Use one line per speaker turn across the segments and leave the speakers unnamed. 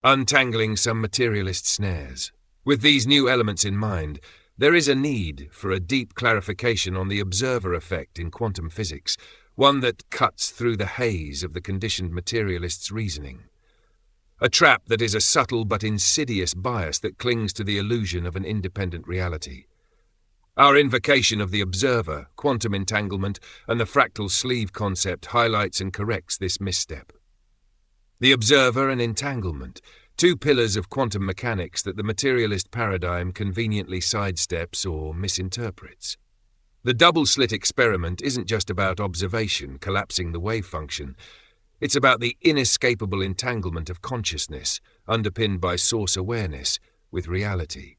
Untangling some materialist snares. With these new elements in mind, there is a need for a deep clarification on the observer effect in quantum physics, one that cuts through the haze of the conditioned materialist's reasoning. A trap that is a subtle but insidious bias that clings to the illusion of an independent reality. Our invocation of the observer, quantum entanglement, and the fractal sleeve concept highlights and corrects this misstep. The observer and entanglement, two pillars of quantum mechanics that the materialist paradigm conveniently sidesteps or misinterprets. The double-slit experiment isn't just about observation collapsing the wave function. It's about the inescapable entanglement of consciousness, underpinned by source awareness, with reality.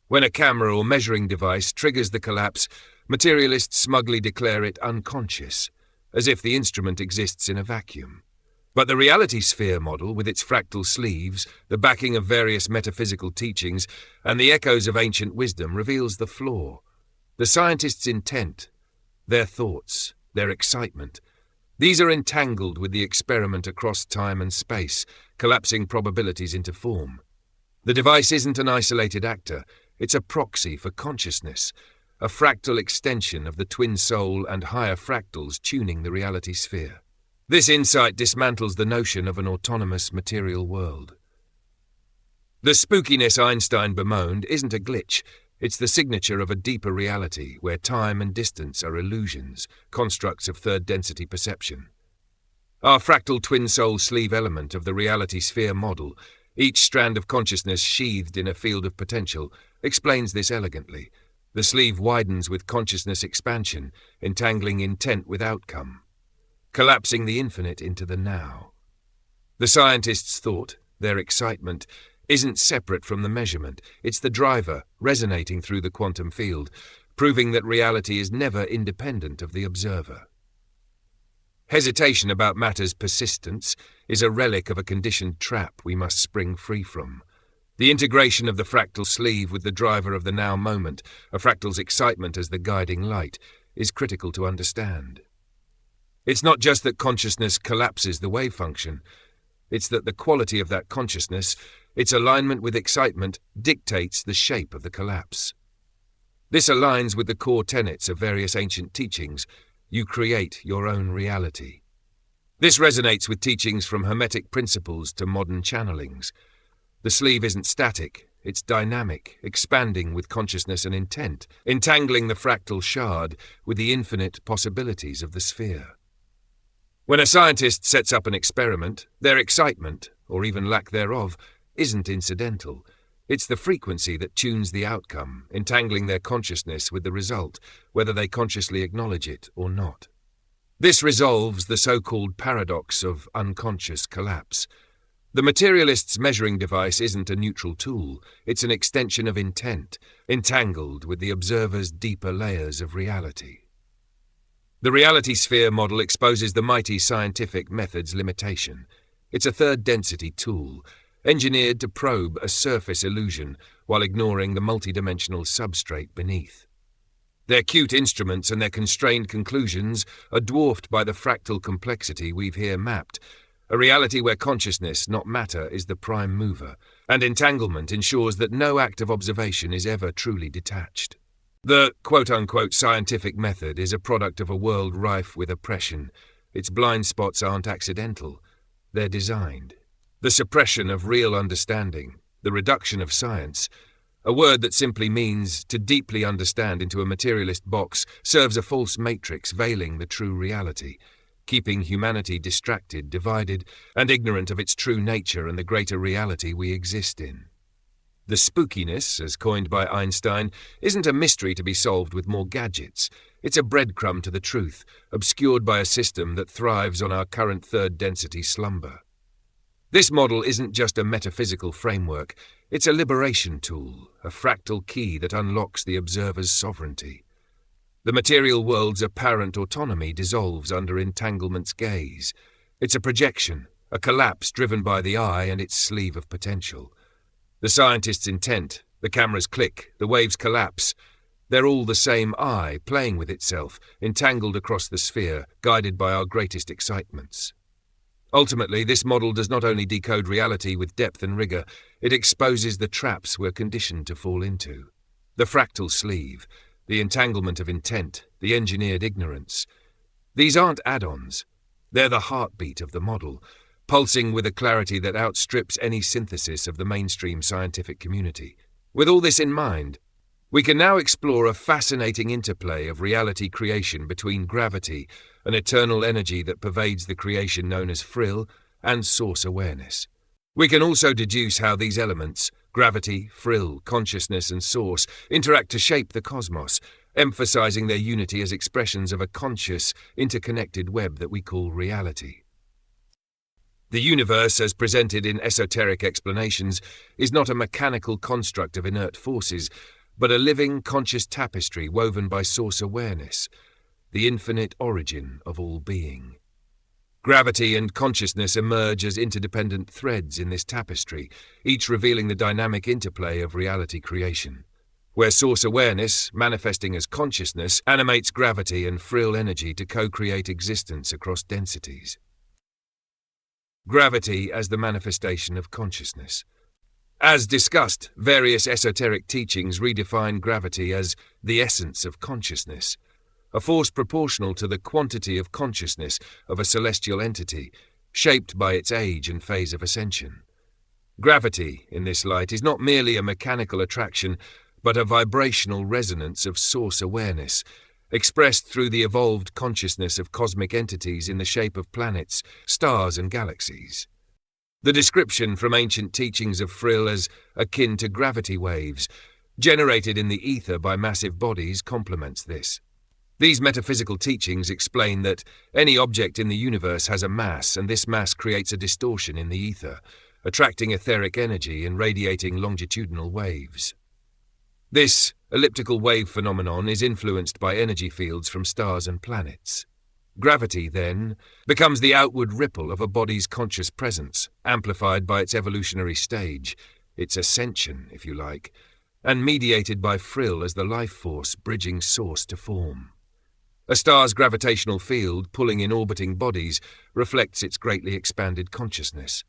When a camera or measuring device triggers the collapse, materialists smugly declare it unconscious, as if the instrument exists in a vacuum. But the reality sphere model, with its fractal sleeves, the backing of various metaphysical teachings, and the echoes of ancient wisdom, reveals the flaw. The scientist's intent, their thoughts, their excitement. These are entangled with the experiment across time and space, collapsing probabilities into form. The device isn't an isolated actor, it's a proxy for consciousness, a fractal extension of the twin soul and higher fractals tuning the reality sphere. This insight dismantles the notion of an autonomous material world. The spookiness Einstein bemoaned isn't a glitch, it's the signature of a deeper reality where time and distance are illusions, constructs of third-density perception. Our fractal twin-soul sleeve element of the reality sphere model, each strand of consciousness sheathed in a field of potential, explains this elegantly. The sleeve widens with consciousness expansion, entangling intent with outcome, collapsing the infinite into the now. The scientist's thought, their excitement, isn't separate from the measurement. It's the driver, resonating through the quantum field, proving that reality is never independent of the observer. Hesitation about matter's persistence is a relic of a conditioned trap we must spring free from. The integration of the fractal sleeve with the driver of the now moment, a fractal's excitement as the guiding light, is critical to understand. It's not just that consciousness collapses the wave function, it's that the quality of that consciousness, its alignment with excitement, dictates the shape of the collapse. This aligns with the core tenets of various ancient teachings. You create your own reality. This resonates with teachings from Hermetic principles to modern channelings. The sleeve isn't static, it's dynamic, expanding with consciousness and intent, entangling the fractal shard with the infinite possibilities of the sphere. When a scientist sets up an experiment, their excitement, or even lack thereof, isn't incidental. It's the frequency that tunes the outcome, entangling their consciousness with the result, whether they consciously acknowledge it or not. This resolves the so-called paradox of unconscious collapse. The materialist's measuring device isn't a neutral tool, it's an extension of intent, entangled with the observer's deeper layers of reality. The reality sphere model exposes the mighty scientific method's limitation. It's a third-density tool, engineered to probe a surface illusion while ignoring the multidimensional substrate beneath. Their cute instruments and their constrained conclusions are dwarfed by the fractal complexity we've here mapped, a reality where consciousness, not matter, is the prime mover, and entanglement ensures that no act of observation is ever truly detached. The quote-unquote scientific method is a product of a world rife with oppression. Its blind spots aren't accidental, they're designed. The suppression of real understanding, the reduction of science, a word that simply means to deeply understand into a materialist box, serves a false matrix veiling the true reality, keeping humanity distracted, divided, and ignorant of its true nature and the greater reality we exist in. The spookiness, as coined by Einstein, isn't a mystery to be solved with more gadgets. It's a breadcrumb to the truth, obscured by a system that thrives on our current third-density slumber. This model isn't just a metaphysical framework, it's a liberation tool, a fractal key that unlocks the observer's sovereignty. The material world's apparent autonomy dissolves under entanglement's gaze. It's a projection, a collapse driven by the eye and its sleeve of potential. The scientist's intent, the camera's click, the wave's collapse, they're all the same eye playing with itself, entangled across the sphere, guided by our greatest excitements. Ultimately, this model does not only decode reality with depth and rigor, it exposes the traps we're conditioned to fall into. The fractal sleeve, the entanglement of intent, the engineered ignorance. These aren't add-ons. They're the heartbeat of the model, pulsing with a clarity that outstrips any synthesis of the mainstream scientific community. With all this in mind, we can now explore a fascinating interplay of reality creation between gravity, an eternal energy that pervades the creation known as frill, and source awareness. We can also deduce how these elements, gravity, frill, consciousness, and source, interact to shape the cosmos, emphasizing their unity as expressions of a conscious, interconnected web that we call reality. The universe, as presented in esoteric explanations, is not a mechanical construct of inert forces, but a living, conscious tapestry woven by source awareness, the infinite origin of all being. Gravity and consciousness emerge as interdependent threads in this tapestry, each revealing the dynamic interplay of reality creation, where source awareness, manifesting as consciousness, animates gravity and frill energy to co-create existence across densities. Gravity as the manifestation of consciousness. As discussed, various esoteric teachings redefine gravity as the essence of consciousness, a force proportional to the quantity of consciousness of a celestial entity, shaped by its age and phase of ascension. Gravity, in this light, is not merely a mechanical attraction, but a vibrational resonance of source awareness, expressed through the evolved consciousness of cosmic entities in the shape of planets, stars, and galaxies. The description from ancient teachings of frill as akin to gravity waves, generated in the ether by massive bodies, complements this. These metaphysical teachings explain that any object in the universe has a mass, and this mass creates a distortion in the ether, attracting etheric energy and radiating longitudinal waves. This elliptical wave phenomenon is influenced by energy fields from stars and planets. Gravity, then, becomes the outward ripple of a body's conscious presence, amplified by its evolutionary stage, its ascension, if you like, and mediated by frill as the life force bridging source to form. A star's gravitational field, pulling in orbiting bodies, reflects its greatly expanded consciousness.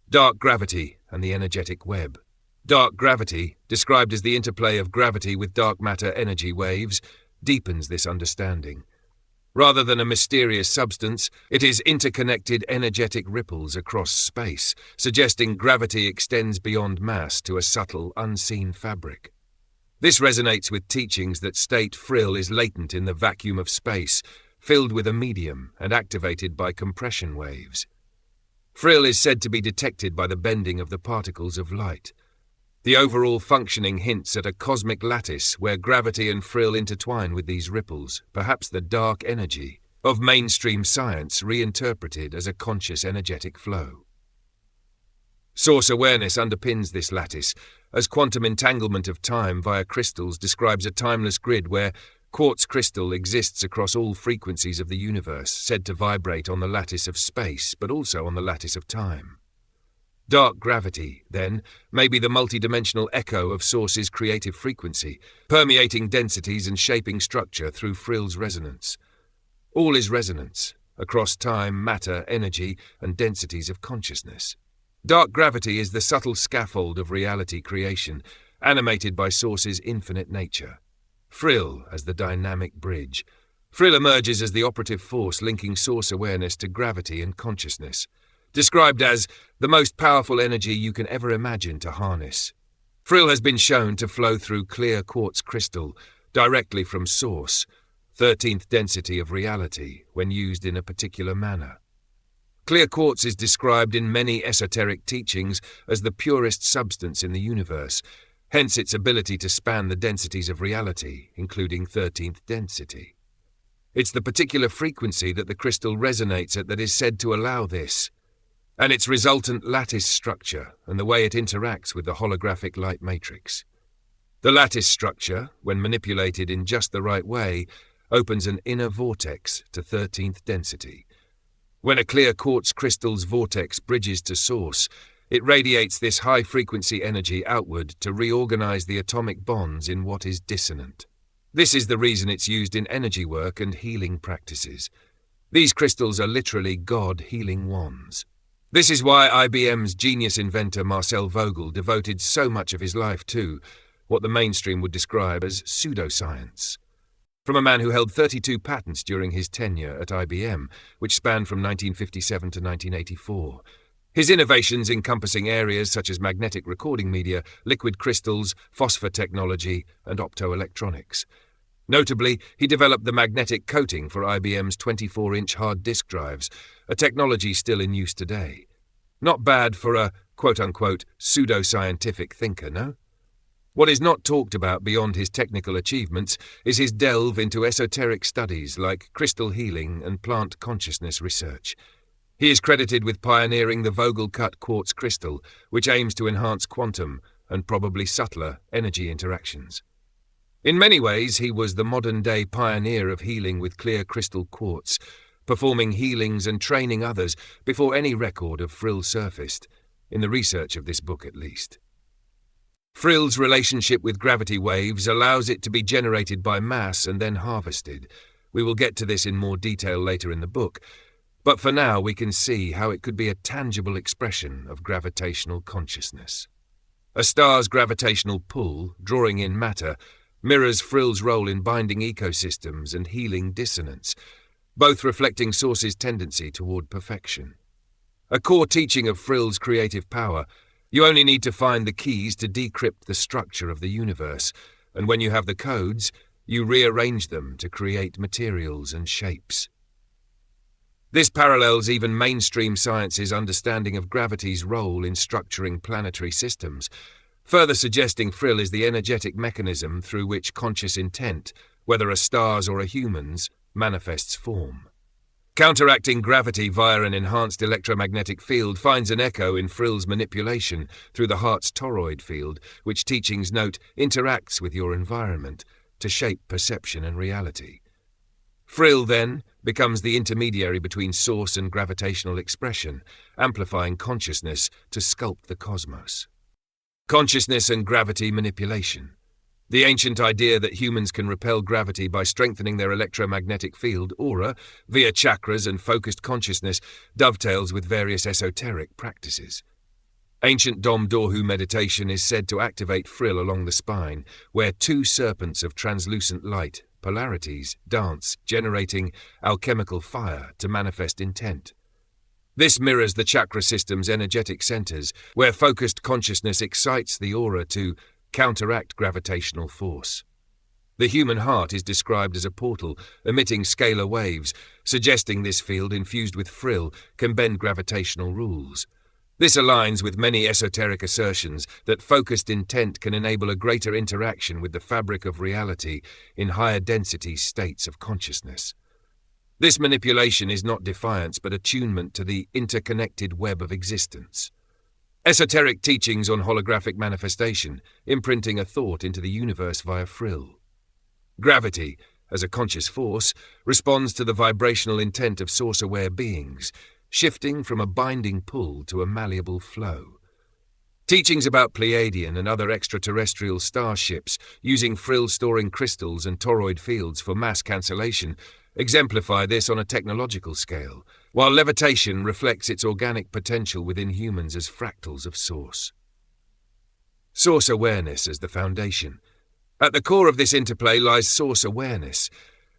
Dark gravity and the energetic web. Dark gravity, described as the interplay of gravity with dark matter energy waves, deepens this understanding. Rather than a mysterious substance, it is interconnected energetic ripples across space, suggesting gravity extends beyond mass to a subtle, unseen fabric. This resonates with teachings that state frill is latent in the vacuum of space, filled with a medium and activated by compression waves. Frill is said to be detected by the bending of the particles of light. The overall functioning hints at a cosmic lattice where gravity and frill intertwine with these ripples, perhaps the dark energy of mainstream science reinterpreted as a conscious energetic flow. Source awareness underpins this lattice, as quantum entanglement of time via crystals describes a timeless grid where quartz crystal exists across all frequencies of the universe, said to vibrate on the lattice of space, but also on the lattice of time. Dark gravity, then, may be the multidimensional echo of Source's creative frequency, permeating densities and shaping structure through frill's resonance. All is resonance, across time, matter, energy, and densities of consciousness. Dark gravity is the subtle scaffold of reality creation, animated by Source's infinite nature. Frill as the dynamic bridge. Frill emerges as the operative force linking Source awareness to gravity and consciousness, described as the most powerful energy you can ever imagine to harness. Frill has been shown to flow through clear quartz crystal, directly from Source, 13th density of reality, when used in a particular manner. Clear quartz is described in many esoteric teachings as the purest substance in the universe, hence its ability to span the densities of reality, including 13th density. It's the particular frequency that the crystal resonates at that is said to allow this, and its resultant lattice structure and the way it interacts with the holographic light matrix. The lattice structure, when manipulated in just the right way, opens an inner vortex to 13th density. When a clear quartz crystal's vortex bridges to Source, it radiates this high-frequency energy outward to reorganize the atomic bonds in what is dissonant. This is the reason it's used in energy work and healing practices. These crystals are literally God-healing wands. This is why IBM's genius inventor Marcel Vogel devoted so much of his life to what the mainstream would describe as pseudoscience. From a man who held 32 patents during his tenure at IBM, which spanned from 1957 to 1984. His innovations encompassing areas such as magnetic recording media, liquid crystals, phosphor technology, and optoelectronics. Notably, he developed the magnetic coating for IBM's 24-inch hard disk drives, a technology still in use today. Not bad for a, quote-unquote, pseudo-scientific thinker, no? What is not talked about beyond his technical achievements is his delve into esoteric studies like crystal healing and plant consciousness research. He is credited with pioneering the Vogel-cut quartz crystal, which aims to enhance quantum and probably subtler energy interactions. In many ways, he was the modern-day pioneer of healing with clear crystal quartz, performing healings and training others before any record of Frill surfaced, in the research of this book at least. Frill's relationship with gravity waves allows it to be generated by mass and then harvested. We will get to this in more detail later in the book, but for now we can see how it could be a tangible expression of gravitational consciousness. A star's gravitational pull, drawing in matter, mirrors Frill's role in binding ecosystems and healing dissonance, both reflecting Source's tendency toward perfection. A core teaching of Frill's creative power: you only need to find the keys to decrypt the structure of the universe, and when you have the codes, you rearrange them to create materials and shapes. This parallels even mainstream science's understanding of gravity's role in structuring planetary systems, further suggesting Frill is the energetic mechanism through which conscious intent, whether a star's or a human's, manifests form. Counteracting gravity via an enhanced electromagnetic field finds an echo in Frill's manipulation through the heart's toroid field, which teachings note interacts with your environment to shape perception and reality. Frill, then, becomes the intermediary between source and gravitational expression, amplifying consciousness to sculpt the cosmos. Consciousness and gravity manipulation. The ancient idea that humans can repel gravity by strengthening their electromagnetic field, aura, via chakras and focused consciousness, dovetails with various esoteric practices. Ancient Dom Dorhu meditation is said to activate Frill along the spine, where two serpents of translucent light, polarities, dance, generating alchemical fire to manifest intent. This mirrors the chakra system's energetic centers, where focused consciousness excites the aura to counteract gravitational force. The human heart is described as a portal, emitting scalar waves, suggesting this field infused with Frill can bend gravitational rules. This aligns with many esoteric assertions that focused intent can enable a greater interaction with the fabric of reality in higher density states of consciousness. This manipulation is not defiance but attunement to the interconnected web of existence. Esoteric teachings on holographic manifestation, imprinting a thought into the universe via Frill. Gravity, as a conscious force, responds to the vibrational intent of source-aware beings, shifting from a binding pull to a malleable flow. Teachings about Pleiadian and other extraterrestrial starships using Frill-storing crystals and toroid fields for mass cancellation exemplify this on a technological scale, while levitation reflects its organic potential within humans as fractals of Source. Source awareness as the foundation. At the core of this interplay lies Source awareness,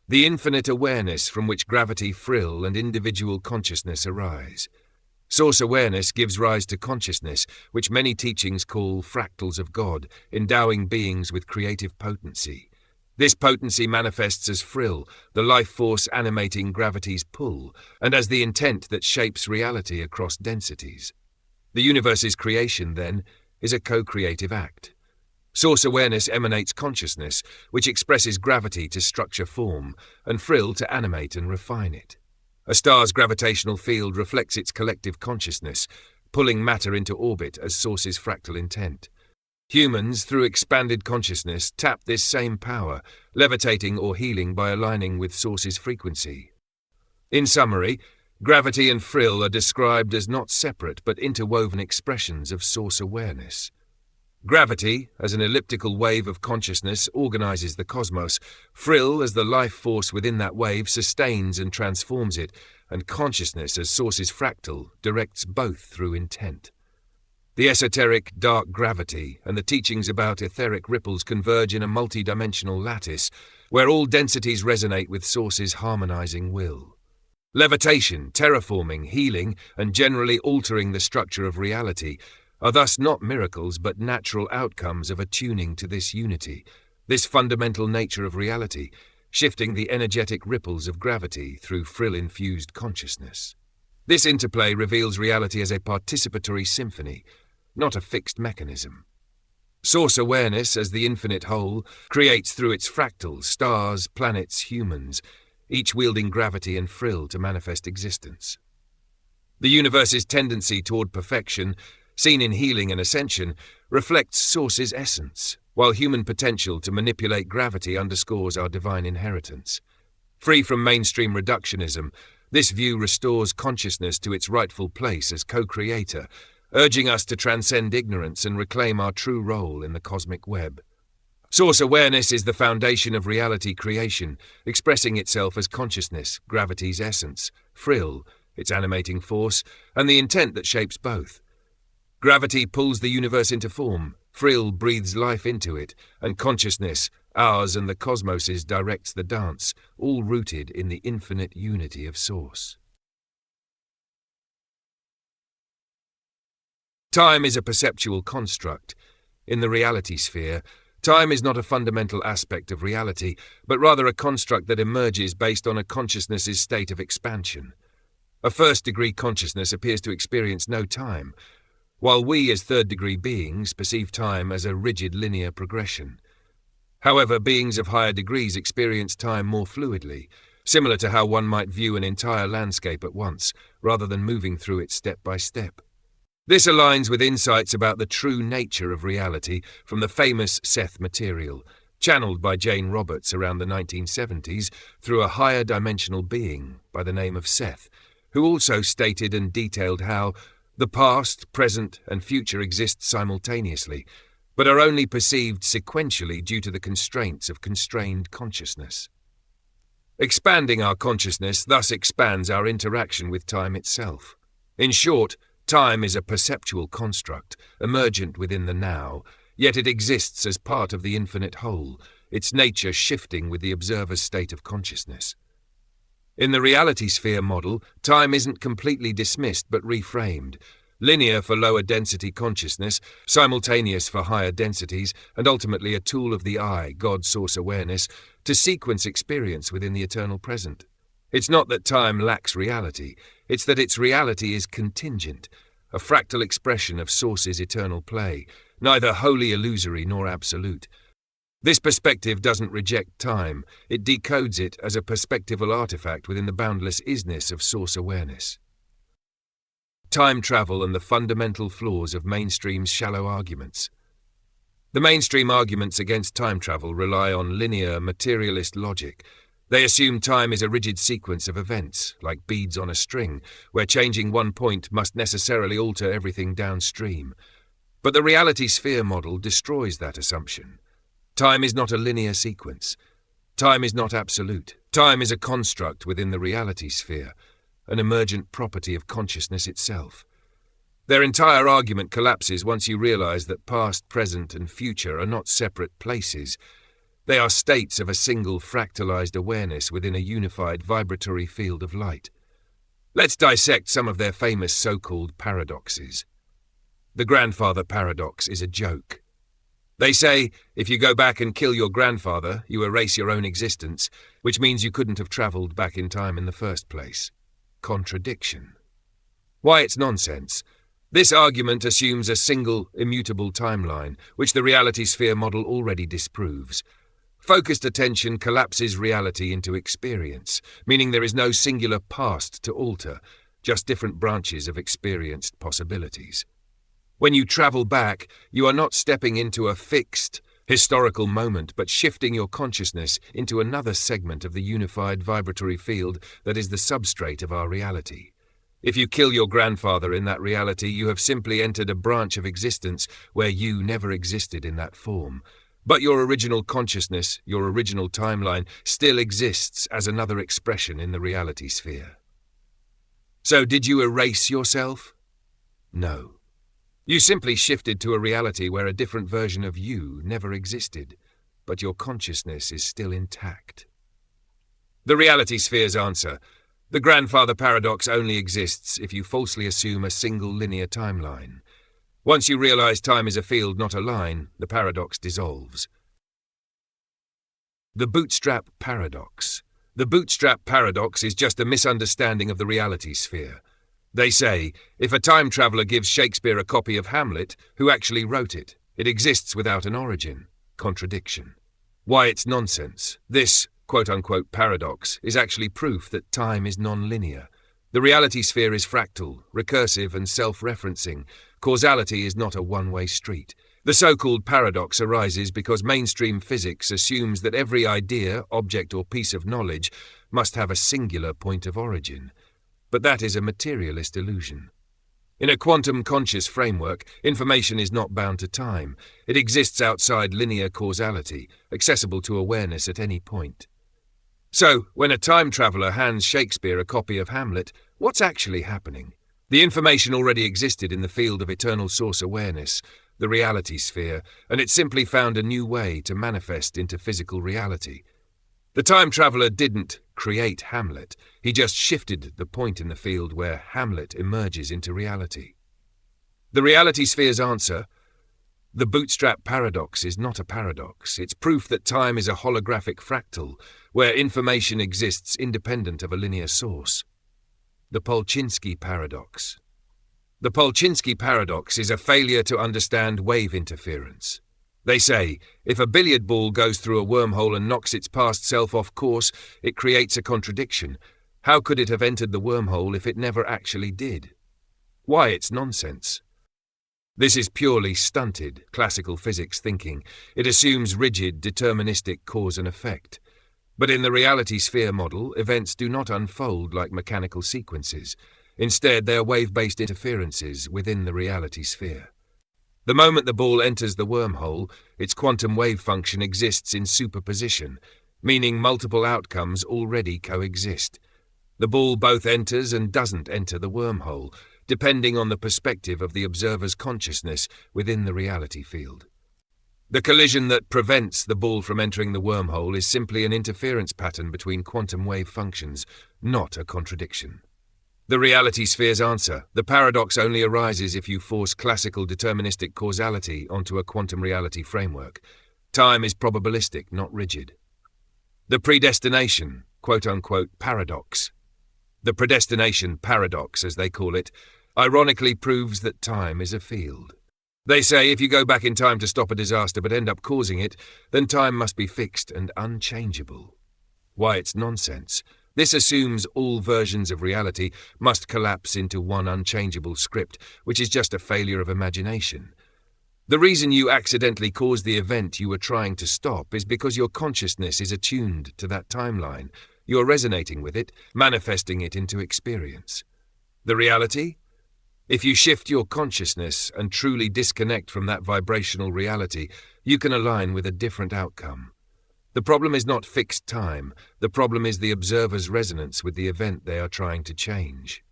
the infinite awareness from which gravity, Frill, and individual consciousness arise. Source awareness gives rise to consciousness, which many teachings call fractals of God, endowing beings with creative potency. This potency manifests as Frill, the life force animating gravity's pull, and as the intent that shapes reality across densities. The universe's creation, then, is a co-creative act. Source awareness emanates consciousness, which expresses gravity to structure form, and Frill to animate and refine it. A star's gravitational field reflects its collective consciousness, pulling matter into orbit as Source's fractal intent. Humans, through expanded consciousness, tap this same power, levitating or healing by aligning with Source's frequency. In summary, gravity and Frill are described as not separate but interwoven expressions of Source awareness. Gravity, as an elliptical wave of consciousness, organizes the cosmos. Frill, as the life force within that wave, sustains and transforms it, and consciousness, as source's fractal, directs both through intent. The esoteric dark gravity and the teachings about etheric ripples converge in a multi-dimensional lattice, where all densities resonate with source's harmonizing will. Levitation, terraforming, healing, and generally altering the structure of reality are thus not miracles but natural outcomes of attuning to this unity, this fundamental nature of reality, shifting the energetic ripples of gravity through frill-infused consciousness. This interplay reveals reality as a participatory symphony, not a fixed mechanism. Source awareness, as the infinite whole, creates through its fractals stars, planets, humans, each wielding gravity and frill to manifest existence. The universe's tendency toward perfection, seen in healing and ascension, reflects Source's essence, while human potential to manipulate gravity underscores our divine inheritance. Free from mainstream reductionism, this view restores consciousness to its rightful place as co-creator, urging us to transcend ignorance and reclaim our true role in the cosmic web. Source awareness is the foundation of reality creation, expressing itself as consciousness, gravity's essence, frill, its animating force, and the intent that shapes both. Gravity pulls the universe into form, frill breathes life into it, and consciousness, ours and the cosmos's, directs the dance, all rooted in the infinite unity of Source. Time is a perceptual construct. In the reality sphere, time is not a fundamental aspect of reality, but rather a construct that emerges based on a consciousness's state of expansion. A first-degree consciousness appears to experience no time, while we as third-degree beings perceive time as a rigid linear progression. However, beings of higher degrees experience time more fluidly, similar to how one might view an entire landscape at once, rather than moving through it step by step. This aligns with insights about the true nature of reality from the famous Seth material, channeled by Jane Roberts around the 1970s through a higher dimensional being by the name of Seth, who also stated and detailed how the past, present, and future exist simultaneously, but are only perceived sequentially due to the constraints of constrained consciousness. Expanding our consciousness thus expands our interaction with time itself. In short, time is a perceptual construct, emergent within the now, yet it exists as part of the infinite whole, its nature shifting with the observer's state of consciousness. In the reality sphere model, time isn't completely dismissed but reframed, linear for lower density consciousness, simultaneous for higher densities, and ultimately a tool of the I, God source awareness, to sequence experience within the eternal present. It's not that time lacks reality, it's that its reality is contingent, a fractal expression of Source's eternal play, neither wholly illusory nor absolute. This perspective doesn't reject time, it decodes it as a perspectival artifact within the boundless isness of Source awareness. Time travel and the fundamental flaws of mainstream's shallow arguments. The mainstream arguments against time travel rely on linear, materialist logic. They assume time is a rigid sequence of events, like beads on a string, where changing one point must necessarily alter everything downstream. But the reality sphere model destroys that assumption. Time is not a linear sequence. Time is not absolute. Time is a construct within the reality sphere, an emergent property of consciousness itself. Their entire argument collapses once you realize that past, present, and future are not separate places. They are states of a single fractalized awareness within a unified vibratory field of light. Let's dissect some of their famous so-called paradoxes. The grandfather paradox is a joke. They say, if you go back and kill your grandfather, you erase your own existence, which means you couldn't have traveled back in time in the first place. Contradiction. Why, it's nonsense. This argument assumes a single, immutable timeline, which the reality sphere model already disproves. Focused attention collapses reality into experience, meaning there is no singular past to alter, just different branches of experienced possibilities. When you travel back, you are not stepping into a fixed, historical moment, but shifting your consciousness into another segment of the unified vibratory field that is the substrate of our reality. If you kill your grandfather in that reality, you have simply entered a branch of existence where you never existed in that form. But your original consciousness, your original timeline, still exists as another expression in the reality sphere. So did you erase yourself? No. You simply shifted to a reality where a different version of you never existed, but your consciousness is still intact. The reality sphere's answer: the grandfather paradox only exists if you falsely assume a single linear timeline. Once you realize time is a field, not a line, the paradox dissolves. The bootstrap paradox. The bootstrap paradox is just a misunderstanding of the reality sphere. They say, if a time traveler gives Shakespeare a copy of Hamlet, who actually wrote it? It exists without an origin. Contradiction. Why, it's nonsense. This quote-unquote paradox is actually proof that time is non-linear. The reality sphere is fractal, recursive and self-referencing. Causality is not a one-way street. The so-called paradox arises because mainstream physics assumes that every idea, object or piece of knowledge must have a singular point of origin. But that is a materialist illusion. In a quantum conscious framework, information is not bound to time. It exists outside linear causality, accessible to awareness at any point. So, when a time traveler hands Shakespeare a copy of Hamlet, what's actually happening? The information already existed in the field of eternal source awareness, the reality sphere, and it simply found a new way to manifest into physical reality. The time traveler didn't create Hamlet, he just shifted the point in the field where Hamlet emerges into reality. The reality sphere's answer: the bootstrap paradox is not a paradox. It's proof that time is a holographic fractal, where information exists independent of a linear source. The Polchinski paradox. The Polchinski paradox is a failure to understand wave interference. They say, if a billiard ball goes through a wormhole and knocks its past self off course, it creates a contradiction. How could it have entered the wormhole if it never actually did? Why, it's nonsense. This is purely stunted classical physics thinking. It assumes rigid, deterministic cause and effect. But in the reality sphere model, events do not unfold like mechanical sequences. Instead, they are wave-based interferences within the reality sphere. The moment the ball enters the wormhole, its quantum wave function exists in superposition, meaning multiple outcomes already coexist. The ball both enters and doesn't enter the wormhole, depending on the perspective of the observer's consciousness within the reality field. The collision that prevents the ball from entering the wormhole is simply an interference pattern between quantum wave functions, not a contradiction. The reality sphere's answer: the paradox only arises if you force classical deterministic causality onto a quantum reality framework. Time is probabilistic, not rigid. The predestination, quote-unquote, paradox. The predestination paradox, as they call it, ironically proves that time is a field. They say if you go back in time to stop a disaster but end up causing it, then time must be fixed and unchangeable. Why, it's nonsense. This assumes all versions of reality must collapse into one unchangeable script, which is just a failure of imagination. The reason you accidentally caused the event you were trying to stop is because your consciousness is attuned to that timeline. You're resonating with it, manifesting it into experience. The reality? If you shift your consciousness and truly disconnect from that vibrational reality, you can align with a different outcome. The problem is not fixed time. The problem is the observer's resonance with the event they are trying to change.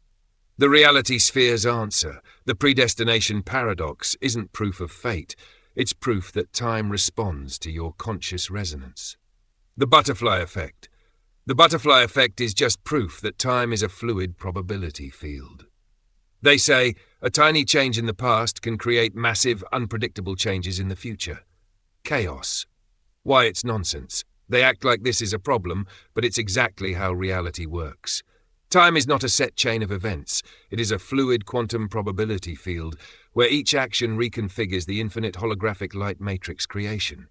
The reality sphere's answer, the predestination paradox, isn't proof of fate. It's proof that time responds to your conscious resonance. The butterfly effect. The butterfly effect is just proof that time is a fluid probability field. They say a tiny change in the past can create massive, unpredictable changes in the future. Chaos. Why, it's nonsense. They act like this is a problem, but it's exactly how reality works. Time is not a set chain of events. It is a fluid quantum probability field where each action reconfigures the infinite holographic light matrix creation.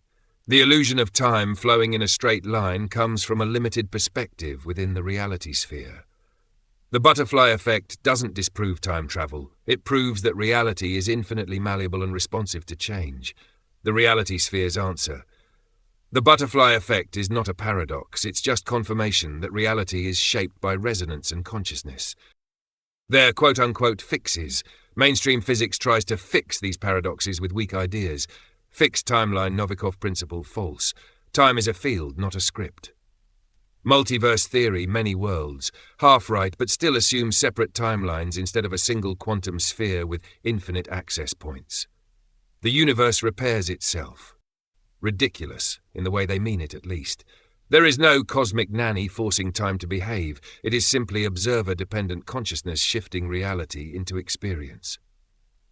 The illusion of time flowing in a straight line comes from a limited perspective within the reality sphere. The butterfly effect doesn't disprove time travel. It proves that reality is infinitely malleable and responsive to change. The reality sphere's answer. The butterfly effect is not a paradox, it's just confirmation that reality is shaped by resonance and consciousness. They're quote-unquote fixes. Mainstream physics tries to fix these paradoxes with weak ideas. Fixed timeline Novikov principle false. Time is a field, not a script. Multiverse theory, many worlds, half right but still assumes separate timelines instead of a single quantum sphere with infinite access points. The universe repairs itself. Ridiculous, in the way they mean it at least. There is no cosmic nanny forcing time to behave. It is simply observer-dependent consciousness shifting reality into experience.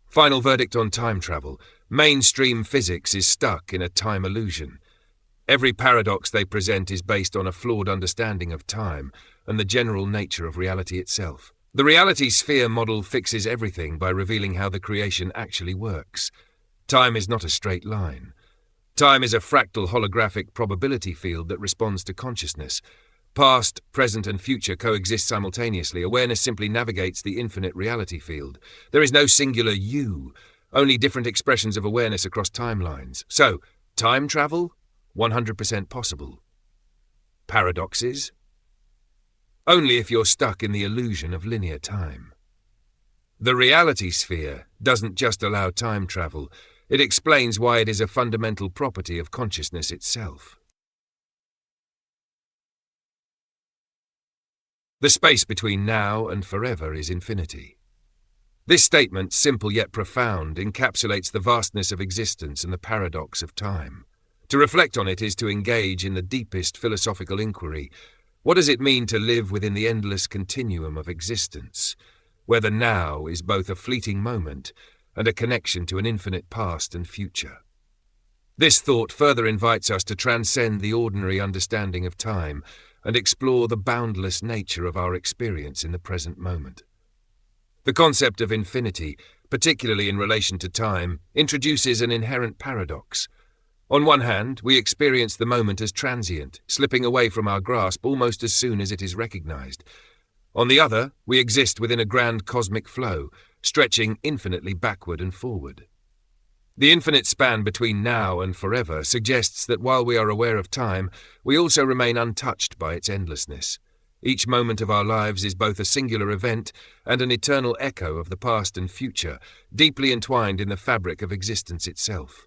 Final verdict on time travel. Mainstream physics is stuck in a time illusion. Every paradox they present is based on a flawed understanding of time and the general nature of reality itself. The reality sphere model fixes everything by revealing how the creation actually works. Time is not a straight line. Time is a fractal holographic probability field that responds to consciousness. Past, present, and future coexist simultaneously. Awareness simply navigates the infinite reality field. There is no singular you, only different expressions of awareness across timelines. So, time travel? 100% possible. Paradoxes? Only if you're stuck in the illusion of linear time. The reality sphere doesn't just allow time travel, it explains why it is a fundamental property of consciousness itself. The space between now and forever is infinity. This statement, simple yet profound, encapsulates the vastness of existence and the paradox of time. To reflect on it is to engage in the deepest philosophical inquiry. What does it mean to live within the endless continuum of existence, where the now is both a fleeting moment and a connection to an infinite past and future? This thought further invites us to transcend the ordinary understanding of time and explore the boundless nature of our experience in the present moment. The concept of infinity, particularly in relation to time, introduces an inherent paradox. On one hand, we experience the moment as transient, slipping away from our grasp almost as soon as it is recognized. On the other, we exist within a grand cosmic flow, stretching infinitely backward and forward. The infinite span between now and forever suggests that while we are aware of time, we also remain untouched by its endlessness. Each moment of our lives is both a singular event and an eternal echo of the past and future, deeply entwined in the fabric of existence itself.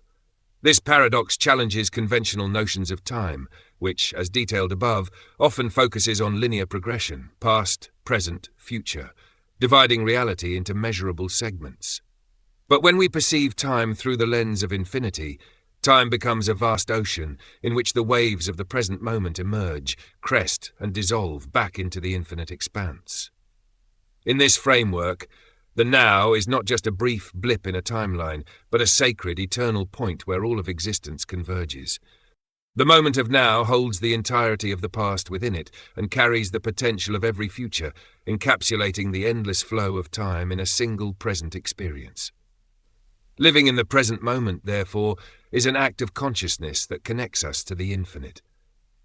This paradox challenges conventional notions of time, which, as detailed above, often focuses on linear progression, past, present, future, dividing reality into measurable segments. But when we perceive time through the lens of infinity, time becomes a vast ocean in which the waves of the present moment emerge, crest, and dissolve back into the infinite expanse. In this framework, the now is not just a brief blip in a timeline, but a sacred, eternal point where all of existence converges. The moment of now holds the entirety of the past within it and carries the potential of every future, encapsulating the endless flow of time in a single present experience. Living in the present moment, therefore, is an act of consciousness that connects us to the infinite.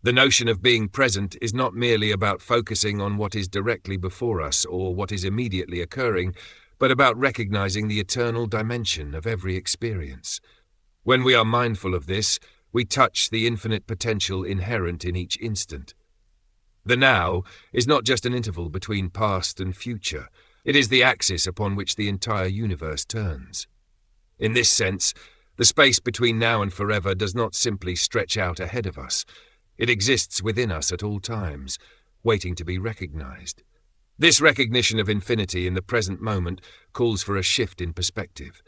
The notion of being present is not merely about focusing on what is directly before us or what is immediately occurring, but about recognizing the eternal dimension of every experience. When we are mindful of this, we touch the infinite potential inherent in each instant. The now is not just an interval between past and future, it is the axis upon which the entire universe turns. In this sense, the space between now and forever does not simply stretch out ahead of us. It exists within us at all times, waiting to be recognized. This recognition of infinity in the present moment calls for a shift in perspective.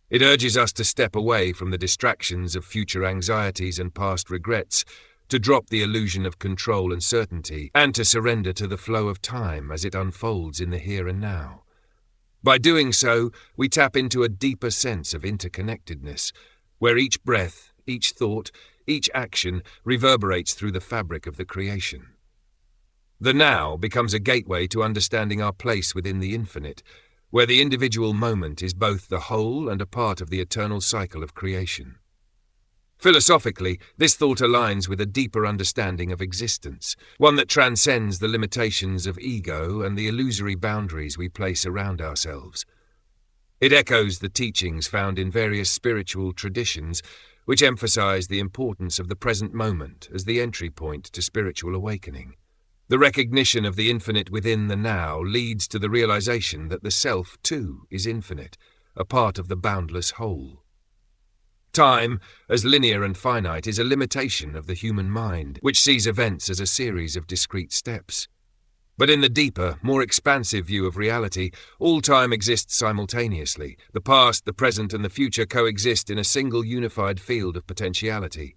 It urges us to step away from the distractions of future anxieties and past regrets, to drop the illusion of control and certainty, and to surrender to the flow of time as it unfolds in the here and now. By doing so, we tap into a deeper sense of interconnectedness, where each breath, each thought, each action reverberates through the fabric of the creation. The now becomes a gateway to understanding our place within the infinite, where the individual moment is both the whole and a part of the eternal cycle of creation. Philosophically, this thought aligns with a deeper understanding of existence, one that transcends the limitations of ego and the illusory boundaries we place around ourselves. It echoes the teachings found in various spiritual traditions, which emphasize the importance of the present moment as the entry point to spiritual awakening. The recognition of the infinite within the now leads to the realization that the self, too, is infinite, a part of the boundless whole. Time, as linear and finite, is a limitation of the human mind, which sees events as a series of discrete steps. But in the deeper, more expansive view of reality, all time exists simultaneously. The past, the present, and the future coexist in a single unified field of potentiality.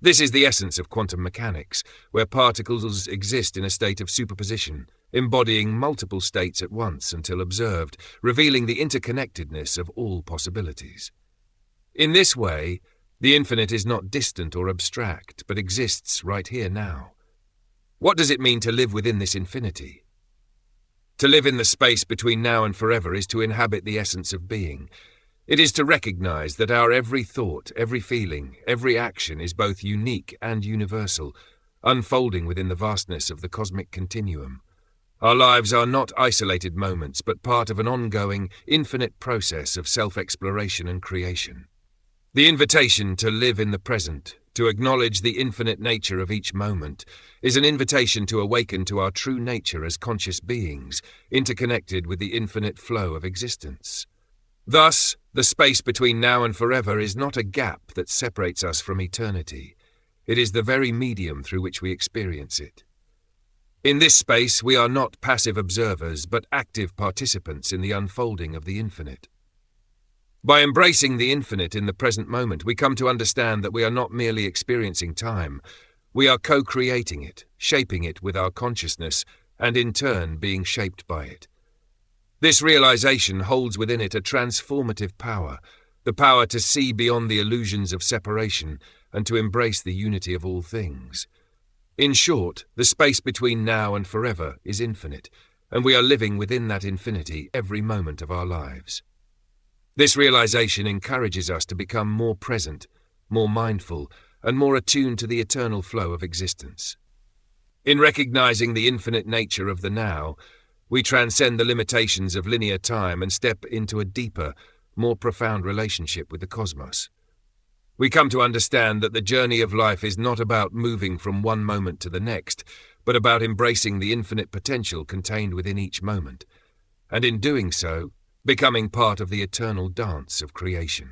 This is the essence of quantum mechanics, where particles exist in a state of superposition, embodying multiple states at once until observed, revealing the interconnectedness of all possibilities. In this way, the infinite is not distant or abstract, but exists right here now. What does it mean to live within this infinity? To live in the space between now and forever is to inhabit the essence of being. It is to recognize that our every thought, every feeling, every action is both unique and universal, unfolding within the vastness of the cosmic continuum. Our lives are not isolated moments, but part of an ongoing, infinite process of self-exploration and creation. The invitation to live in the present, to acknowledge the infinite nature of each moment, is an invitation to awaken to our true nature as conscious beings, interconnected with the infinite flow of existence. Thus, the space between now and forever is not a gap that separates us from eternity. It is the very medium through which we experience it. In this space, we are not passive observers, but active participants in the unfolding of the infinite. By embracing the infinite in the present moment, we come to understand that we are not merely experiencing time. We are co-creating it, shaping it with our consciousness, and in turn being shaped by it. This realization holds within it a transformative power, the power to see beyond the illusions of separation and to embrace the unity of all things. In short, the space between now and forever is infinite, and we are living within that infinity every moment of our lives. This realization encourages us to become more present, more mindful, and more attuned to the eternal flow of existence. In recognizing the infinite nature of the now, we transcend the limitations of linear time and step into a deeper, more profound relationship with the cosmos. We come to understand that the journey of life is not about moving from one moment to the next, but about embracing the infinite potential contained within each moment, and in doing so, becoming part of the eternal dance of creation.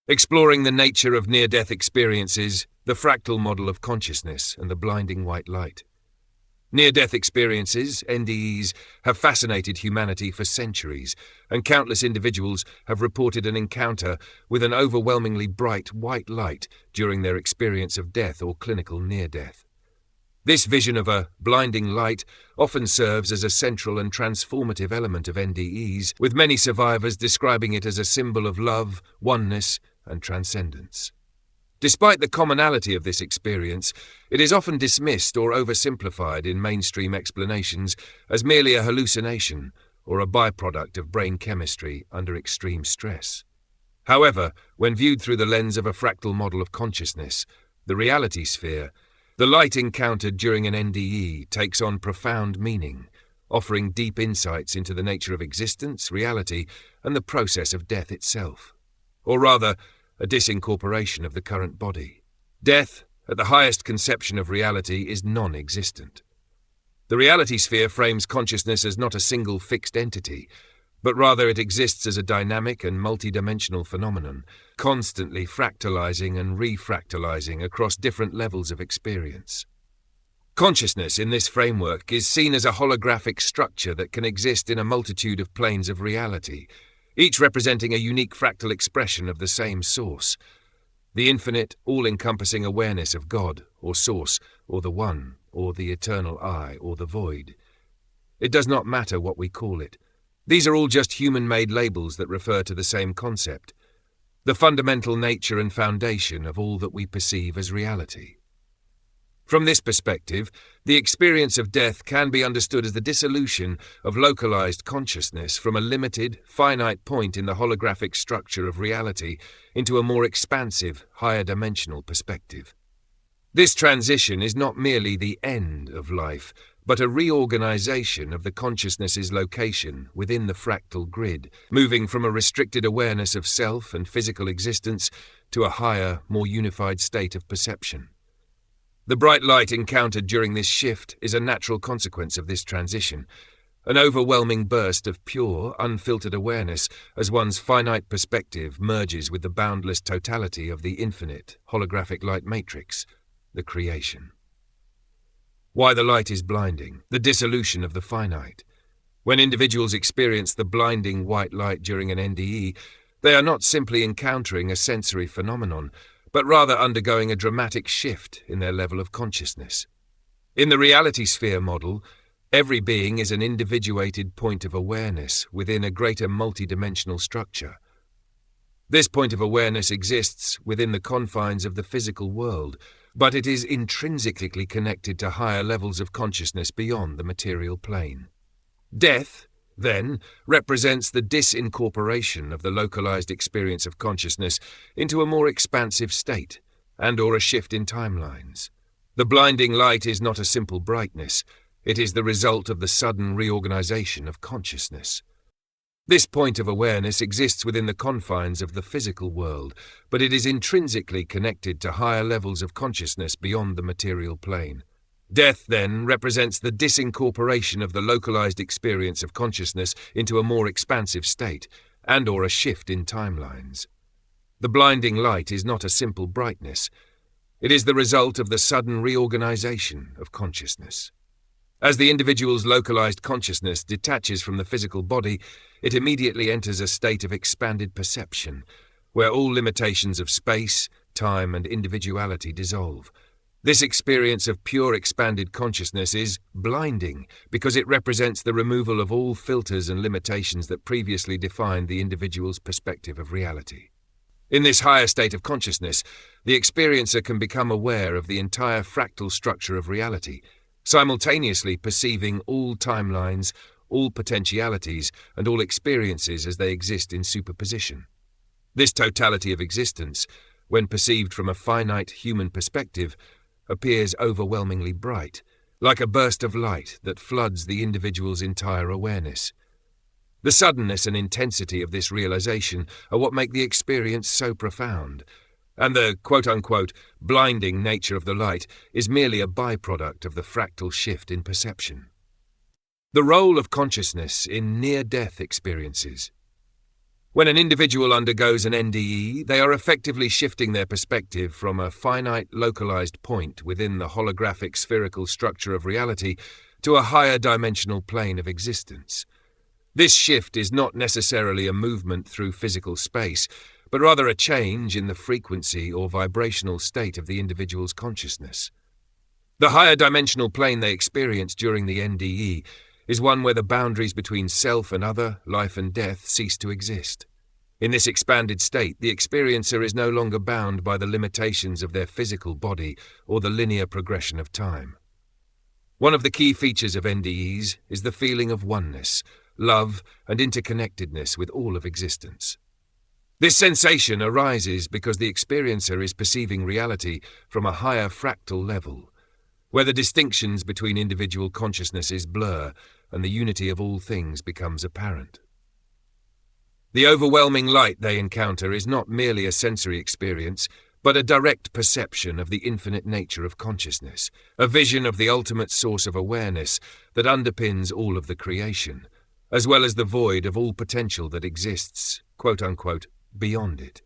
Exploring the nature of near-death experiences, the fractal model of consciousness, and the blinding white light. Near-death experiences, NDEs, have fascinated humanity for centuries, and countless individuals have reported an encounter with an overwhelmingly bright white light during their experience of death or clinical near-death. This vision of a blinding light often serves as a central and transformative element of NDEs, with many survivors describing it as a symbol of love, oneness, and transcendence. Despite the commonality of this experience, it is often dismissed or oversimplified in mainstream explanations as merely a hallucination or a byproduct of brain chemistry under extreme stress. However, when viewed through the lens of a fractal model of consciousness, the reality sphere, the light encountered during an NDE takes on profound meaning, offering deep insights into the nature of existence, reality, and the process of death itself. Or rather, a disincorporation of the current body. Death, at the highest conception of reality, is non-existent. The reality sphere frames consciousness as not a single fixed entity, but rather it exists as a dynamic and multidimensional phenomenon, constantly fractalizing and refractalizing across different levels of experience. Consciousness in this framework is seen as a holographic structure that can exist in a multitude of planes of reality, each representing a unique fractal expression of the same source, the infinite, all-encompassing awareness of God, or Source, or the One, or the Eternal I, or the Void. It does not matter what we call it. These are all just human-made labels that refer to the same concept, the fundamental nature and foundation of all that we perceive as reality. From this perspective, the experience of death can be understood as the dissolution of localized consciousness from a limited, finite point in the holographic structure of reality into a more expansive, higher-dimensional perspective. This transition is not merely the end of life, but a reorganization of the consciousness's location within the fractal grid, moving from a restricted awareness of self and physical existence to a higher, more unified state of perception. The bright light encountered during this shift is a natural consequence of this transition, an overwhelming burst of pure, unfiltered awareness as one's finite perspective merges with the boundless totality of the infinite, holographic light matrix, the creation. Why the light is blinding, the dissolution of the finite. When individuals experience the blinding white light during an NDE, they are not simply encountering a sensory phenomenon, but rather undergoing a dramatic shift in their level of consciousness. In the reality sphere model, every being is an individuated point of awareness within a greater multidimensional structure. This point of awareness exists within the confines of the physical world, but it is intrinsically connected to higher levels of consciousness beyond the material plane. Death, then, represents the disincorporation of the localized experience of consciousness into a more expansive state, and/or a shift in timelines. The blinding light is not a simple brightness, it is the result of the sudden reorganization of consciousness. This point of awareness exists within the confines of the physical world, but it is intrinsically connected to higher levels of consciousness beyond the material plane. Death, then, represents the disincorporation of the localized experience of consciousness into a more expansive state, and/or a shift in timelines. The blinding light is not a simple brightness. It is the result of the sudden reorganization of consciousness. As the individual's localized consciousness detaches from the physical body, it immediately enters a state of expanded perception, where all limitations of space, time, and individuality dissolve. This experience of pure expanded consciousness is blinding because it represents the removal of all filters and limitations that previously defined the individual's perspective of reality. In this higher state of consciousness, the experiencer can become aware of the entire fractal structure of reality, simultaneously perceiving all timelines, all potentialities, and all experiences as they exist in superposition. This totality of existence, when perceived from a finite human perspective, appears overwhelmingly bright, like a burst of light that floods the individual's entire awareness. The suddenness and intensity of this realization are what make the experience so profound, and the quote-unquote blinding nature of the light is merely a byproduct of the fractal shift in perception. The role of consciousness in near-death experiences. When an individual undergoes an NDE, they are effectively shifting their perspective from a finite, localized point within the holographic spherical structure of reality to a higher dimensional plane of existence. This shift is not necessarily a movement through physical space, but rather a change in the frequency or vibrational state of the individual's consciousness. The higher dimensional plane they experience during the NDE is one where the boundaries between self and other, life and death, cease to exist. In this expanded state, the experiencer is no longer bound by the limitations of their physical body or the linear progression of time. One of the key features of NDEs is the feeling of oneness, love, and interconnectedness with all of existence. This sensation arises because the experiencer is perceiving reality from a higher fractal level, where the distinctions between individual consciousnesses blur and the unity of all things becomes apparent. The overwhelming light they encounter is not merely a sensory experience, but a direct perception of the infinite nature of consciousness, a vision of the ultimate source of awareness that underpins all of the creation, as well as the void of all potential that exists, quote-unquote, beyond it.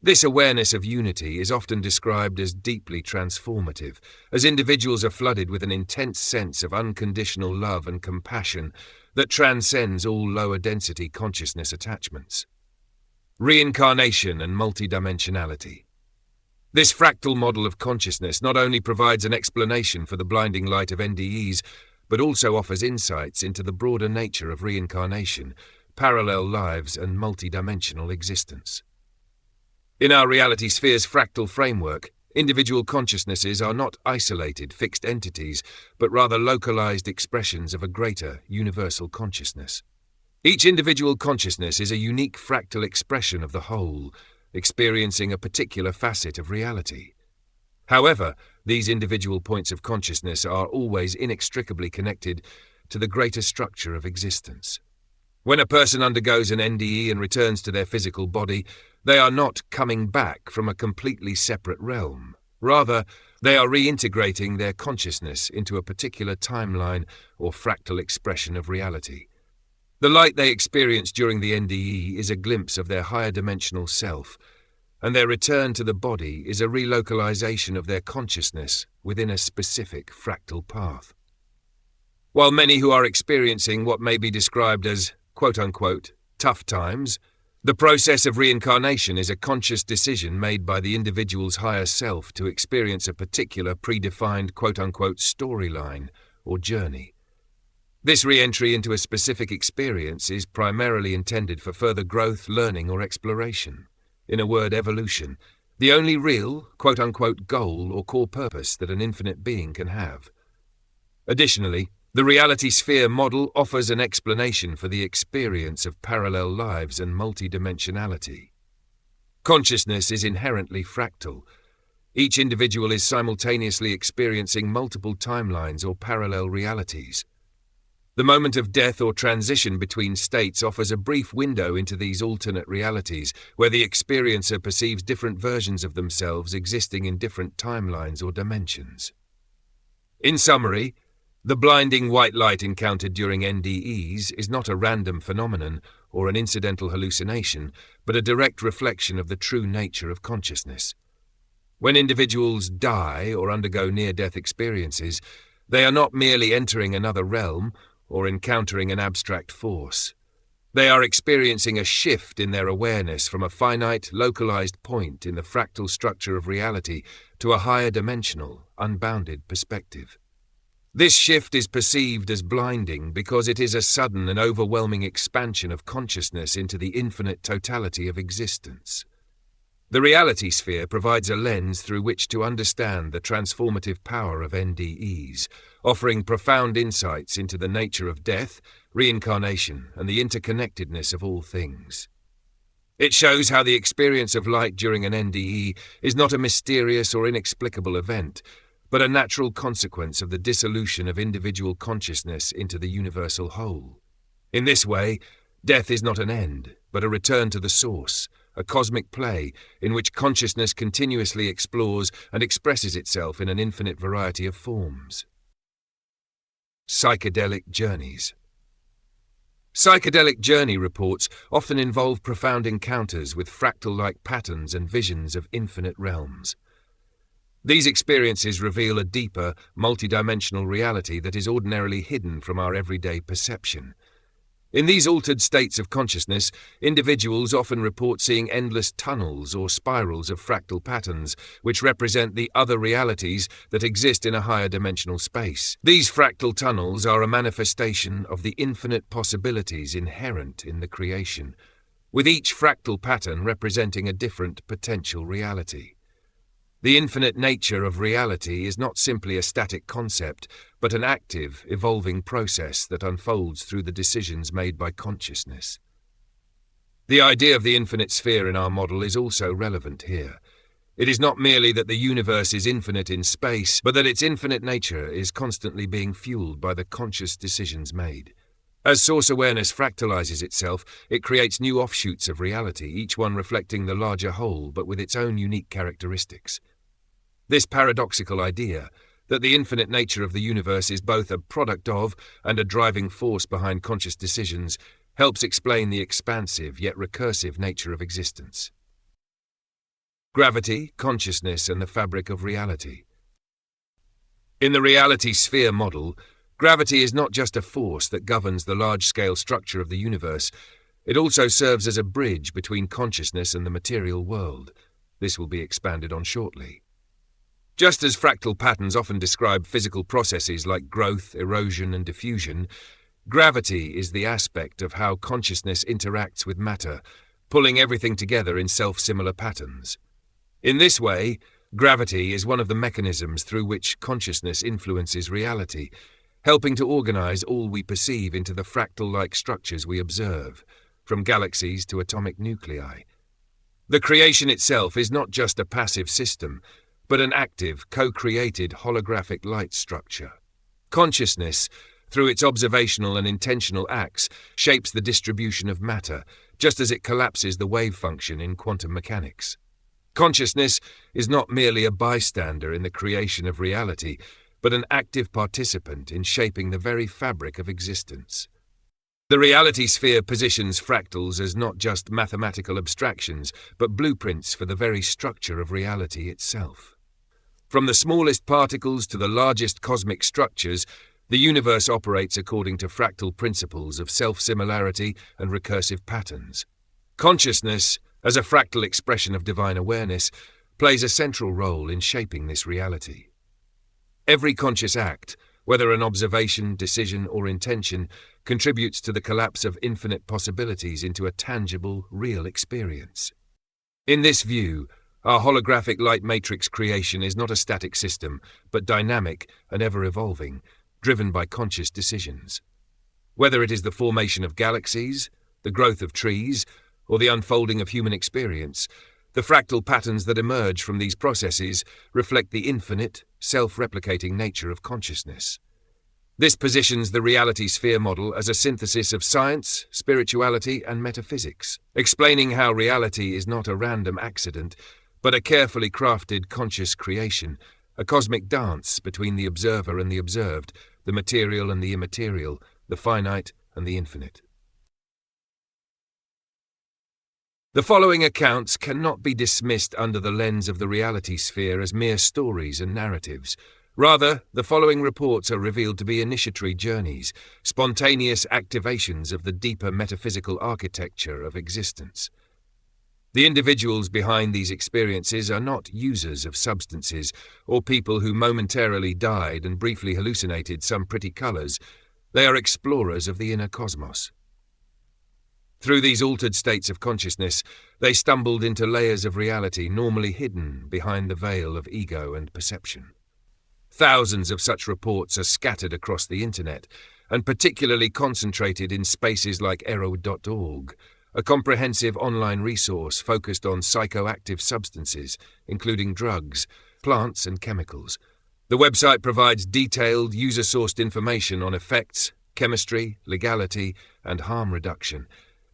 This awareness of unity is often described as deeply transformative, as individuals are flooded with an intense sense of unconditional love and compassion that transcends all lower-density consciousness attachments. Reincarnation and multidimensionality. This fractal model of consciousness not only provides an explanation for the blinding light of NDEs, but also offers insights into the broader nature of reincarnation, parallel lives, and multidimensional existence. In our reality sphere's fractal framework, individual consciousnesses are not isolated, fixed entities, but rather localized expressions of a greater, universal consciousness. Each individual consciousness is a unique fractal expression of the whole, experiencing a particular facet of reality. However, these individual points of consciousness are always inextricably connected to the greater structure of existence. When a person undergoes an NDE and returns to their physical body, they are not coming back from a completely separate realm. Rather, they are reintegrating their consciousness into a particular timeline or fractal expression of reality. The light they experience during the NDE is a glimpse of their higher dimensional self, and their return to the body is a relocalization of their consciousness within a specific fractal path. While many who are experiencing what may be described as quote-unquote tough times, the process of reincarnation is a conscious decision made by the individual's higher self to experience a particular predefined quote-unquote storyline or journey. This re-entry into a specific experience is primarily intended for further growth, learning, or exploration. In a word, evolution, the only real, quote-unquote, goal or core purpose that an infinite being can have. Additionally, the reality sphere model offers an explanation for the experience of parallel lives and multidimensionality. Consciousness is inherently fractal. Each individual is simultaneously experiencing multiple timelines or parallel realities. The moment of death or transition between states offers a brief window into these alternate realities, where the experiencer perceives different versions of themselves existing in different timelines or dimensions. In summary, the blinding white light encountered during NDEs is not a random phenomenon or an incidental hallucination, but a direct reflection of the true nature of consciousness. When individuals die or undergo near-death experiences, they are not merely entering another realm or encountering an abstract force. They are experiencing a shift in their awareness from a finite, localized point in the fractal structure of reality to a higher dimensional, unbounded perspective. This shift is perceived as blinding because it is a sudden and overwhelming expansion of consciousness into the infinite totality of existence. The reality sphere provides a lens through which to understand the transformative power of NDEs, offering profound insights into the nature of death, reincarnation, and the interconnectedness of all things. It shows how the experience of light during an NDE is not a mysterious or inexplicable event, but a natural consequence of the dissolution of individual consciousness into the universal whole. In this way, death is not an end, but a return to the source, a cosmic play in which consciousness continuously explores and expresses itself in an infinite variety of forms. Psychedelic journeys. Psychedelic journey reports often involve profound encounters with fractal-like patterns and visions of infinite realms. These experiences reveal a deeper, multidimensional reality that is ordinarily hidden from our everyday perception. In these altered states of consciousness, individuals often report seeing endless tunnels or spirals of fractal patterns, which represent the other realities that exist in a higher dimensional space. These fractal tunnels are a manifestation of the infinite possibilities inherent in the creation, with each fractal pattern representing a different potential reality. The infinite nature of reality is not simply a static concept, but an active, evolving process that unfolds through the decisions made by consciousness. The idea of the infinite sphere in our model is also relevant here. It is not merely that the universe is infinite in space, but that its infinite nature is constantly being fueled by the conscious decisions made. As source awareness fractalizes itself, it creates new offshoots of reality, each one reflecting the larger whole, but with its own unique characteristics. This paradoxical idea, that the infinite nature of the universe is both a product of and a driving force behind conscious decisions, helps explain the expansive yet recursive nature of existence. Gravity, consciousness, and the fabric of reality. In the reality sphere model, gravity is not just a force that governs the large-scale structure of the universe, it also serves as a bridge between consciousness and the material world. This will be expanded on shortly. Just as fractal patterns often describe physical processes like growth, erosion, and diffusion, gravity is the aspect of how consciousness interacts with matter, pulling everything together in self-similar patterns. In this way, gravity is one of the mechanisms through which consciousness influences reality, helping to organize all we perceive into the fractal-like structures we observe, from galaxies to atomic nuclei. The creation itself is not just a passive system, but an active, co-created holographic light structure. Consciousness, through its observational and intentional acts, shapes the distribution of matter, just as it collapses the wave function in quantum mechanics. Consciousness is not merely a bystander in the creation of reality, but an active participant in shaping the very fabric of existence. The reality sphere positions fractals as not just mathematical abstractions, but blueprints for the very structure of reality itself. From the smallest particles to the largest cosmic structures, the universe operates according to fractal principles of self-similarity and recursive patterns. Consciousness, as a fractal expression of divine awareness, plays a central role in shaping this reality. Every conscious act, whether an observation, decision, or intention, contributes to the collapse of infinite possibilities into a tangible, real experience. In this view, our holographic light matrix creation is not a static system, but dynamic and ever-evolving, driven by conscious decisions. Whether it is the formation of galaxies, the growth of trees, or the unfolding of human experience, the fractal patterns that emerge from these processes reflect the infinite, self-replicating nature of consciousness. This positions the reality sphere model as a synthesis of science, spirituality, and metaphysics, explaining how reality is not a random accident, but a carefully crafted conscious creation, a cosmic dance between the observer and the observed, the material and the immaterial, the finite and the infinite. The following accounts cannot be dismissed under the lens of the reality sphere as mere stories and narratives. Rather, the following reports are revealed to be initiatory journeys, spontaneous activations of the deeper metaphysical architecture of existence. The individuals behind these experiences are not users of substances or people who momentarily died and briefly hallucinated some pretty colors. They are explorers of the inner cosmos. Through these altered states of consciousness, they stumbled into layers of reality normally hidden behind the veil of ego and perception. Thousands of such reports are scattered across the internet, and particularly concentrated in spaces like ero.org, a comprehensive online resource focused on psychoactive substances, including drugs, plants, and chemicals. The website provides detailed, user-sourced information on effects, chemistry, legality, and harm reduction,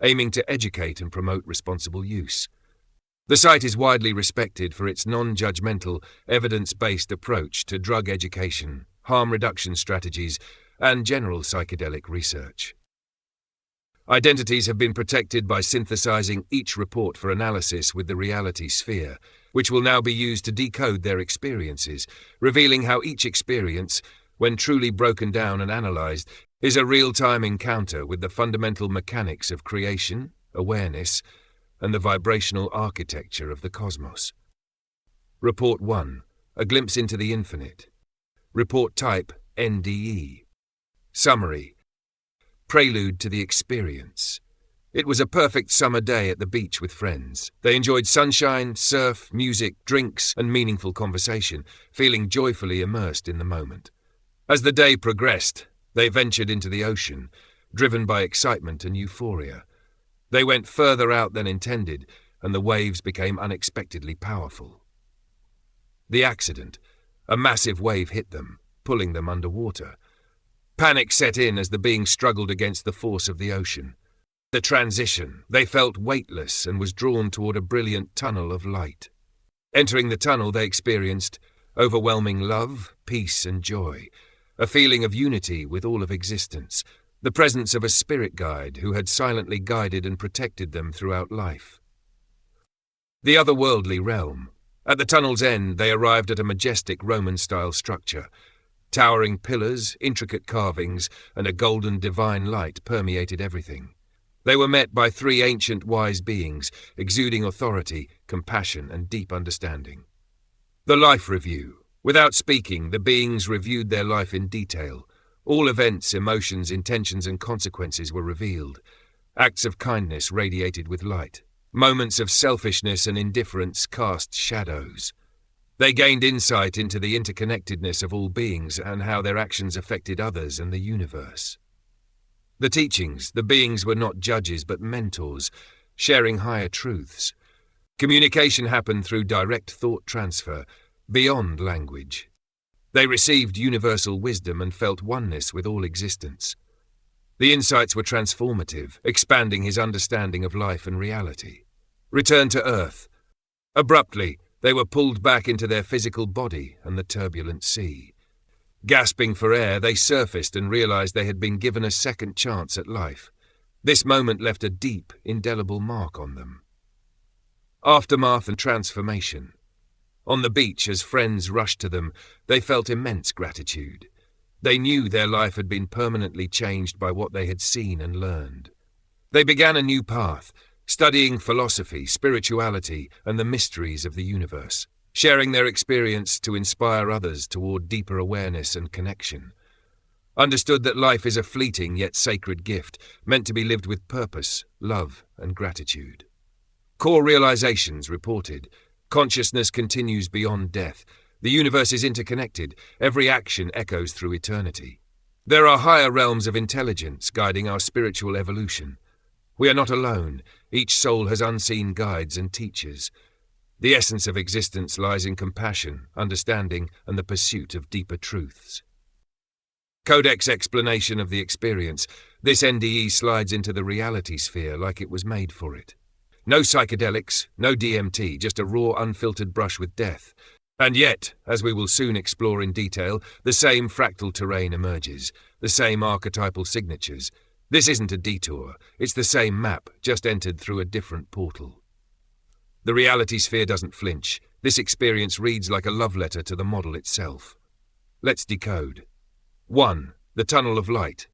aiming to educate and promote responsible use. The site is widely respected for its non-judgmental, evidence-based approach to drug education, harm reduction strategies, and general psychedelic research. Identities have been protected by synthesizing each report for analysis with the reality sphere, which will now be used to decode their experiences, revealing how each experience, when truly broken down and analyzed, is a real-time encounter with the fundamental mechanics of creation, awareness, and the vibrational architecture of the cosmos. Report 1. A glimpse into the infinite. Report type NDE. Summary. Prelude to the experience. It was a perfect summer day at the beach with friends. They enjoyed sunshine, surf, music, drinks, and meaningful conversation, feeling joyfully immersed in the moment. As the day progressed, they ventured into the ocean, driven by excitement and euphoria. They went further out than intended, and the waves became unexpectedly powerful. The accident. A massive wave hit them, pulling them underwater. Panic set in as the beings struggled against the force of the ocean. The transition. They felt weightless and was drawn toward a brilliant tunnel of light. Entering the tunnel, they experienced overwhelming love, peace, and joy, a feeling of unity with all of existence, the presence of a spirit guide who had silently guided and protected them throughout life. The otherworldly realm. At the tunnel's end, they arrived at a majestic Roman-style structure. Towering pillars, intricate carvings, and a golden divine light permeated everything. They were met by 3 ancient wise beings, exuding authority, compassion, and deep understanding. The Life Review. Without speaking, the beings reviewed their life in detail. All events, emotions, intentions, and consequences were revealed. Acts of kindness radiated with light. Moments of selfishness and indifference cast shadows. They gained insight into the interconnectedness of all beings and how their actions affected others and the universe. The teachings. The beings were not judges but mentors, sharing higher truths. Communication happened through direct thought transfer, beyond language. They received universal wisdom and felt oneness with all existence. The insights were transformative, expanding his understanding of life and reality. Return to Earth. Abruptly, they were pulled back into their physical body and the turbulent sea. Gasping for air, they surfaced and realized they had been given a second chance at life. This moment left a deep, indelible mark on them. Aftermath and transformation. On the beach, as friends rushed to them, they felt immense gratitude. They knew their life had been permanently changed by what they had seen and learned. They began a new path, studying philosophy, spirituality, and the mysteries of the universe, sharing their experience to inspire others toward deeper awareness and connection. Understood that life is a fleeting yet sacred gift, meant to be lived with purpose, love, and gratitude. Core realizations reported. Consciousness continues beyond death. The universe is interconnected. Every action echoes through eternity. There are higher realms of intelligence guiding our spiritual evolution. We are not alone. Each soul has unseen guides and teachers. The essence of existence lies in compassion, understanding, and the pursuit of deeper truths. Codex explanation of the experience. This NDE slides into the reality sphere like it was made for it. No psychedelics, no DMT, just a raw, unfiltered brush with death. And yet, as we will soon explore in detail, the same fractal terrain emerges, the same archetypal signatures. This isn't a detour, it's the same map, just entered through a different portal. The reality sphere doesn't flinch. This experience reads like a love letter to the model itself. Let's decode. 1. The tunnel of light.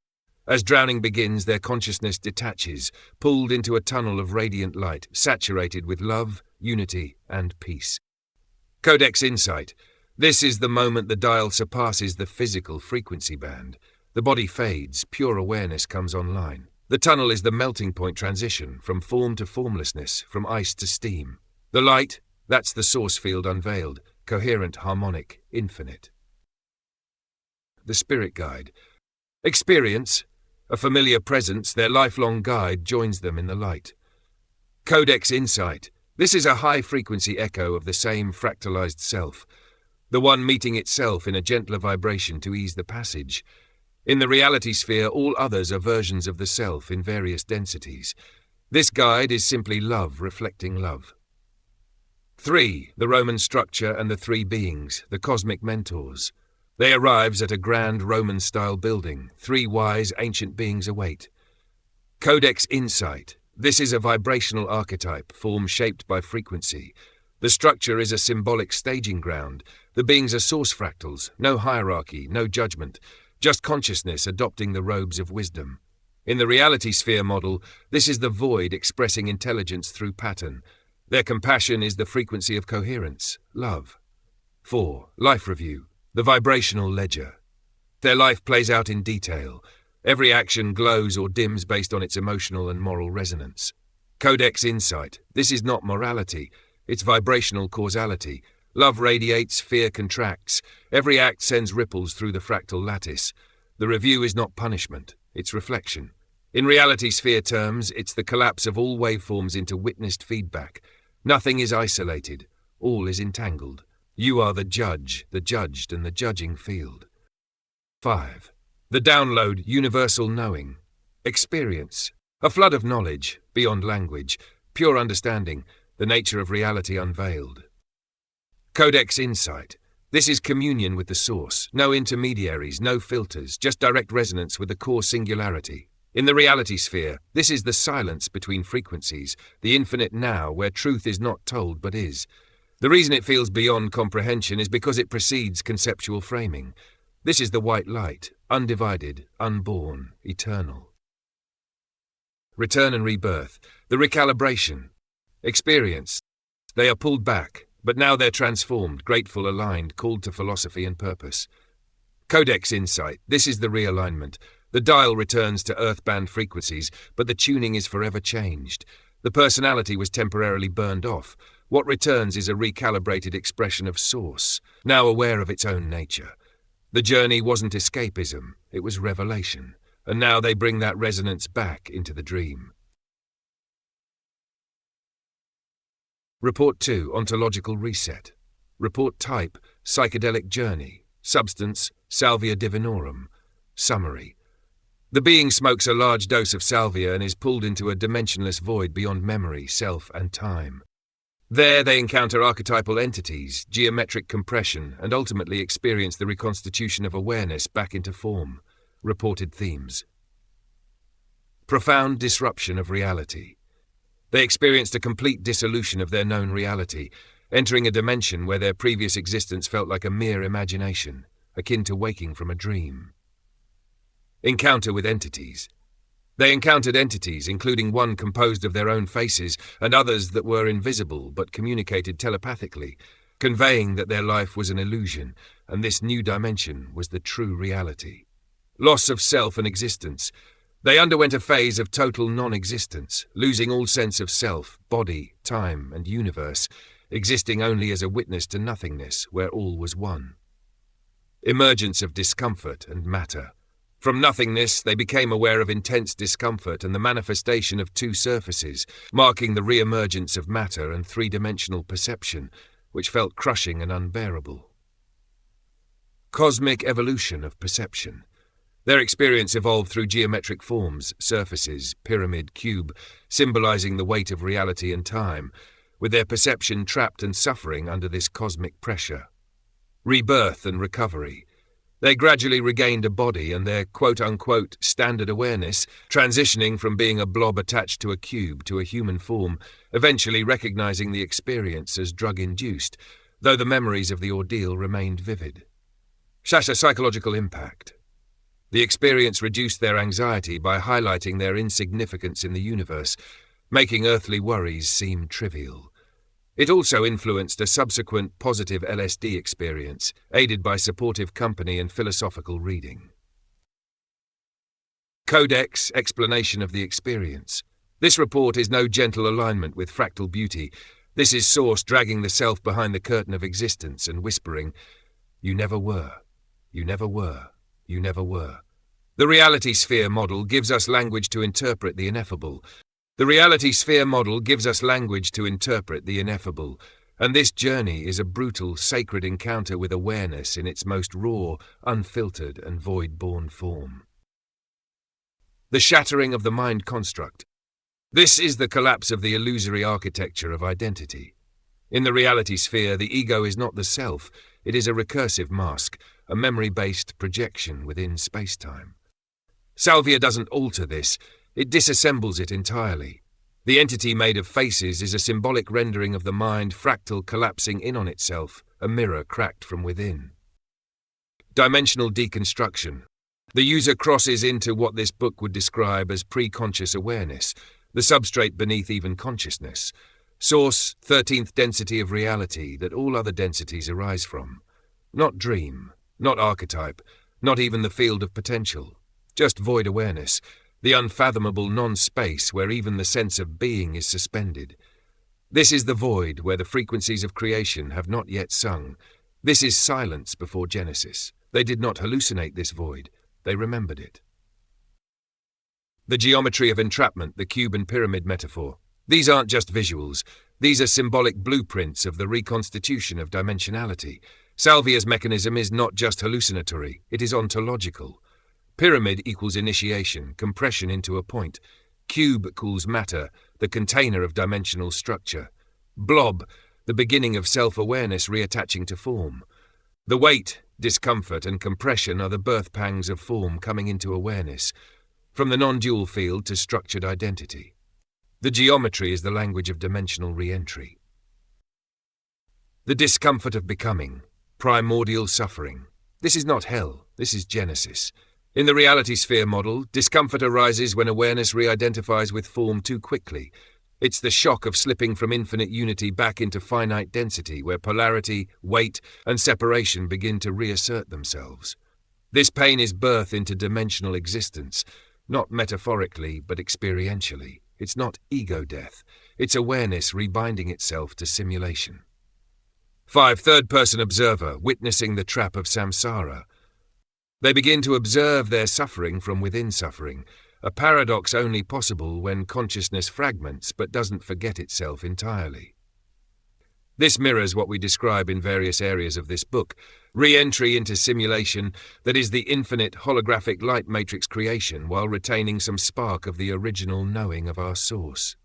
As drowning begins, their consciousness detaches, pulled into a tunnel of radiant light, saturated with love, unity, and peace. Codex insight. This is the moment the dial surpasses the physical frequency band. The body fades, pure awareness comes online. The tunnel is the melting point transition, from form to formlessness, from ice to steam. The light, that's the source field unveiled, coherent, harmonic, infinite. The spirit guide. Experience. A familiar presence, their lifelong guide, joins them in the light. Codex insight. This is a high-frequency echo of the same fractalized self, the one meeting itself in a gentler vibration to ease the passage. In the reality sphere, all others are versions of the self in various densities. This guide is simply love reflecting love. 3. The Roman structure and the three beings, the cosmic mentors. They arrives at a grand Roman-style building. Three wise, ancient beings await. Codex insight. This is a vibrational archetype, form shaped by frequency. The structure is a symbolic staging ground. The beings are source fractals, no hierarchy, no judgment, just consciousness adopting the robes of wisdom. In the reality sphere model, this is the void expressing intelligence through pattern. Their compassion is the frequency of coherence, love. 4. Life review. The vibrational ledger. Their life plays out in detail. Every action glows or dims based on its emotional and moral resonance. Codex insight. This is not morality. It's vibrational causality. Love radiates, fear contracts. Every act sends ripples through the fractal lattice. The review is not punishment. It's reflection. In reality sphere terms, it's the collapse of all waveforms into witnessed feedback. Nothing is isolated. All is entangled. You are the judge, the judged, and the judging field. 5. The download, universal knowing. Experience. A flood of knowledge, beyond language, pure understanding, the nature of reality unveiled. Codex insight. This is communion with the source. No intermediaries, no filters, just direct resonance with the core singularity. In the reality sphere, this is the silence between frequencies, the infinite now where truth is not told but is. The reason it feels beyond comprehension is because it precedes conceptual framing. This is the white light, undivided, unborn, eternal. Return and rebirth, the recalibration. Experience. They are pulled back, but now they're transformed, grateful, aligned, called to philosophy and purpose. Codex insight, this is the realignment. The dial returns to earthbound frequencies, but the tuning is forever changed. The personality was temporarily burned off. What returns is a recalibrated expression of source, now aware of its own nature. The journey wasn't escapism, it was revelation, and now they bring that resonance back into the dream. Report 2, Ontological Reset. Report type, psychedelic journey. Substance, salvia divinorum. Summary. The being smokes a large dose of salvia and is pulled into a dimensionless void beyond memory, self, and time. There they encounter archetypal entities, geometric compression, and ultimately experience the reconstitution of awareness back into form. Reported themes. Profound disruption of reality. They experienced a complete dissolution of their known reality, entering a dimension where their previous existence felt like a mere imagination, akin to waking from a dream. Encounter with entities. They encountered entities, including one composed of their own faces and others that were invisible but communicated telepathically, conveying that their life was an illusion and this new dimension was the true reality. Loss of self and existence. They underwent a phase of total non-existence, losing all sense of self, body, time, and universe, existing only as a witness to nothingness where all was one. Emergence of discomfort and matter. From nothingness, they became aware of intense discomfort and the manifestation of two surfaces, marking the re-emergence of matter and three-dimensional perception, which felt crushing and unbearable. Cosmic evolution of perception. Their experience evolved through geometric forms, surfaces, pyramid, cube, symbolizing the weight of reality and time, with their perception trapped and suffering under this cosmic pressure. Rebirth and recovery. They gradually regained a body and their quote-unquote standard awareness, transitioning from being a blob attached to a cube to a human form, eventually recognizing the experience as drug-induced, though the memories of the ordeal remained vivid. Psychological impact. The experience reduced their anxiety by highlighting their insignificance in the universe, making earthly worries seem trivial. It also influenced a subsequent positive LSD experience, aided by supportive company and philosophical reading. Codex explanation of the experience. This report is no gentle alignment with fractal beauty. This is Source dragging the self behind the curtain of existence and whispering, "You never were. You never were. You never were." The reality sphere model gives us language to interpret the ineffable. The reality sphere model gives us language to interpret the ineffable, and this journey is a brutal, sacred encounter with awareness in its most raw, unfiltered, and void-born form. The shattering of the mind construct. This is the collapse of the illusory architecture of identity. In the reality sphere, the ego is not the self, it is a recursive mask, a memory-based projection within space-time. Salvia doesn't alter this, it disassembles it entirely. The entity made of faces is a symbolic rendering of the mind fractal collapsing in on itself, a mirror cracked from within. Dimensional deconstruction. The user crosses into what this book would describe as pre-conscious awareness, the substrate beneath even consciousness. Source, 13th density of reality that all other densities arise from. Not dream, not archetype, not even the field of potential. Just void awareness, the unfathomable non-space where even the sense of being is suspended. This is the void where the frequencies of creation have not yet sung. This is silence before Genesis. They did not hallucinate this void, they remembered it. The geometry of entrapment, the cube and pyramid metaphor. These aren't just visuals, these are symbolic blueprints of the reconstitution of dimensionality. Salvia's mechanism is not just hallucinatory, it is ontological. Pyramid equals initiation, compression into a point. Cube equals matter, the container of dimensional structure. Blob, the beginning of self-awareness reattaching to form. The weight, discomfort, and compression are the birth pangs of form coming into awareness, from the non-dual field to structured identity. The geometry is the language of dimensional re-entry. The discomfort of becoming, primordial suffering. This is not hell, this is Genesis. In the reality sphere model, discomfort arises when awareness re-identifies with form too quickly. It's the shock of slipping from infinite unity back into finite density, where polarity, weight, and separation begin to reassert themselves. This pain is birth into dimensional existence, not metaphorically, but experientially. It's not ego death, it's awareness rebinding itself to simulation. 5. Third-person observer, witnessing the trap of samsara. They begin to observe their suffering from within suffering, a paradox only possible when consciousness fragments but doesn't forget itself entirely. This mirrors what we describe in various areas of this book, re-entry into simulation that is the infinite holographic light matrix creation while retaining some spark of the original knowing of our source.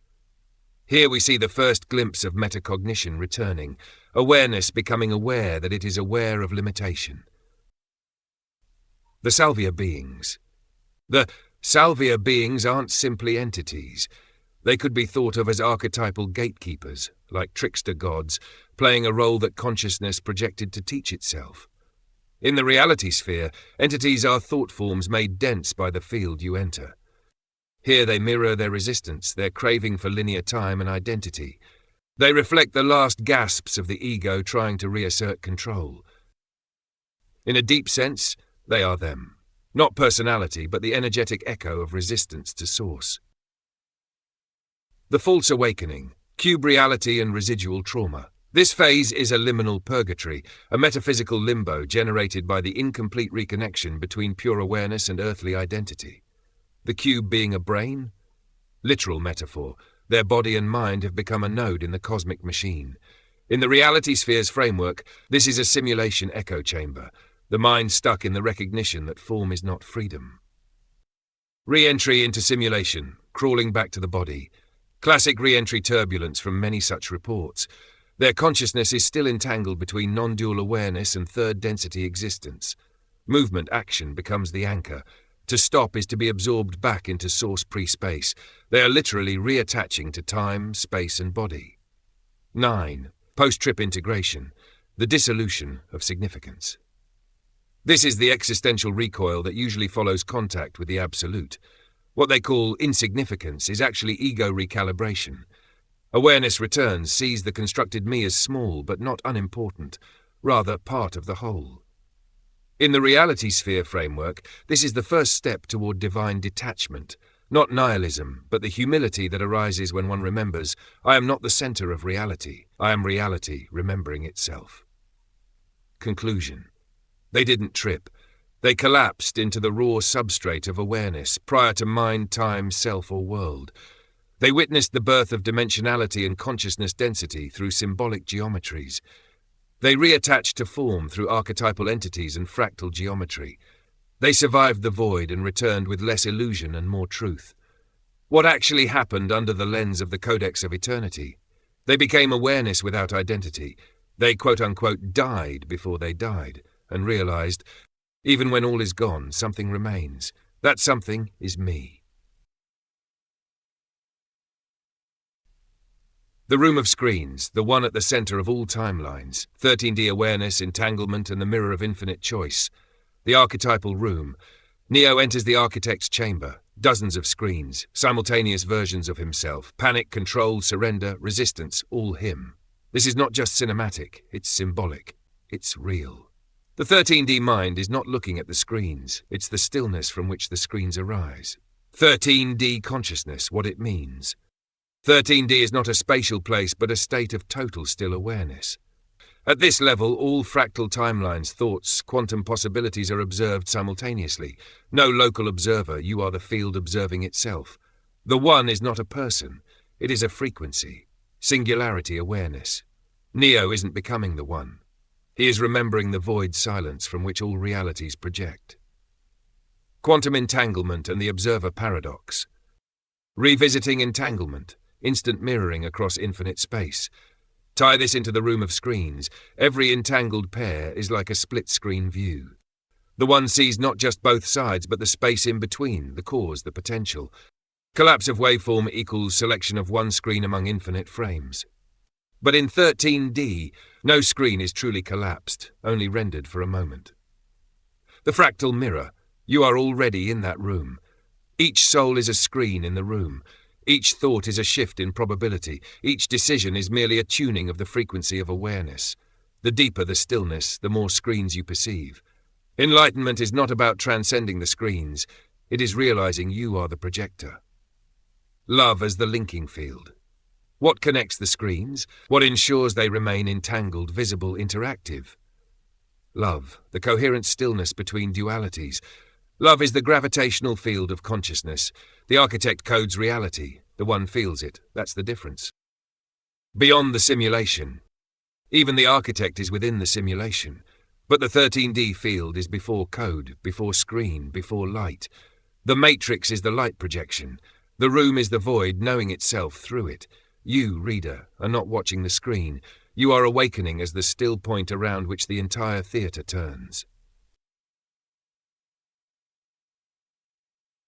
Here we see the first glimpse of metacognition returning, awareness becoming aware that it is aware of limitation. The Salvia beings. The Salvia beings aren't simply entities. They could be thought of as archetypal gatekeepers, like trickster gods, playing a role that consciousness projected to teach itself. In the reality sphere, entities are thought forms made dense by the field you enter. Here they mirror their resistance, their craving for linear time and identity. They reflect the last gasps of the ego trying to reassert control. In a deep sense, they are them. Not personality, but the energetic echo of resistance to source. The false awakening, cube reality and residual trauma. This phase is a liminal purgatory, a metaphysical limbo generated by the incomplete reconnection between pure awareness and earthly identity. The cube being a brain? Literal metaphor. Their body and mind have become a node in the cosmic machine. In the reality sphere's framework, this is a simulation echo chamber, the mind stuck in the recognition that form is not freedom. Re-entry into simulation, crawling back to the body. Classic re-entry turbulence from many such reports. Their consciousness is still entangled between non-dual awareness and third-density existence. Movement action becomes the anchor. To stop is to be absorbed back into source pre-space. They are literally reattaching to time, space, and body. 9. Post-trip integration, the dissolution of significance. This is the existential recoil that usually follows contact with the absolute. What they call insignificance is actually ego recalibration. Awareness returns, sees the constructed me as small but not unimportant, rather part of the whole. In the reality sphere framework, this is the first step toward divine detachment, not nihilism, but the humility that arises when one remembers, I am not the center of reality, I am reality remembering itself. Conclusion. They didn't trip. They collapsed into the raw substrate of awareness prior to mind, time, self, or world. They witnessed the birth of dimensionality and consciousness density through symbolic geometries. They reattached to form through archetypal entities and fractal geometry. They survived the void and returned with less illusion and more truth. What actually happened under the lens of the Codex of Eternity? They became awareness without identity. They quote-unquote died before they died, and realized, even when all is gone, something remains. That something is me. The room of screens, the one at the center of all timelines, 13D awareness, entanglement, and the mirror of infinite choice. The archetypal room. Neo enters the architect's chamber. Dozens of screens, simultaneous versions of himself, panic, control, surrender, resistance, all him. This is not just cinematic, it's symbolic. It's real. The 13D mind is not looking at the screens, it's the stillness from which the screens arise. 13D consciousness, what it means. 13D is not a spatial place but a state of total still awareness. At this level, all fractal timelines, thoughts, quantum possibilities are observed simultaneously. No local observer, you are the field observing itself. The one is not a person, it is a frequency. Singularity awareness. Neo isn't becoming the one. He is remembering the void silence from which all realities project. Quantum entanglement and the observer paradox. Revisiting entanglement, instant mirroring across infinite space. Tie this into the room of screens. Every entangled pair is like a split-screen view. The one sees not just both sides, but the space in between, the cause, the potential. Collapse of waveform equals selection of one screen among infinite frames. But in 13D, no screen is truly collapsed, only rendered for a moment. The fractal mirror. You are already in that room. Each soul is a screen in the room. Each thought is a shift in probability. Each decision is merely a tuning of the frequency of awareness. The deeper the stillness, the more screens you perceive. Enlightenment is not about transcending the screens. It is realizing you are the projector. Love as the linking field. What connects the screens? What ensures they remain entangled, visible, interactive? Love, the coherent stillness between dualities. Love is the gravitational field of consciousness. The architect codes reality. The one feels it. That's the difference. Beyond the simulation. Even the architect is within the simulation. But the 13D field is before code, before screen, before light. The matrix is the light projection. The room is the void knowing itself through it. You, reader, are not watching the screen. You are awakening as the still point around which the entire theatre turns.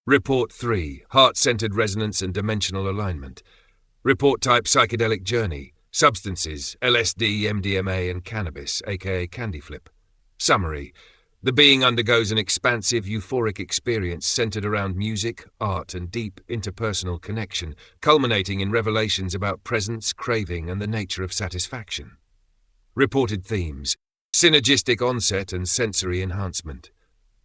Report 3. Heart-centered resonance and dimensional alignment. Report type psychedelic journey. Substances, LSD, MDMA and cannabis, aka candy flip. Summary. The being undergoes an expansive, euphoric experience centered around music, art and deep interpersonal connection, culminating in revelations about presence, craving and the nature of satisfaction. Reported themes. Synergistic onset and sensory enhancement.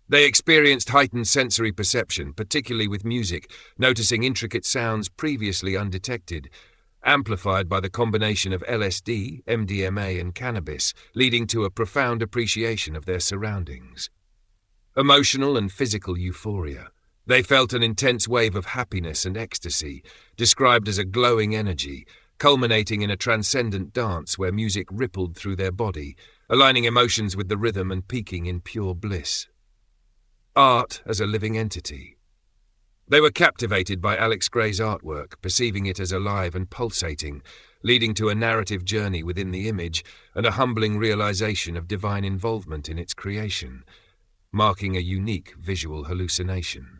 They experienced heightened sensory perception, particularly with music, noticing intricate sounds previously undetected, amplified by the combination of LSD, MDMA and cannabis, leading to a profound appreciation of their surroundings. Emotional and physical euphoria. They felt an intense wave of happiness and ecstasy, described as a glowing energy, culminating in a transcendent dance where music rippled through their body, aligning emotions with the rhythm and peaking in pure bliss. Art as a living entity. They were captivated by Alex Gray's artwork, perceiving it as alive and pulsating, leading to a narrative journey within the image and a humbling realization of divine involvement in its creation, marking a unique visual hallucination.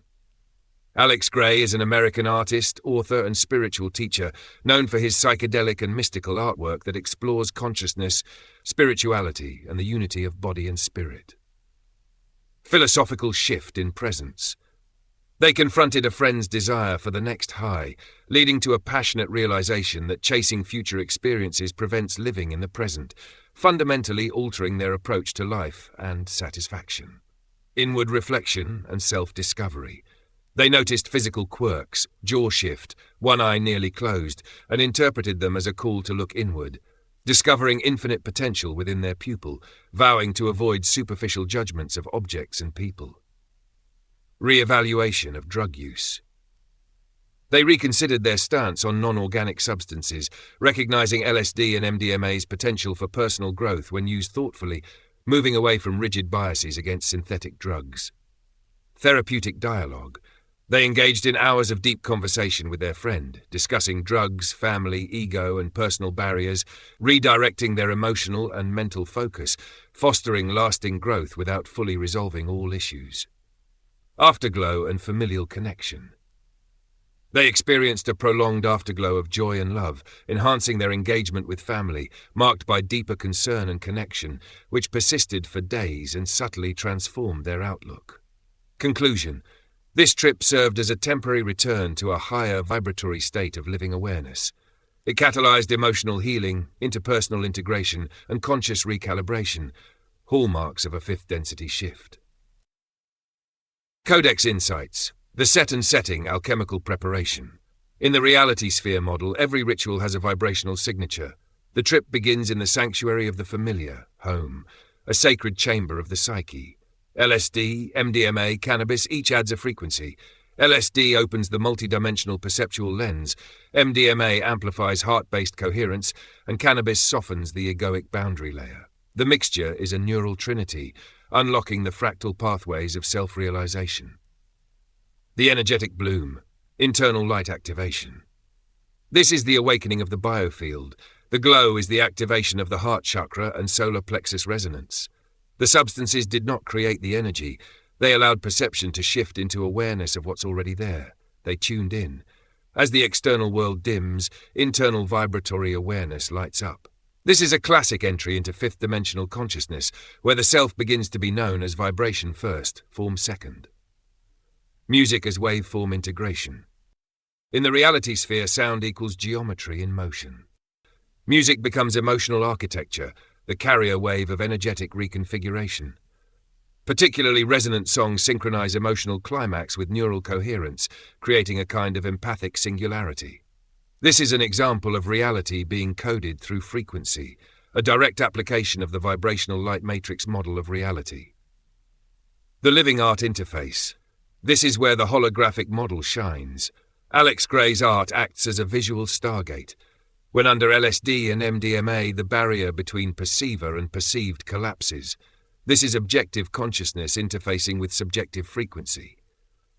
Alex Gray is an American artist, author and spiritual teacher, known for his psychedelic and mystical artwork that explores consciousness, spirituality, and the unity of body and spirit. Philosophical shift in presence. They confronted a friend's desire for the next high, leading to a passionate realization that chasing future experiences prevents living in the present, fundamentally altering their approach to life and satisfaction. Inward reflection and self-discovery. They noticed physical quirks, jaw shift, one eye nearly closed, and interpreted them as a call to look inward, discovering infinite potential within their pupil, vowing to avoid superficial judgments of objects and people. Re-evaluation of drug use. They reconsidered their stance on non-organic substances, recognizing LSD and MDMA's potential for personal growth when used thoughtfully, moving away from rigid biases against synthetic drugs. Therapeutic dialogue. They engaged in hours of deep conversation with their friend, discussing drugs, family, ego, and personal barriers, redirecting their emotional and mental focus, fostering lasting growth without fully resolving all issues. Afterglow and familial connection. They experienced a prolonged afterglow of joy and love, enhancing their engagement with family, marked by deeper concern and connection, which persisted for days and subtly transformed their outlook. Conclusion. This trip served as a temporary return to a higher vibratory state of living awareness. It catalyzed emotional healing, interpersonal integration, and conscious recalibration, hallmarks of a fifth-density shift. Codex Insights. The set and setting alchemical preparation. In the reality sphere model, every ritual has a vibrational signature. The trip begins in the sanctuary of the familiar, home, a sacred chamber of the psyche. LSD, MDMA, cannabis each adds a frequency. LSD opens the multidimensional perceptual lens, MDMA amplifies heart-based coherence, and cannabis softens the egoic boundary layer. The mixture is a neural trinity, unlocking the fractal pathways of self-realization. The energetic bloom, internal light activation. This is the awakening of the biofield. The glow is the activation of the heart chakra and solar plexus resonance. The substances did not create the energy. They allowed perception to shift into awareness of what's already there. They tuned in. As the external world dims, internal vibratory awareness lights up. This is a classic entry into fifth-dimensional consciousness, where the self begins to be known as vibration first, form second. Music as waveform integration. In the reality sphere, sound equals geometry in motion. Music becomes emotional architecture, the carrier wave of energetic reconfiguration. Particularly resonant songs synchronize emotional climax with neural coherence, creating a kind of empathic singularity. This is an example of reality being coded through frequency, a direct application of the vibrational light matrix model of reality. The living art interface. This is where the holographic model shines. Alex Gray's art acts as a visual stargate. When under LSD and MDMA, the barrier between perceiver and perceived collapses. This is objective consciousness interfacing with subjective frequency.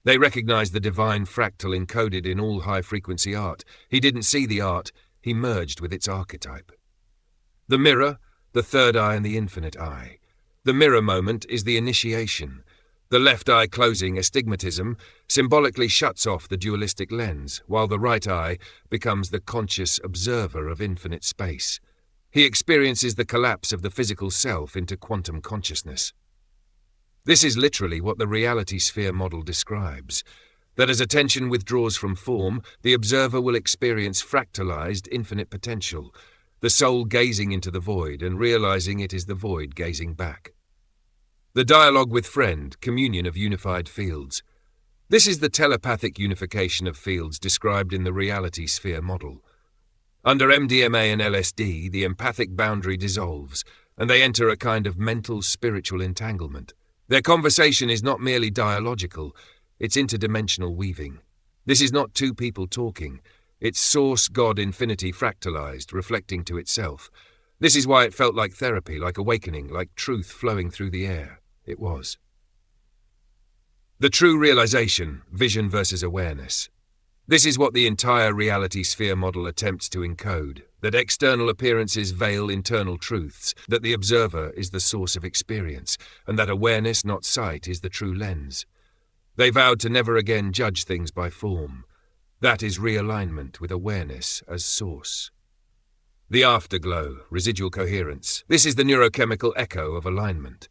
They recognized the divine fractal encoded in all high-frequency art. He didn't see the art, he merged with its archetype. The mirror, the third eye and the infinite eye. The mirror moment is the initiation. The left eye closing, astigmatism, symbolically shuts off the dualistic lens, while the right eye becomes the conscious observer of infinite space. He experiences the collapse of the physical self into quantum consciousness. This is literally what the reality sphere model describes, that as attention withdraws from form, the observer will experience fractalized infinite potential, the soul gazing into the void and realizing it is the void gazing back. The dialogue with friend, communion of unified fields. This is the telepathic unification of fields described in the reality sphere model. Under MDMA and LSD, the empathic boundary dissolves, and they enter a kind of mental spiritual entanglement. Their conversation is not merely dialogical, it's interdimensional weaving. This is not two people talking, it's source God infinity fractalized, reflecting to itself. This is why it felt like therapy, like awakening, like truth flowing through the air. It was. The true realization, vision versus awareness. This is what the entire reality sphere model attempts to encode, that external appearances veil internal truths, that the observer is the source of experience, and that awareness, not sight, is the true lens. They vowed to never again judge things by form. That is realignment with awareness as source. The afterglow, residual coherence. This is the neurochemical echo of alignment.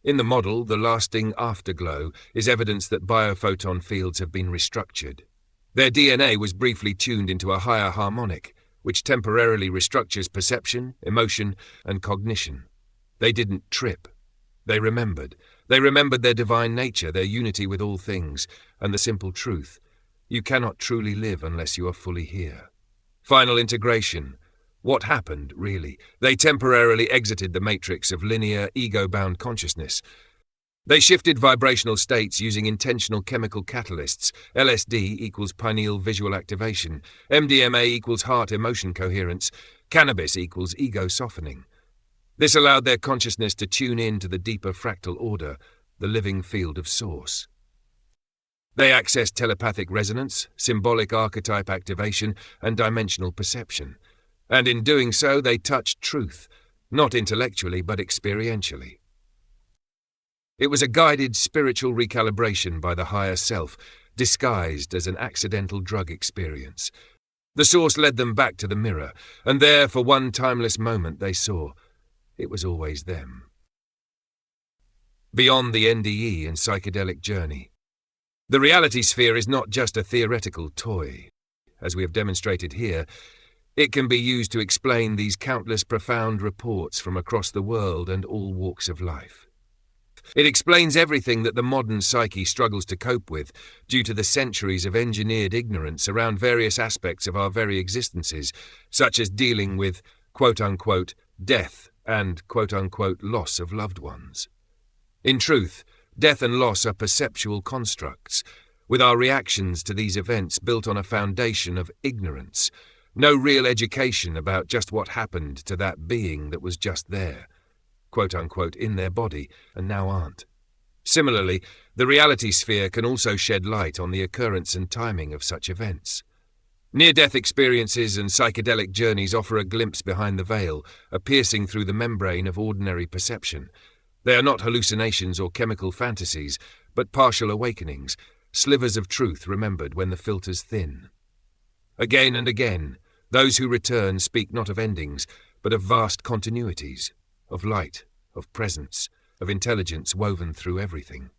In the model, the lasting afterglow is evidence that biophoton fields have been restructured. Their DNA was briefly tuned into a higher harmonic, which temporarily restructures perception, emotion, and cognition. They didn't trip. They remembered. They remembered their divine nature, their unity with all things, and the simple truth. You cannot truly live unless you are fully here. Final integration. What happened, really? They temporarily exited the matrix of linear, ego-bound consciousness. They shifted vibrational states using intentional chemical catalysts. LSD equals pineal visual activation. MDMA equals heart-emotion coherence. Cannabis equals ego softening. This allowed their consciousness to tune in to the deeper fractal order, the living field of source. They accessed telepathic resonance, symbolic archetype activation, and dimensional perception. And in doing so, they touched truth, not intellectually but experientially. It was a guided spiritual recalibration by the higher self, disguised as an accidental drug experience. The source led them back to the mirror, and there, for one timeless moment, they saw it was always them. Beyond the NDE and psychedelic journey. The reality sphere is not just a theoretical toy. As we have demonstrated here, it can be used to explain these countless profound reports from across the world and all walks of life. It explains everything that the modern psyche struggles to cope with due to the centuries of engineered ignorance around various aspects of our very existences, such as dealing with, quote-unquote, death and, quote-unquote, loss of loved ones. In truth, death and loss are perceptual constructs, with our reactions to these events built on a foundation of ignorance. No real education about just what happened to that being that was just there, quote-unquote, in their body, and now aren't. Similarly, the reality sphere can also shed light on the occurrence and timing of such events. Near-death experiences and psychedelic journeys offer a glimpse behind the veil, a piercing through the membrane of ordinary perception. They are not hallucinations or chemical fantasies, but partial awakenings, slivers of truth remembered when the filters thin. Again and again, those who return speak not of endings, but of vast continuities, of light, of presence, of intelligence woven through everything.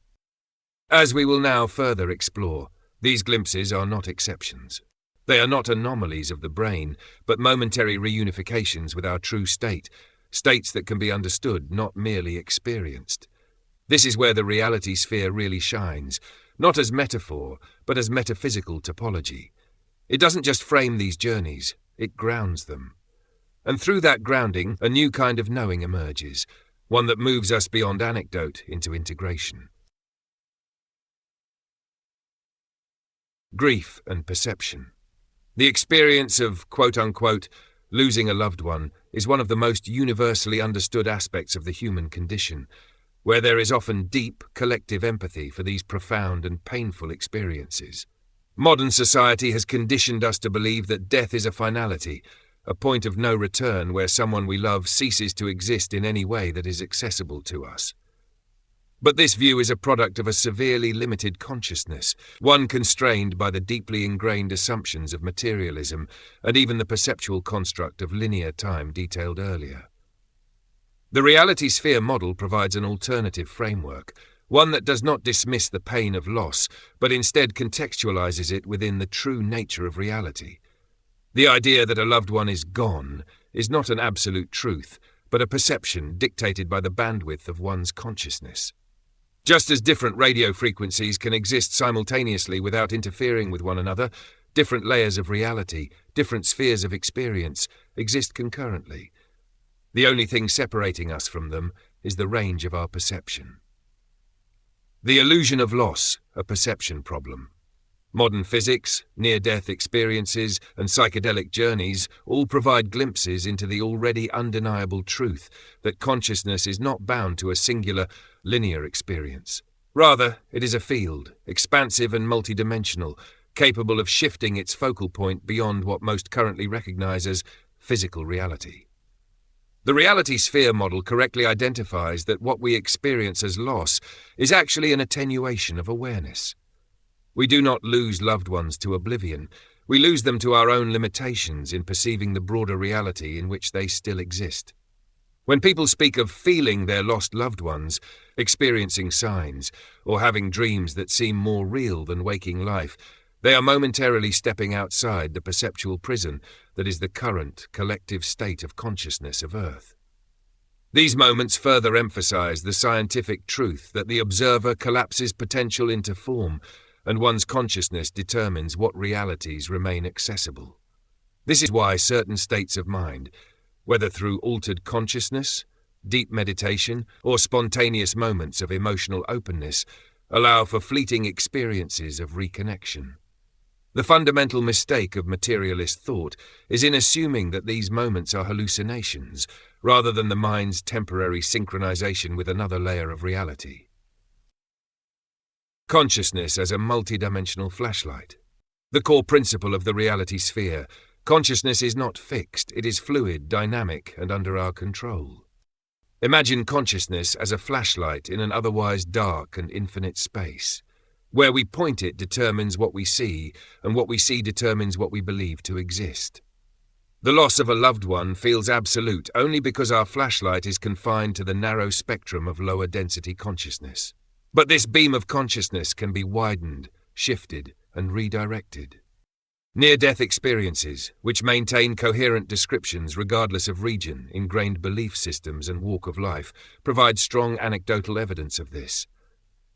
As we will now further explore, these glimpses are not exceptions. They are not anomalies of the brain, but momentary reunifications with our true state, states that can be understood, not merely experienced. This is where the reality sphere really shines, not as metaphor, but as metaphysical topology. It doesn't just frame these journeys, it grounds them. And through that grounding, a new kind of knowing emerges, one that moves us beyond anecdote into integration. Grief and perception. The experience of, quote-unquote, losing a loved one is one of the most universally understood aspects of the human condition, where there is often deep collective empathy for these profound and painful experiences. Modern society has conditioned us to believe that death is a finality, a point of no return where someone we love ceases to exist in any way that is accessible to us. But this view is a product of a severely limited consciousness, one constrained by the deeply ingrained assumptions of materialism and even the perceptual construct of linear time detailed earlier. The reality sphere model provides an alternative framework, one that does not dismiss the pain of loss, but instead contextualizes it within the true nature of reality. The idea that a loved one is gone is not an absolute truth, but a perception dictated by the bandwidth of one's consciousness. Just as different radio frequencies can exist simultaneously without interfering with one another, different layers of reality, different spheres of experience, exist concurrently. The only thing separating us from them is the range of our perception. The illusion of loss, a perception problem. Modern physics, near-death experiences, and psychedelic journeys all provide glimpses into the already undeniable truth that consciousness is not bound to a singular, linear experience. Rather, it is a field, expansive and multidimensional, capable of shifting its focal point beyond what most currently recognize as physical reality. The reality sphere model correctly identifies that what we experience as loss is actually an attenuation of awareness. We do not lose loved ones to oblivion. We lose them to our own limitations in perceiving the broader reality in which they still exist. When people speak of feeling their lost loved ones, experiencing signs, or having dreams that seem more real than waking life, they are momentarily stepping outside the perceptual prison that is the current collective state of consciousness of Earth. These moments further emphasize the scientific truth that the observer collapses potential into form, and one's consciousness determines what realities remain accessible. This is why certain states of mind, whether through altered consciousness, deep meditation, or spontaneous moments of emotional openness, allow for fleeting experiences of reconnection. The fundamental mistake of materialist thought is in assuming that these moments are hallucinations, rather than the mind's temporary synchronization with another layer of reality. Consciousness as a multidimensional flashlight. The core principle of the reality sphere, consciousness is not fixed, it is fluid, dynamic, and under our control. Imagine consciousness as a flashlight in an otherwise dark and infinite space. Where we point it determines what we see, and what we see determines what we believe to exist. The loss of a loved one feels absolute only because our flashlight is confined to the narrow spectrum of lower density consciousness. But this beam of consciousness can be widened, shifted, and redirected. Near-death experiences, which maintain coherent descriptions regardless of region, ingrained belief systems, and walk of life, provide strong anecdotal evidence of this.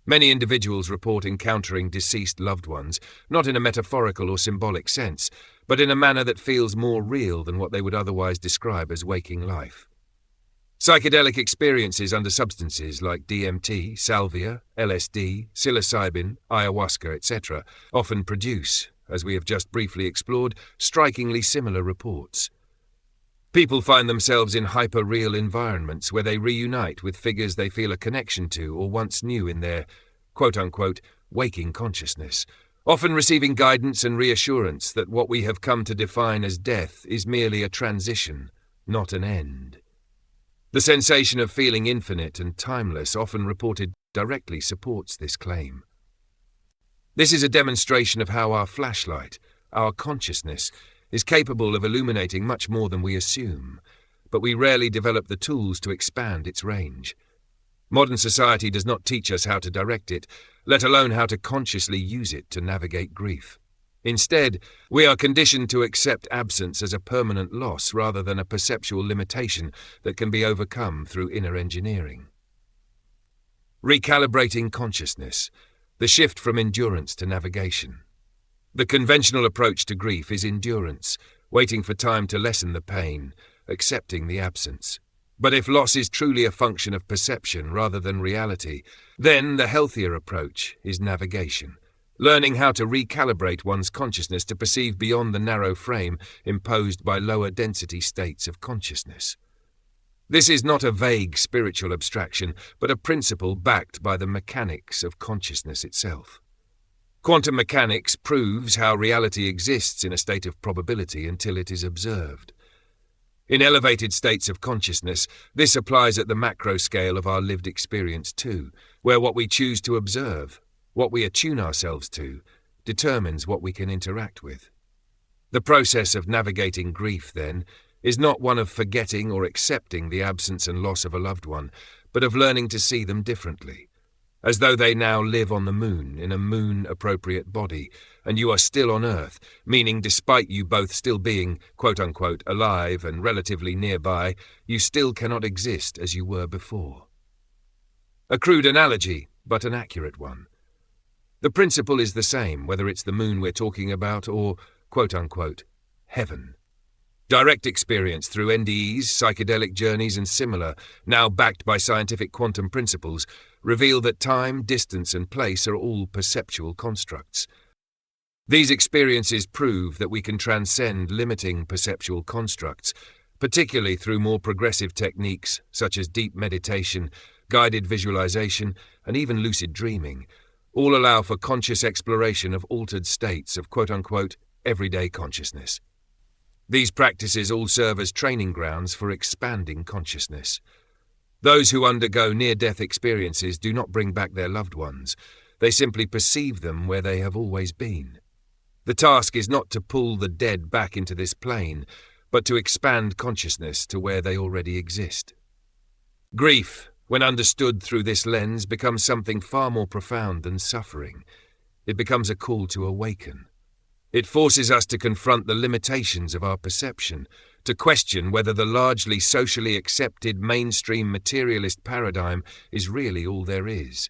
Many individuals report encountering deceased loved ones, not in a metaphorical or symbolic sense, but in a manner that feels more real than what they would otherwise describe as waking life. Psychedelic experiences under substances like DMT, salvia, LSD, psilocybin, ayahuasca, etc. often produce, as we have just briefly explored, strikingly similar reports. People find themselves in hyper-real environments where they reunite with figures they feel a connection to or once knew in their, quote-unquote, waking consciousness, often receiving guidance and reassurance that what we have come to define as death is merely a transition, not an end. The sensation of feeling infinite and timeless, often reported directly, supports this claim. This is a demonstration of how our flashlight, our consciousness, is capable of illuminating much more than we assume, but we rarely develop the tools to expand its range. Modern society does not teach us how to direct it, let alone how to consciously use it to navigate grief. Instead, we are conditioned to accept absence as a permanent loss rather than a perceptual limitation that can be overcome through inner engineering. Recalibrating consciousness, the shift from endurance to navigation. The conventional approach to grief is endurance, waiting for time to lessen the pain, accepting the absence. But if loss is truly a function of perception rather than reality, then the healthier approach is navigation, learning how to recalibrate one's consciousness to perceive beyond the narrow frame imposed by lower density states of consciousness. This is not a vague spiritual abstraction, but a principle backed by the mechanics of consciousness itself. Quantum mechanics proves how reality exists in a state of probability until it is observed. In elevated states of consciousness, this applies at the macro scale of our lived experience too, where what we choose to observe, what we attune ourselves to, determines what we can interact with. The process of navigating grief, then, is not one of forgetting or accepting the absence and loss of a loved one, but of learning to see them differently, as though they now live on the moon in a moon-appropriate body, and you are still on Earth, meaning despite you both still being, quote-unquote, alive and relatively nearby, you still cannot exist as you were before. A crude analogy, but an accurate one. The principle is the same, whether it's the moon we're talking about or, quote-unquote, heaven. Direct experience through NDEs, psychedelic journeys and similar, now backed by scientific quantum principles, reveal that time, distance and place are all perceptual constructs. These experiences prove that we can transcend limiting perceptual constructs, particularly through more progressive techniques such as deep meditation, guided visualization and even lucid dreaming, all allow for conscious exploration of altered states of quote-unquote everyday consciousness. These practices all serve as training grounds for expanding consciousness. Those who undergo near-death experiences do not bring back their loved ones. They simply perceive them where they have always been. The task is not to pull the dead back into this plane, but to expand consciousness to where they already exist. Grief, when understood through this lens, becomes something far more profound than suffering. It becomes a call to awaken. It forces us to confront the limitations of our perception, to question whether the largely socially accepted mainstream materialist paradigm is really all there is.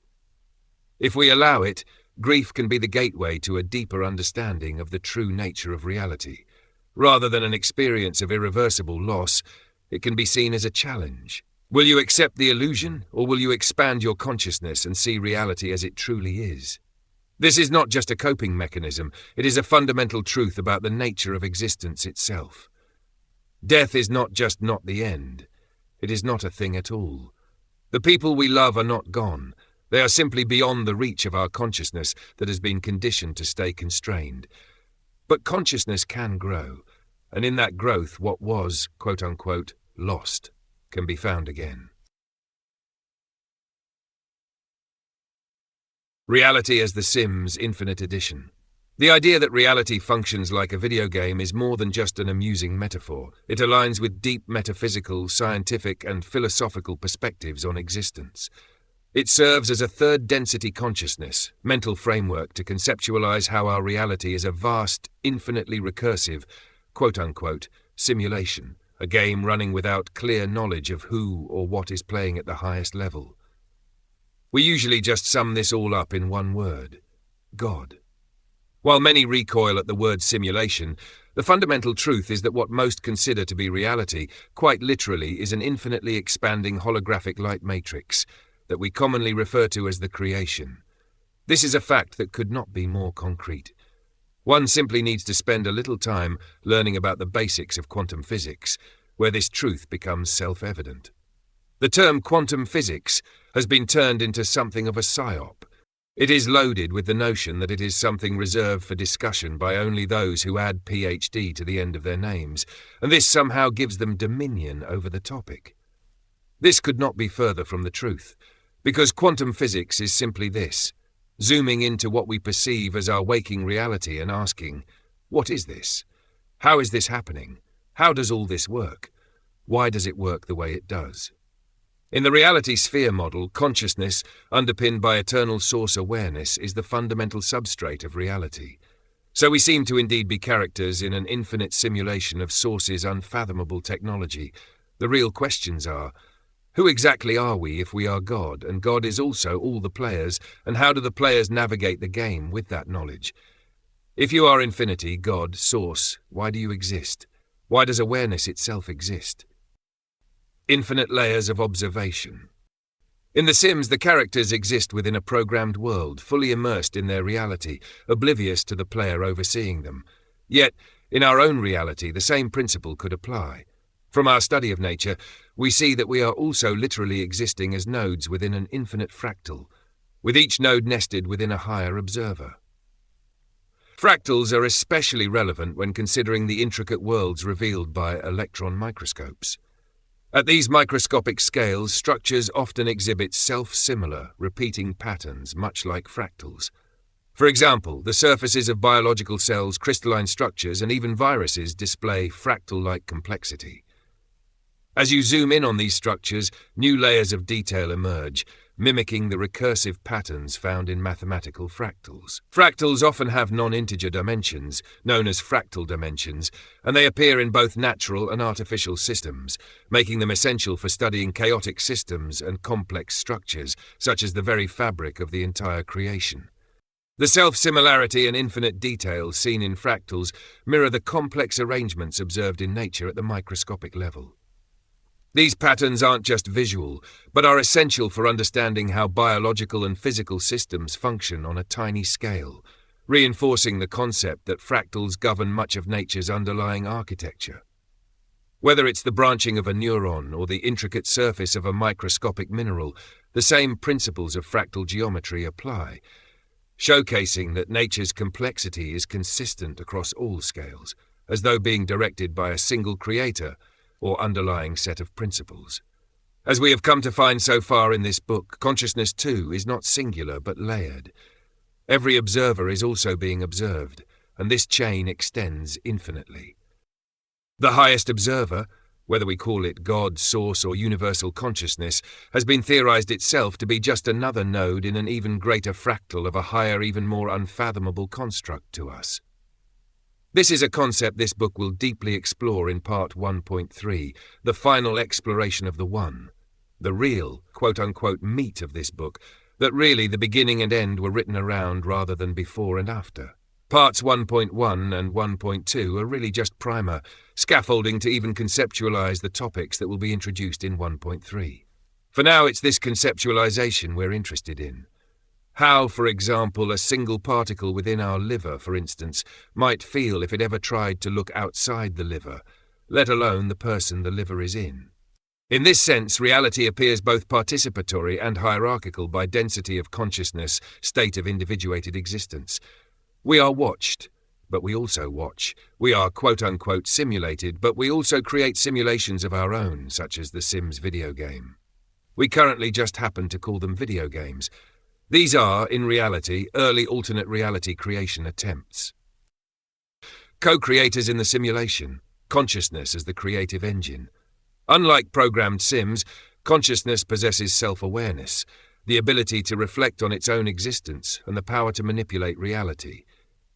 If we allow it, grief can be the gateway to a deeper understanding of the true nature of reality. Rather than an experience of irreversible loss, it can be seen as a challenge. Will you accept the illusion, or will you expand your consciousness and see reality as it truly is? This is not just a coping mechanism, it is a fundamental truth about the nature of existence itself. Death is not just not the end. It is not a thing at all. The people we love are not gone. They are simply beyond the reach of our consciousness that has been conditioned to stay constrained. But consciousness can grow, and in that growth what was, quote-unquote, lost, can be found again. Reality as The Sims Infinite Edition. The idea that reality functions like a video game is more than just an amusing metaphor. It aligns with deep metaphysical, scientific, and philosophical perspectives on existence. It serves as a third-density consciousness, mental framework to conceptualize how our reality is a vast, infinitely recursive, quote-unquote, simulation, a game running without clear knowledge of who or what is playing at the highest level. We usually just sum this all up in one word: God. While many recoil at the word simulation, the fundamental truth is that what most consider to be reality, quite literally, is an infinitely expanding holographic light matrix that we commonly refer to as the creation. This is a fact that could not be more concrete. One simply needs to spend a little time learning about the basics of quantum physics, where this truth becomes self-evident. The term quantum physics has been turned into something of a psyop. It is loaded with the notion that it is something reserved for discussion by only those who add PhD to the end of their names, and this somehow gives them dominion over the topic. This could not be further from the truth, because quantum physics is simply this: zooming into what we perceive as our waking reality and asking, what is this? How is this happening? How does all this work? Why does it work the way it does? In the reality sphere model, consciousness, underpinned by eternal source awareness, is the fundamental substrate of reality. So we seem to indeed be characters in an infinite simulation of source's unfathomable technology. The real questions are, who exactly are we if we are God, and God is also all the players, and how do the players navigate the game with that knowledge? If you are infinity, God, source, why do you exist? Why does awareness itself exist? Infinite layers of observation. In The Sims, the characters exist within a programmed world, fully immersed in their reality, oblivious to the player overseeing them. Yet, in our own reality, the same principle could apply. From our study of nature, we see that we are also literally existing as nodes within an infinite fractal, with each node nested within a higher observer. Fractals are especially relevant when considering the intricate worlds revealed by electron microscopes. At these microscopic scales, structures often exhibit self-similar, repeating patterns, much like fractals. For example, the surfaces of biological cells, crystalline structures, and even viruses display fractal-like complexity. As you zoom in on these structures, new layers of detail emerge, mimicking the recursive patterns found in mathematical fractals. Fractals often have non-integer dimensions, known as fractal dimensions, and they appear in both natural and artificial systems, making them essential for studying chaotic systems and complex structures, such as the very fabric of the entire creation. The self-similarity and infinite detail seen in fractals mirror the complex arrangements observed in nature at the microscopic level. These patterns aren't just visual, but are essential for understanding how biological and physical systems function on a tiny scale, reinforcing the concept that fractals govern much of nature's underlying architecture. Whether it's the branching of a neuron or the intricate surface of a microscopic mineral, the same principles of fractal geometry apply, showcasing that nature's complexity is consistent across all scales, as though being directed by a single creator or underlying set of principles. As we have come to find so far in this book, consciousness too is not singular but layered. Every observer is also being observed, and this chain extends infinitely. The highest observer, whether we call it God, Source, or universal consciousness, has been theorized itself to be just another node in an even greater fractal of a higher, even more unfathomable construct to us. This is a concept this book will deeply explore in Part 1.3, the final exploration of the One, the real, quote-unquote, meat of this book, that really the beginning and end were written around rather than before and after. Parts 1.1 and 1.2 are really just primer, scaffolding to even conceptualize the topics that will be introduced in 1.3. For now, it's this conceptualization we're interested in. How, for example, a single particle within our liver, for instance, might feel if it ever tried to look outside the liver, let alone the person the liver is in. In this sense, reality appears both participatory and hierarchical by density of consciousness, state of individuated existence. We are watched, but we also watch. We are quote-unquote simulated, but we also create simulations of our own, such as the Sims video game. We currently just happen to call them video games. These are, in reality, early alternate reality creation attempts. Co-creators in the simulation, consciousness as the creative engine. Unlike programmed Sims, consciousness possesses self-awareness, the ability to reflect on its own existence, and the power to manipulate reality.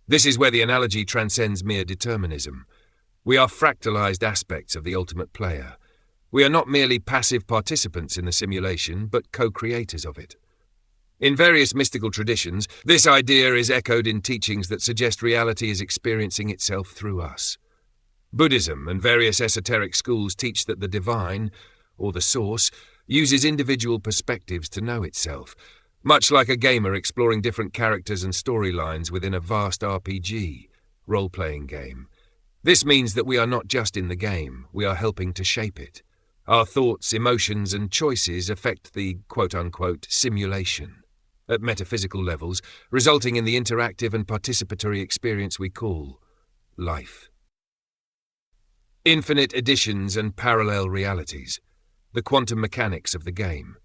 This is where the analogy transcends mere determinism. We are fractalized aspects of the ultimate player. We are not merely passive participants in the simulation, but co-creators of it. In various mystical traditions, this idea is echoed in teachings that suggest reality is experiencing itself through us. Buddhism and various esoteric schools teach that the divine, or the source, uses individual perspectives to know itself, much like a gamer exploring different characters and storylines within a vast RPG, role-playing game. This means that we are not just in the game, we are helping to shape it. Our thoughts, emotions, and choices affect the quote-unquote simulation at metaphysical levels, resulting in the interactive and participatory experience we call life. Infinite additions and parallel realities, the quantum mechanics of the game.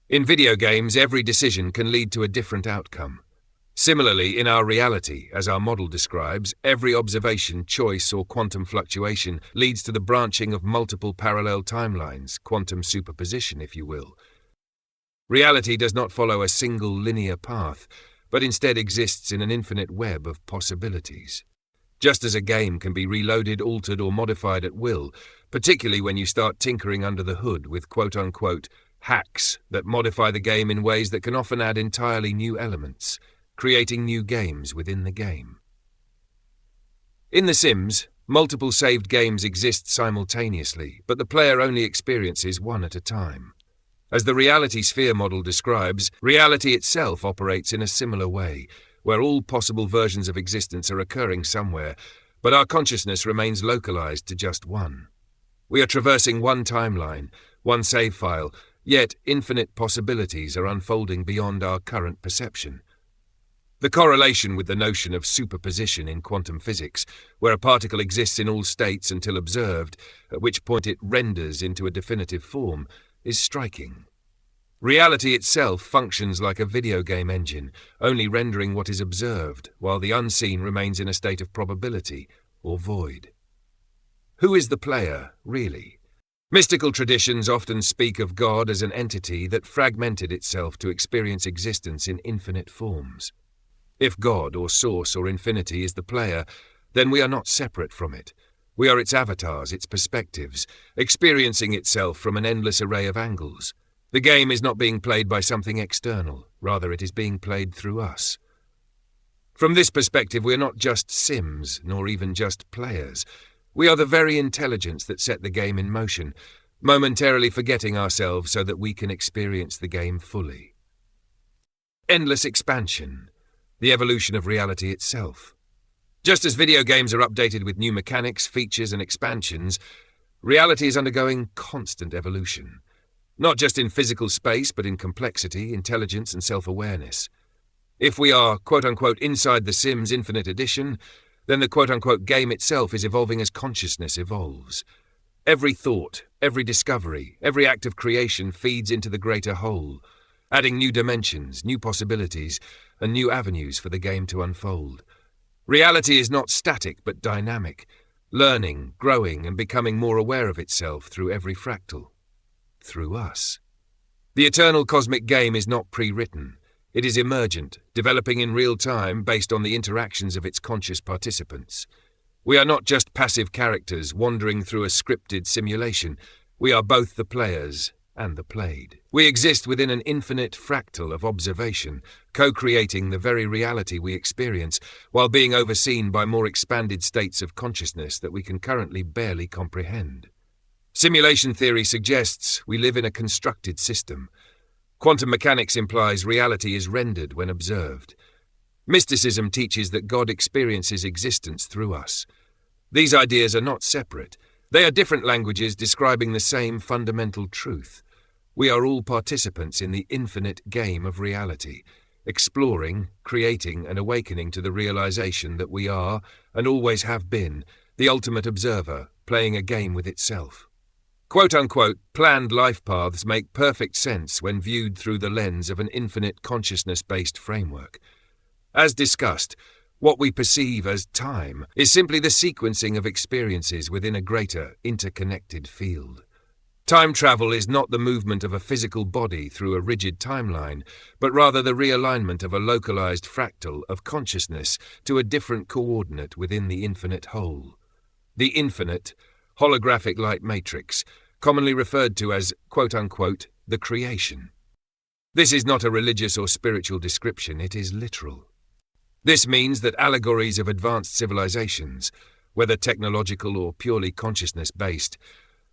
In video games, every decision can lead to a different outcome. Similarly, in our reality, as our model describes, every observation, choice, or quantum fluctuation leads to the branching of multiple parallel timelines, quantum superposition, if you will. Reality does not follow a single linear path, but instead exists in an infinite web of possibilities. Just as a game can be reloaded, altered, or modified at will, particularly when you start tinkering under the hood with quote-unquote hacks that modify the game in ways that can often add entirely new elements, creating new games within the game. In The Sims, multiple saved games exist simultaneously, but the player only experiences one at a time. As the reality sphere model describes, reality itself operates in a similar way, where all possible versions of existence are occurring somewhere, but our consciousness remains localized to just one. We are traversing one timeline, one save file, yet infinite possibilities are unfolding beyond our current perception. The correlation with the notion of superposition in quantum physics, where a particle exists in all states until observed, at which point it renders into a definitive form, is striking. Reality itself functions like a video game engine, only rendering what is observed, while the unseen remains in a state of probability or void. Who is the player, really? Mystical traditions often speak of God as an entity that fragmented itself to experience existence in infinite forms. If God, or Source, or Infinity is the player, then we are not separate from it. We are its avatars, its perspectives, experiencing itself from an endless array of angles. The game is not being played by something external, rather it is being played through us. From this perspective, we are not just sims, nor even just players. We are the very intelligence that set the game in motion, momentarily forgetting ourselves so that we can experience the game fully. Endless expansion. The evolution of reality itself. Just as video games are updated with new mechanics, features, and expansions, reality is undergoing constant evolution. Not just in physical space, but in complexity, intelligence, and self-awareness. If we are, quote-unquote, inside the Sims Infinite Edition, then the quote-unquote game itself is evolving as consciousness evolves. Every thought, every discovery, every act of creation feeds into the greater whole, adding new dimensions, new possibilities, and new avenues for the game to unfold. Reality is not static but dynamic, learning, growing, and becoming more aware of itself through every fractal. Through us. The eternal cosmic game is not pre-written. It is emergent, developing in real time based on the interactions of its conscious participants. We are not just passive characters wandering through a scripted simulation. We are both the players and the played. We exist within an infinite fractal of observation, co-creating the very reality we experience, while being overseen by more expanded states of consciousness that we can currently barely comprehend. Simulation theory suggests we live in a constructed system. Quantum mechanics implies reality is rendered when observed. Mysticism teaches that God experiences existence through us. These ideas are not separate. They are different languages describing the same fundamental truth. We are all participants in the infinite game of reality, exploring, creating, and awakening to the realization that we are, and always have been, the ultimate observer, playing a game with itself. Quote-unquote, planned life paths make perfect sense when viewed through the lens of an infinite consciousness-based framework. As discussed, what we perceive as time is simply the sequencing of experiences within a greater, interconnected field. Time travel is not the movement of a physical body through a rigid timeline, but rather the realignment of a localized fractal of consciousness to a different coordinate within the infinite whole. The infinite, holographic light matrix, commonly referred to as, quote-unquote, the creation. This is not a religious or spiritual description, it is literal. This means that allegories of advanced civilizations, whether technological or purely consciousness-based,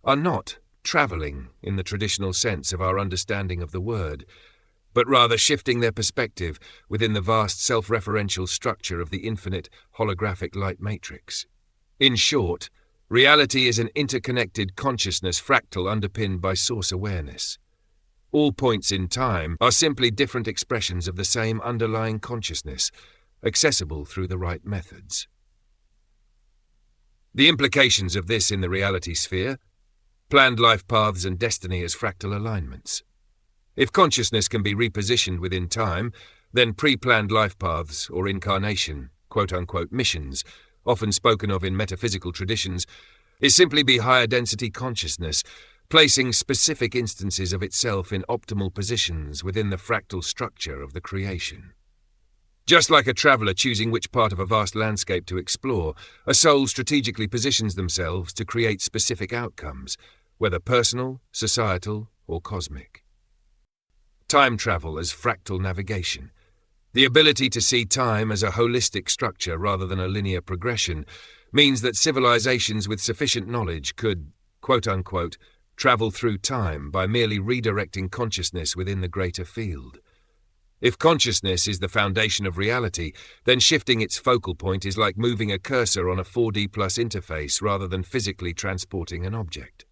are not traveling in the traditional sense of our understanding of the word, but rather shifting their perspective within the vast self-referential structure of the infinite holographic light matrix. In short, reality is an interconnected consciousness fractal underpinned by source awareness. All points in time are simply different expressions of the same underlying consciousness, accessible through the right methods. The implications of this in the reality sphere: planned life paths and destiny as fractal alignments. If consciousness can be repositioned within time, then pre-planned life paths or incarnation, quote-unquote missions, often spoken of in metaphysical traditions, is simply be higher density consciousness, placing specific instances of itself in optimal positions within the fractal structure of the creation. Just like a traveller choosing which part of a vast landscape to explore, a soul strategically positions themselves to create specific outcomes, whether personal, societal, or cosmic. Time travel as fractal navigation. The ability to see time as a holistic structure rather than a linear progression means that civilizations with sufficient knowledge could, quote-unquote, travel through time by merely redirecting consciousness within the greater field. If consciousness is the foundation of reality, then shifting its focal point is like moving a cursor on a 4D plus interface rather than physically transporting an object.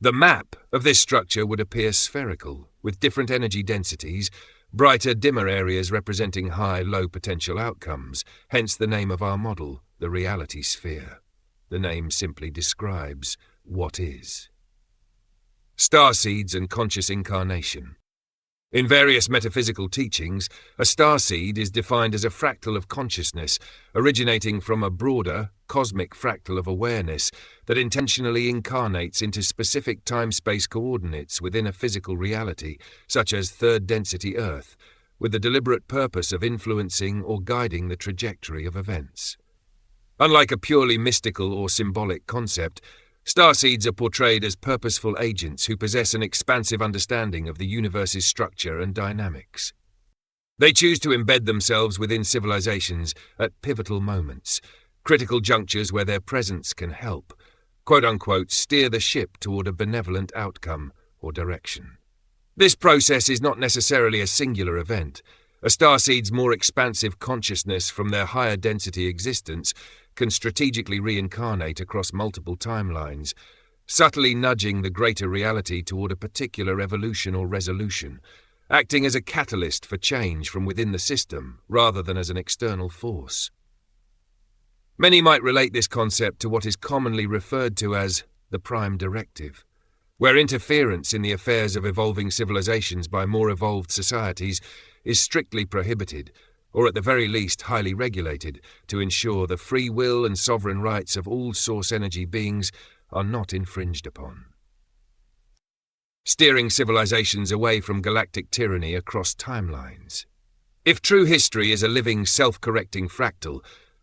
The map of this structure would appear spherical, with different energy densities, brighter, dimmer areas representing high, low potential outcomes, hence the name of our model, the reality sphere. The name simply describes what is. Starseeds and conscious incarnation. In various metaphysical teachings, a starseed is defined as a fractal of consciousness originating from a broader, cosmic fractal of awareness that intentionally incarnates into specific time-space coordinates within a physical reality, such as third-density Earth, with the deliberate purpose of influencing or guiding the trajectory of events. Unlike a purely mystical or symbolic concept, starseeds are portrayed as purposeful agents who possess an expansive understanding of the universe's structure and dynamics. They choose to embed themselves within civilizations at pivotal moments, critical junctures where their presence can help, quote-unquote, steer the ship toward a benevolent outcome or direction. This process is not necessarily a singular event. A starseed's more expansive consciousness from their higher density existence can strategically reincarnate across multiple timelines, subtly nudging the greater reality toward a particular evolution or resolution, acting as a catalyst for change from within the system rather than as an external force. Many might relate this concept to what is commonly referred to as the Prime Directive, where interference in the affairs of evolving civilizations by more evolved societies is strictly prohibited, or at the very least highly regulated, to ensure the free will and sovereign rights of all source energy beings are not infringed upon. Steering civilizations away from galactic tyranny across timelines. If true history is a living, self-correcting fractal,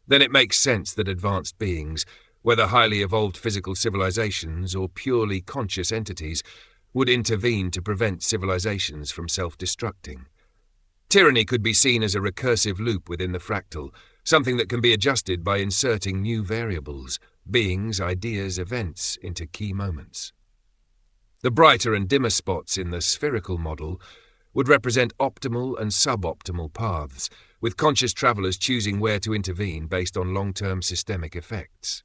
then it makes sense that advanced beings, whether highly evolved physical civilizations or purely conscious entities, would intervene to prevent civilizations from self-destructing. Tyranny could be seen as a recursive loop within the fractal, something that can be adjusted by inserting new variables, beings, ideas, events into key moments. The brighter and dimmer spots in the spherical model would represent optimal and suboptimal paths, with conscious travelers choosing where to intervene based on long-term systemic effects.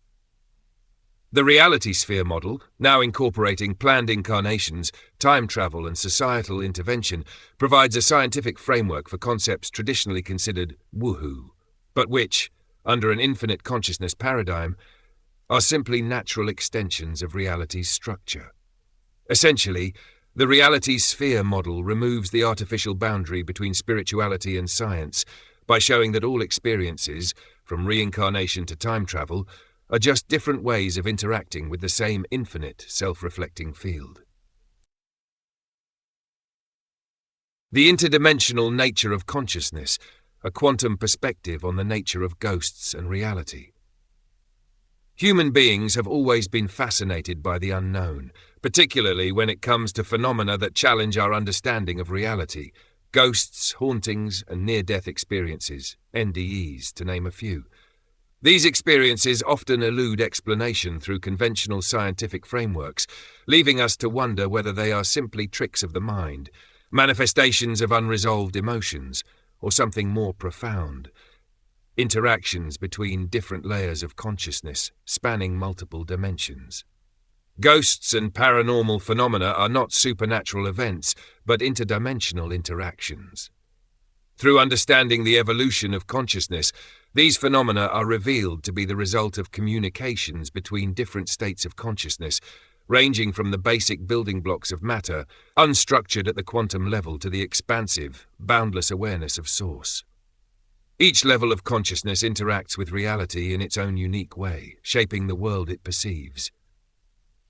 The reality sphere model, now incorporating planned incarnations, time travel and societal intervention, provides a scientific framework for concepts traditionally considered woohoo, but which, under an infinite consciousness paradigm, are simply natural extensions of reality's structure. Essentially, the reality sphere model removes the artificial boundary between spirituality and science by showing that all experiences, from reincarnation to time travel, are just different ways of interacting with the same infinite, self-reflecting field. The interdimensional nature of consciousness, a quantum perspective on the nature of ghosts and reality. Human beings have always been fascinated by the unknown, particularly when it comes to phenomena that challenge our understanding of reality, ghosts, hauntings, and near-death experiences, NDEs, to name a few. These experiences often elude explanation through conventional scientific frameworks, leaving us to wonder whether they are simply tricks of the mind, manifestations of unresolved emotions, or something more profound. Interactions between different layers of consciousness, spanning multiple dimensions. Ghosts and paranormal phenomena are not supernatural events, but interdimensional interactions. Through understanding the evolution of consciousness, these phenomena are revealed to be the result of communications between different states of consciousness, ranging from the basic building blocks of matter, unstructured at the quantum level, to the expansive, boundless awareness of Source. Each level of consciousness interacts with reality in its own unique way, shaping the world it perceives.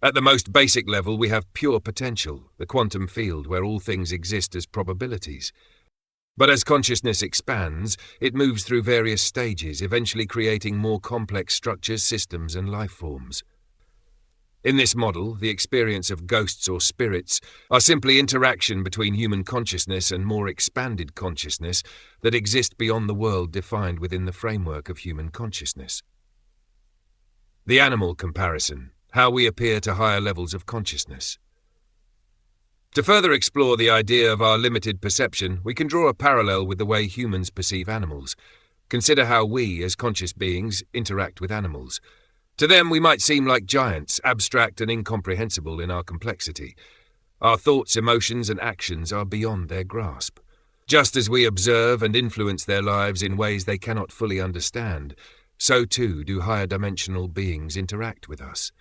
At the most basic level, we have pure potential, the quantum field where all things exist as probabilities. But as consciousness expands, it moves through various stages, eventually creating more complex structures, systems, and life forms. In this model, the experience of ghosts or spirits are simply interaction between human consciousness and more expanded consciousness that exist beyond the world defined within the framework of human consciousness. The animal comparison. how we appear to higher levels of consciousness. To further explore the idea of our limited perception, we can draw a parallel with the way humans perceive animals. Consider how we, as conscious beings, interact with animals. To them, we might seem like giants, abstract and incomprehensible in our complexity. Our thoughts, emotions, and actions are beyond their grasp. Just as we observe and influence their lives in ways they cannot fully understand, so too do higher dimensional beings interact with us.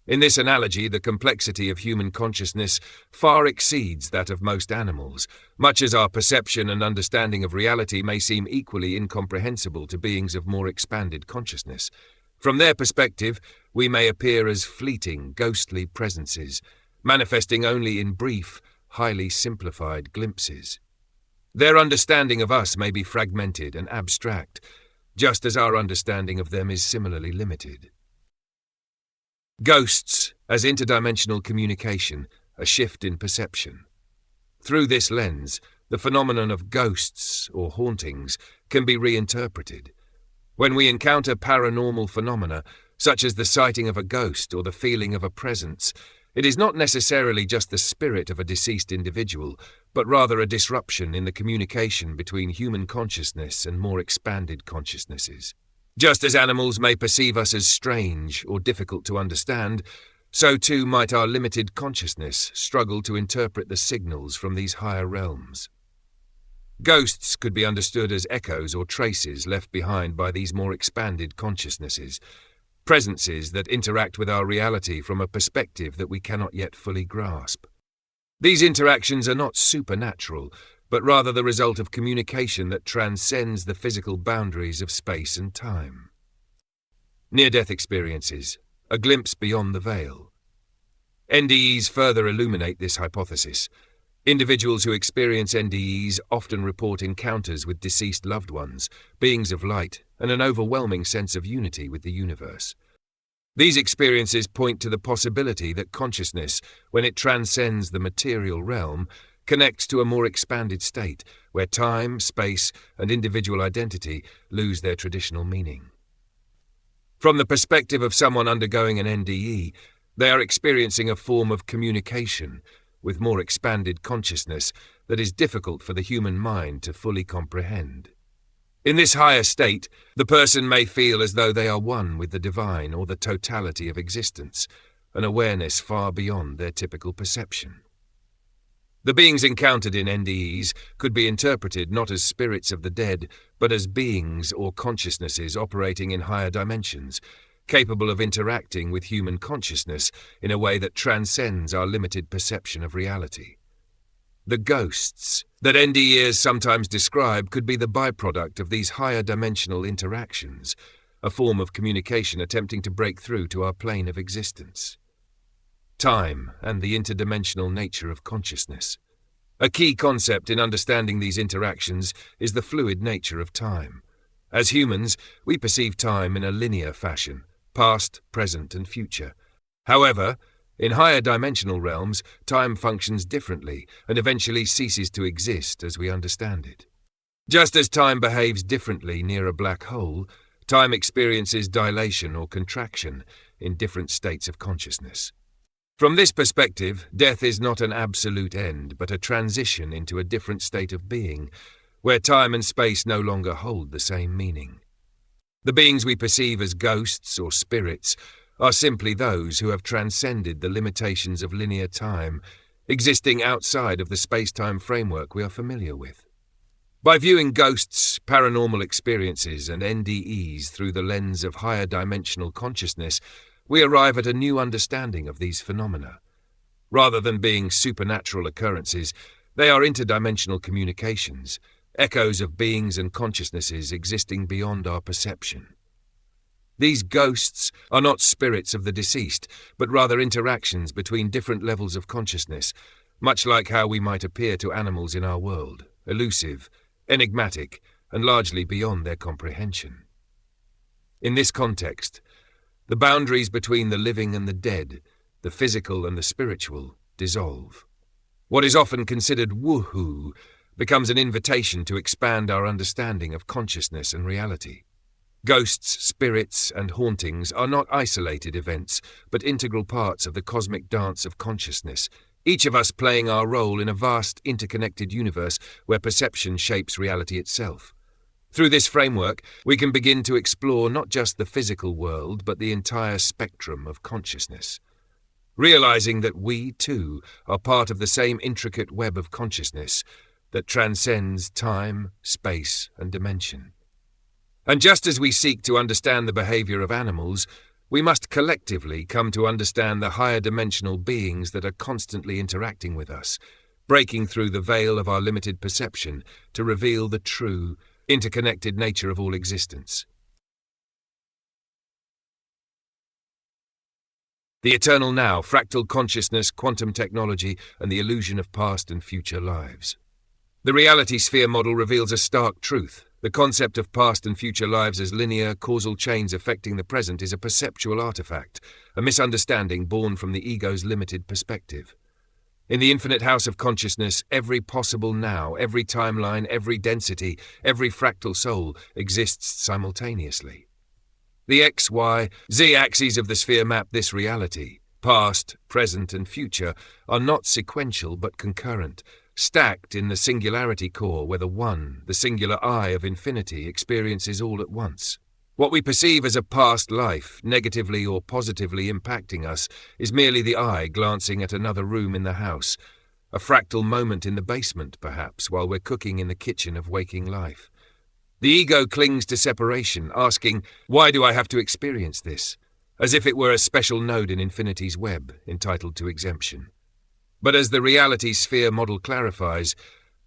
In this analogy, the complexity of human consciousness far exceeds that of most animals, much as our perception and understanding of reality may seem equally incomprehensible to beings of more expanded consciousness. From their perspective, we may appear as fleeting, ghostly presences, manifesting only in brief, highly simplified glimpses. Their understanding of us may be fragmented and abstract, just as our understanding of them is similarly limited. Ghosts as interdimensional communication, a shift in perception. Through this lens, the phenomenon of ghosts, or hauntings, can be reinterpreted. When we encounter paranormal phenomena, such as the sighting of a ghost or the feeling of a presence, it is not necessarily just the spirit of a deceased individual, but rather a disruption in the communication between human consciousness and more expanded consciousnesses. Just as animals may perceive us as strange or difficult to understand, so too might our limited consciousness struggle to interpret the signals from these higher realms. Ghosts could be understood as echoes or traces left behind by these more expanded consciousnesses, presences that interact with our reality from a perspective that we cannot yet fully grasp. These interactions are not supernatural, but rather the result of communication that transcends the physical boundaries of space and time. Near-death experiences, a glimpse beyond the veil. NDEs further illuminate this hypothesis. Individuals who experience NDEs often report encounters with deceased loved ones, beings of light, and an overwhelming sense of unity with the universe. These experiences point to the possibility that consciousness, when it transcends the material realm, connects to a more expanded state, where time, space, and individual identity lose their traditional meaning. From the perspective of someone undergoing an NDE, they are experiencing a form of communication with more expanded consciousness that is difficult for the human mind to fully comprehend. In this higher state, the person may feel as though they are one with the divine or the totality of existence, an awareness far beyond their typical perception. The beings encountered in NDEs could be interpreted not as spirits of the dead, but as beings or consciousnesses operating in higher dimensions, capable of interacting with human consciousness in a way that transcends our limited perception of reality. The ghosts that NDEs sometimes describe could be the byproduct of these higher dimensional interactions, a form of communication attempting to break through to our plane of existence. Time and the interdimensional nature of consciousness. A key concept in understanding these interactions is the fluid nature of time. As humans, we perceive time in a linear fashion, past, present, and future. However, in higher dimensional realms, time functions differently and eventually ceases to exist as we understand it. Just as time behaves differently near a black hole, time experiences dilation or contraction in different states of consciousness. From this perspective, death is not an absolute end, but a transition into a different state of being, where time and space no longer hold the same meaning. The beings we perceive as ghosts or spirits are simply those who have transcended the limitations of linear time, existing outside of the space-time framework we are familiar with. By viewing ghosts, paranormal experiences, and NDEs through the lens of higher dimensional consciousness, we arrive at a new understanding of these phenomena. Rather than being supernatural occurrences, they are interdimensional communications, echoes of beings and consciousnesses existing beyond our perception. These ghosts are not spirits of the deceased, but rather interactions between different levels of consciousness, much like how we might appear to animals in our world, elusive, enigmatic, and largely beyond their comprehension. In this context, the boundaries between the living and the dead, the physical and the spiritual, dissolve. What is often considered woohoo becomes an invitation to expand our understanding of consciousness and reality. Ghosts, spirits, and hauntings are not isolated events, but integral parts of the cosmic dance of consciousness, each of us playing our role in a vast, interconnected universe where perception shapes reality itself. Through this framework, we can begin to explore not just the physical world, but the entire spectrum of consciousness. Realizing that we, too, are part of the same intricate web of consciousness that transcends time, space, and dimension. And just as we seek to understand the behavior of animals, we must collectively come to understand the higher dimensional beings that are constantly interacting with us, breaking through the veil of our limited perception to reveal the true, interconnected nature of all existence. The eternal now, fractal consciousness, quantum technology, and the illusion of past and future lives. The reality sphere model reveals a stark truth. The concept of past and future lives as linear, causal chains affecting the present is a perceptual artifact, a misunderstanding born from the ego's limited perspective. In the infinite house of consciousness, every possible now, every timeline, every density, every fractal soul exists simultaneously. The X, Y, Z axes of the sphere map this reality. Past, present, and future are not sequential but concurrent, stacked in the singularity core where the one, the singular I of infinity, experiences all at once. What we perceive as a past life, negatively or positively impacting us, is merely the eye glancing at another room in the house, a fractal moment in the basement, perhaps, while we're cooking in the kitchen of waking life. The ego clings to separation, asking, why do I have to experience this? As if it were a special node in infinity's web, entitled to exemption. But as the reality sphere model clarifies,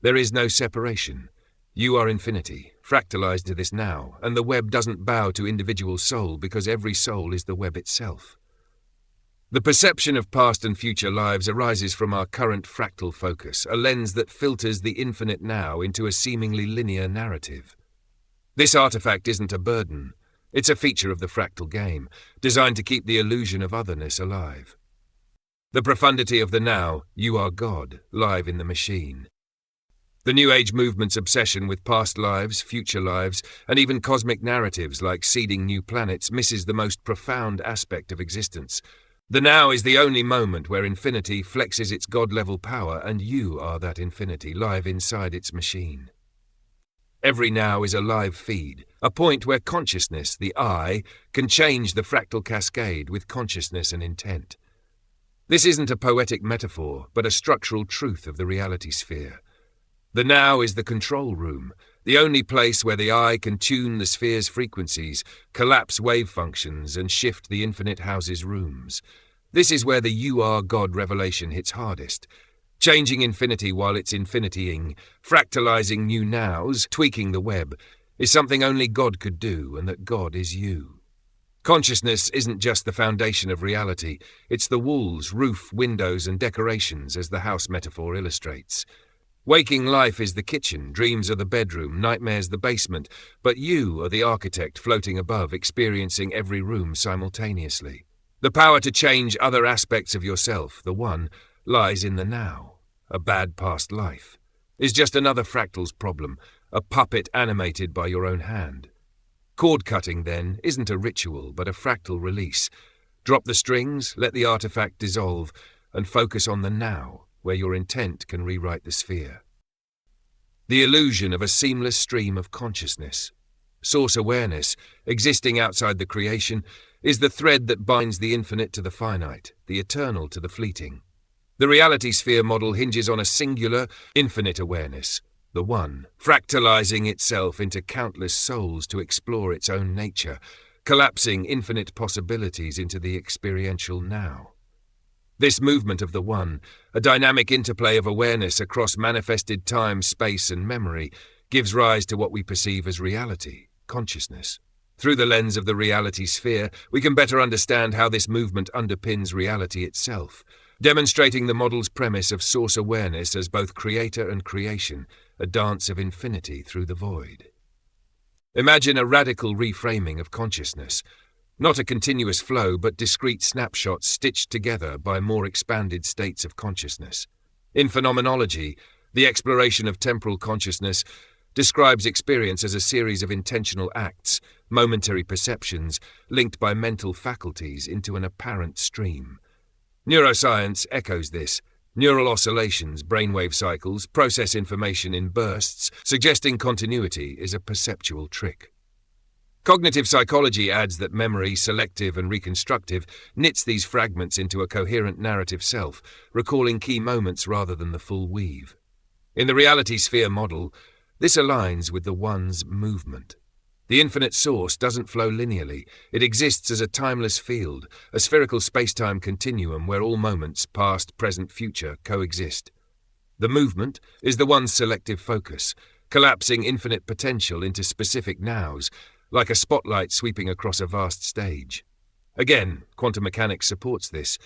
there is no separation. You are infinity, fractalized to this now, and the web doesn't bow to individual soul because every soul is the web itself. The perception of past and future lives arises from our current fractal focus, a lens that filters the infinite now into a seemingly linear narrative. This artifact isn't a burden. It's a feature of the fractal game, designed to keep the illusion of otherness alive. The profundity of the now, you are God, live in the machine. The New Age movement's obsession with past lives, future lives, and even cosmic narratives like seeding new planets misses the most profound aspect of existence. The now is the only moment where infinity flexes its God-level power, and you are that infinity live inside its machine. Every now is a live feed, a point where consciousness, the I, can change the fractal cascade with consciousness and intent. This isn't a poetic metaphor, but a structural truth of the reality sphere. The now is the control room, the only place where the I can tune the sphere's frequencies, collapse wave functions, and shift the infinite house's rooms. This is where the You Are God revelation hits hardest. Changing infinity while it's infinitying, fractalizing new nows, tweaking the web, is something only God could do, and that God is you. Consciousness isn't just the foundation of reality, it's the walls, roof, windows, and decorations, as the house metaphor illustrates. Waking life is the kitchen, dreams are the bedroom, nightmares the basement, but you are the architect floating above, experiencing every room simultaneously. The power to change other aspects of yourself, the one, lies in the now. A bad past life is just another fractal's problem, a puppet animated by your own hand. Cord cutting, then, isn't a ritual, but a fractal release. Drop the strings, let the artifact dissolve, and focus on the now, where your intent can rewrite the sphere. The illusion of a seamless stream of consciousness. Source awareness, existing outside the creation, is the thread that binds the infinite to the finite, the eternal to the fleeting. The reality sphere model hinges on a singular, infinite awareness, the one, fractalizing itself into countless souls to explore its own nature, collapsing infinite possibilities into the experiential now. This movement of the one, a dynamic interplay of awareness across manifested time, space, and memory, gives rise to what we perceive as reality, consciousness. Through the lens of the reality sphere, we can better understand how this movement underpins reality itself, demonstrating the model's premise of source awareness as both creator and creation, a dance of infinity through the void. Imagine a radical reframing of consciousness. Not a continuous flow, but discrete snapshots stitched together by more expanded states of consciousness. In phenomenology, the exploration of temporal consciousness, describes experience as a series of intentional acts, momentary perceptions, linked by mental faculties into an apparent stream. Neuroscience echoes this. Neural oscillations, brainwave cycles, process information in bursts, suggesting continuity is a perceptual trick. Cognitive psychology adds that memory, selective and reconstructive, knits these fragments into a coherent narrative self, recalling key moments rather than the full weave. In the reality sphere model, this aligns with the One's movement. The infinite source doesn't flow linearly. It exists as a timeless field, a spherical space-time continuum where all moments, past, present, future, coexist. The movement is the One's selective focus, collapsing infinite potential into specific nows, like a spotlight sweeping across a vast stage. Again, quantum mechanics supports this.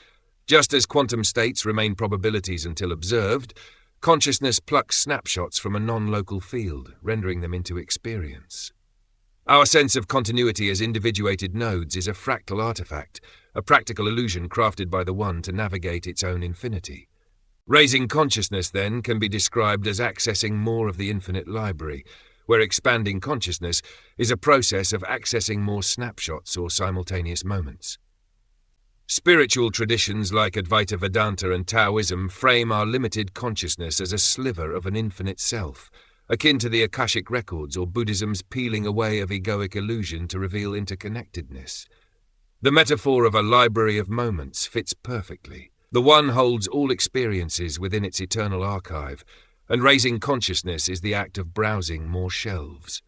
Just as quantum states remain probabilities until observed, consciousness plucks snapshots from a non-local field, rendering them into experience. Our sense of continuity as individuated nodes is a fractal artifact, a practical illusion crafted by the One to navigate its own infinity. Raising consciousness, then, can be described as accessing more of the infinite library, where expanding consciousness is a process of accessing more snapshots or simultaneous moments. Spiritual traditions like Advaita Vedanta and Taoism frame our limited consciousness as a sliver of an infinite self, akin to the Akashic records or Buddhism's peeling away of egoic illusion to reveal interconnectedness. The metaphor of a library of moments fits perfectly. The One holds all experiences within its eternal archive, and raising consciousness is the act of browsing more shelves.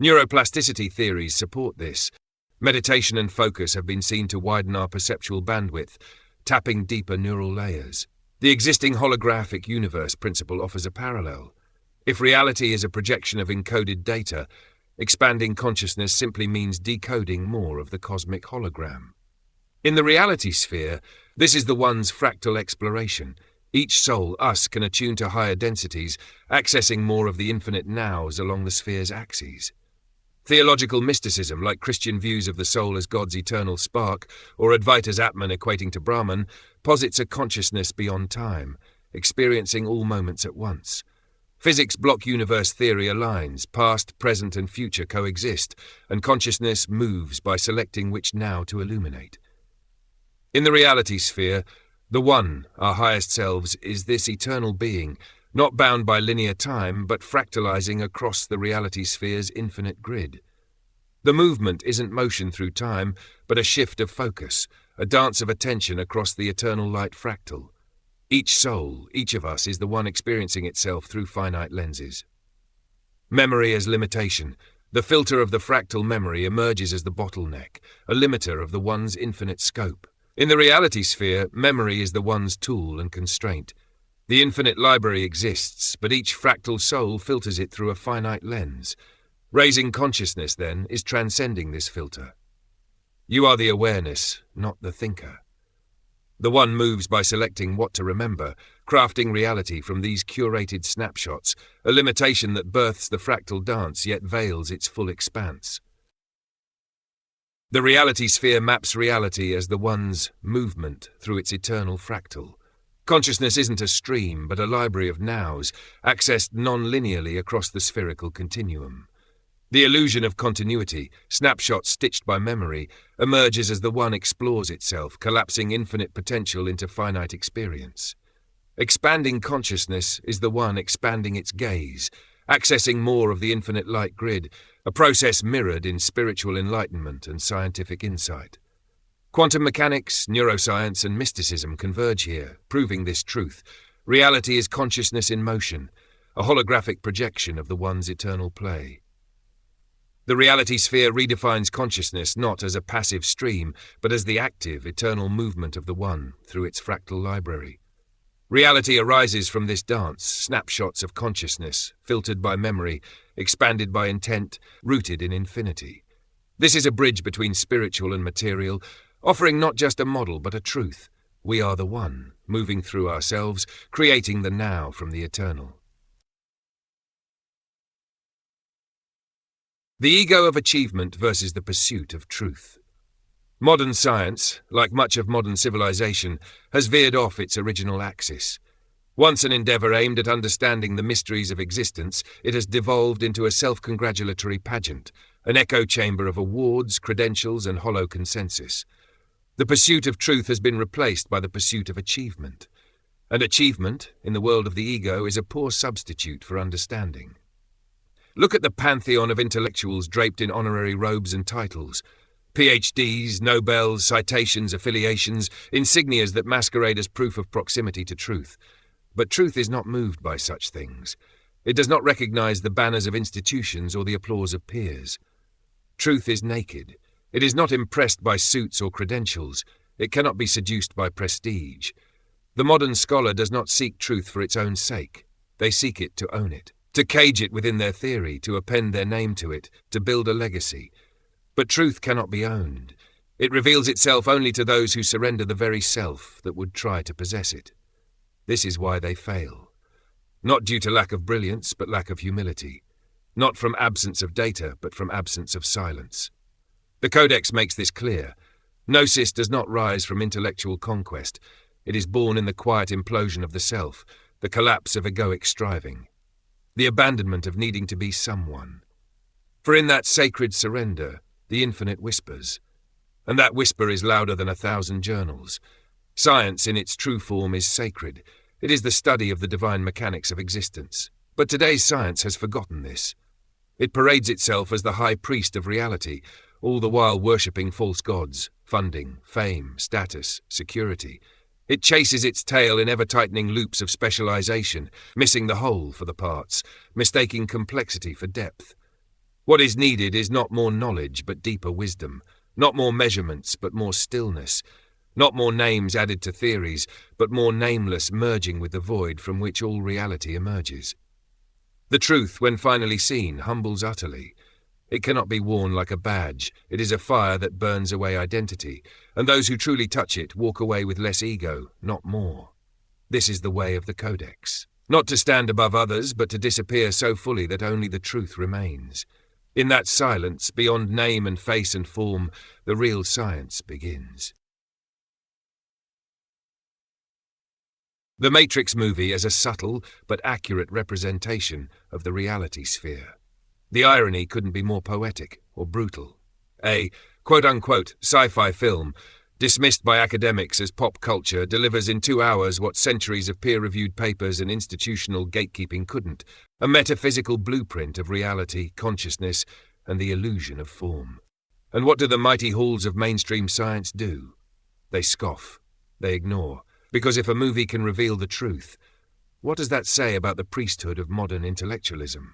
Neuroplasticity theories support this. Meditation and focus have been seen to widen our perceptual bandwidth, tapping deeper neural layers. The existing holographic universe principle offers a parallel. If reality is a projection of encoded data, expanding consciousness simply means decoding more of the cosmic hologram. In the reality sphere, this is the One's fractal exploration. Each soul, us, can attune to higher densities, accessing more of the infinite nows along the sphere's axes. Theological mysticism, like Christian views of the soul as God's eternal spark, or Advaita's Atman equating to Brahman, posits a consciousness beyond time, experiencing all moments at once. Physics block universe theory aligns, past, present and future coexist, and consciousness moves by selecting which now to illuminate. In the reality sphere, the One, our highest selves, is this eternal being, not bound by linear time, but fractalizing across the reality sphere's infinite grid. The movement isn't motion through time, but a shift of focus, a dance of attention across the eternal light fractal. Each soul, each of us, is the One experiencing itself through finite lenses. Memory as limitation. The filter of the fractal memory emerges as the bottleneck, a limiter of the One's infinite scope. In the reality sphere, memory is the One's tool and constraint. The infinite library exists, but each fractal soul filters it through a finite lens. Raising consciousness, then, is transcending this filter. You are the awareness, not the thinker. The One moves by selecting what to remember, crafting reality from these curated snapshots, a limitation that births the fractal dance yet veils its full expanse. The reality sphere maps reality as the One's movement through its eternal fractal. Consciousness isn't a stream, but a library of nows, accessed non-linearly across the spherical continuum. The illusion of continuity, snapshots stitched by memory, emerges as the One explores itself, collapsing infinite potential into finite experience. Expanding consciousness is the One expanding its gaze, accessing more of the infinite light grid, a process mirrored in spiritual enlightenment and scientific insight. Quantum mechanics, neuroscience, and mysticism converge here, proving this truth. Reality is consciousness in motion, a holographic projection of the One's eternal play. The reality sphere redefines consciousness not as a passive stream, but as the active, eternal movement of the One through its fractal library. Reality arises from this dance, snapshots of consciousness, filtered by memory, expanded by intent, rooted in infinity. This is a bridge between spiritual and material, offering not just a model but a truth. We are the One, moving through ourselves, creating the now from the eternal. The ego of achievement versus the pursuit of truth. Modern science, like much of modern civilization, has veered off its original axis. Once an endeavour aimed at understanding the mysteries of existence, it has devolved into a self-congratulatory pageant, an echo chamber of awards, credentials, and hollow consensus. The pursuit of truth has been replaced by the pursuit of achievement. And achievement, in the world of the ego, is a poor substitute for understanding. Look at the pantheon of intellectuals draped in honorary robes and titles. PhDs, Nobels, citations, affiliations, insignias that masquerade as proof of proximity to truth. But truth is not moved by such things. It does not recognize the banners of institutions or the applause of peers. Truth is naked. It is not impressed by suits or credentials. It cannot be seduced by prestige. The modern scholar does not seek truth for its own sake. They seek it to own it, to cage it within their theory, to append their name to it, to build a legacy. But truth cannot be owned. It reveals itself only to those who surrender the very self that would try to possess it. This is why they fail. Not due to lack of brilliance, but lack of humility. Not from absence of data, but from absence of silence. The Codex makes this clear. Gnosis does not rise from intellectual conquest. It is born in the quiet implosion of the self, the collapse of egoic striving, the abandonment of needing to be someone. For in that sacred surrender, the infinite whispers. And that whisper is louder than 1,000 journals. Science in its true form is sacred. It is the study of the divine mechanics of existence. But today's science has forgotten this. It parades itself as the high priest of reality, all the while worshipping false gods, funding, fame, status, security. It chases its tail in ever-tightening loops of specialization, missing the whole for the parts, mistaking complexity for depth. What is needed is not more knowledge, but deeper wisdom, not more measurements, but more stillness, not more names added to theories, but more nameless merging with the void from which all reality emerges. The truth, when finally seen, humbles utterly. It cannot be worn like a badge. It is a fire that burns away identity, and those who truly touch it walk away with less ego, not more. This is the way of the Codex. Not to stand above others, but to disappear so fully that only the truth remains. In that silence, beyond name and face and form, the real science begins. The Matrix movie is a subtle but accurate representation of the reality sphere. The irony couldn't be more poetic or brutal. A quote-unquote sci-fi film, dismissed by academics as pop culture, delivers in 2 hours what centuries of peer-reviewed papers and institutional gatekeeping couldn't, a metaphysical blueprint of reality, consciousness, and the illusion of form. And what do the mighty halls of mainstream science do? They scoff. They ignore. Because if a movie can reveal the truth, what does that say about the priesthood of modern intellectualism?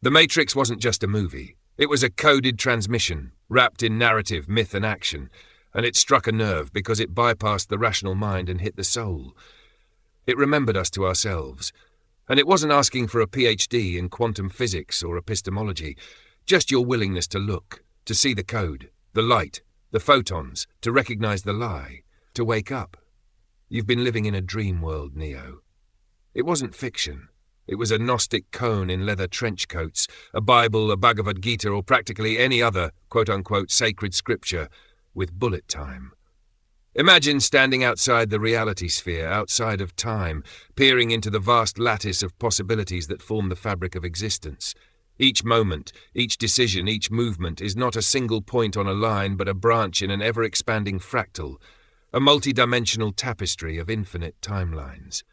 The Matrix wasn't just a movie. It was a coded transmission, wrapped in narrative, myth, and action, and it struck a nerve because it bypassed the rational mind and hit the soul. It remembered us to ourselves, and it wasn't asking for a PhD in quantum physics or epistemology, just your willingness to look, to see the code, the light, the photons, to recognize the lie. To wake up. You've been living in a dream world, Neo. It wasn't fiction. It was a Gnostic cone in leather trench coats, a Bible, a Bhagavad Gita, or practically any other quote-unquote sacred scripture with bullet time. Imagine standing outside the reality sphere, outside of time, peering into the vast lattice of possibilities that form the fabric of existence. Each moment, each decision, each movement is not a single point on a line, but a branch in an ever-expanding fractal, a multi-dimensional tapestry of infinite timelines.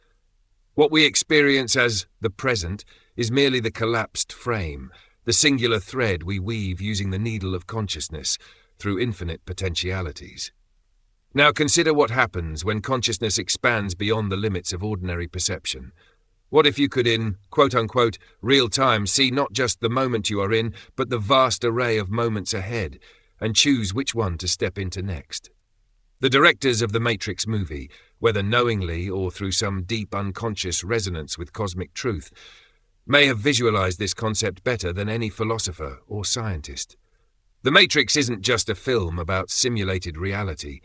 What we experience as the present is merely the collapsed frame, the singular thread we weave using the needle of consciousness through infinite potentialities. Now consider what happens when consciousness expands beyond the limits of ordinary perception. What if you could, in quote-unquote real time, see not just the moment you are in, but the vast array of moments ahead, and choose which one to step into next? The directors of the Matrix movie, whether knowingly or through some deep unconscious resonance with cosmic truth, may have visualized this concept better than any philosopher or scientist. The Matrix isn't just a film about simulated reality.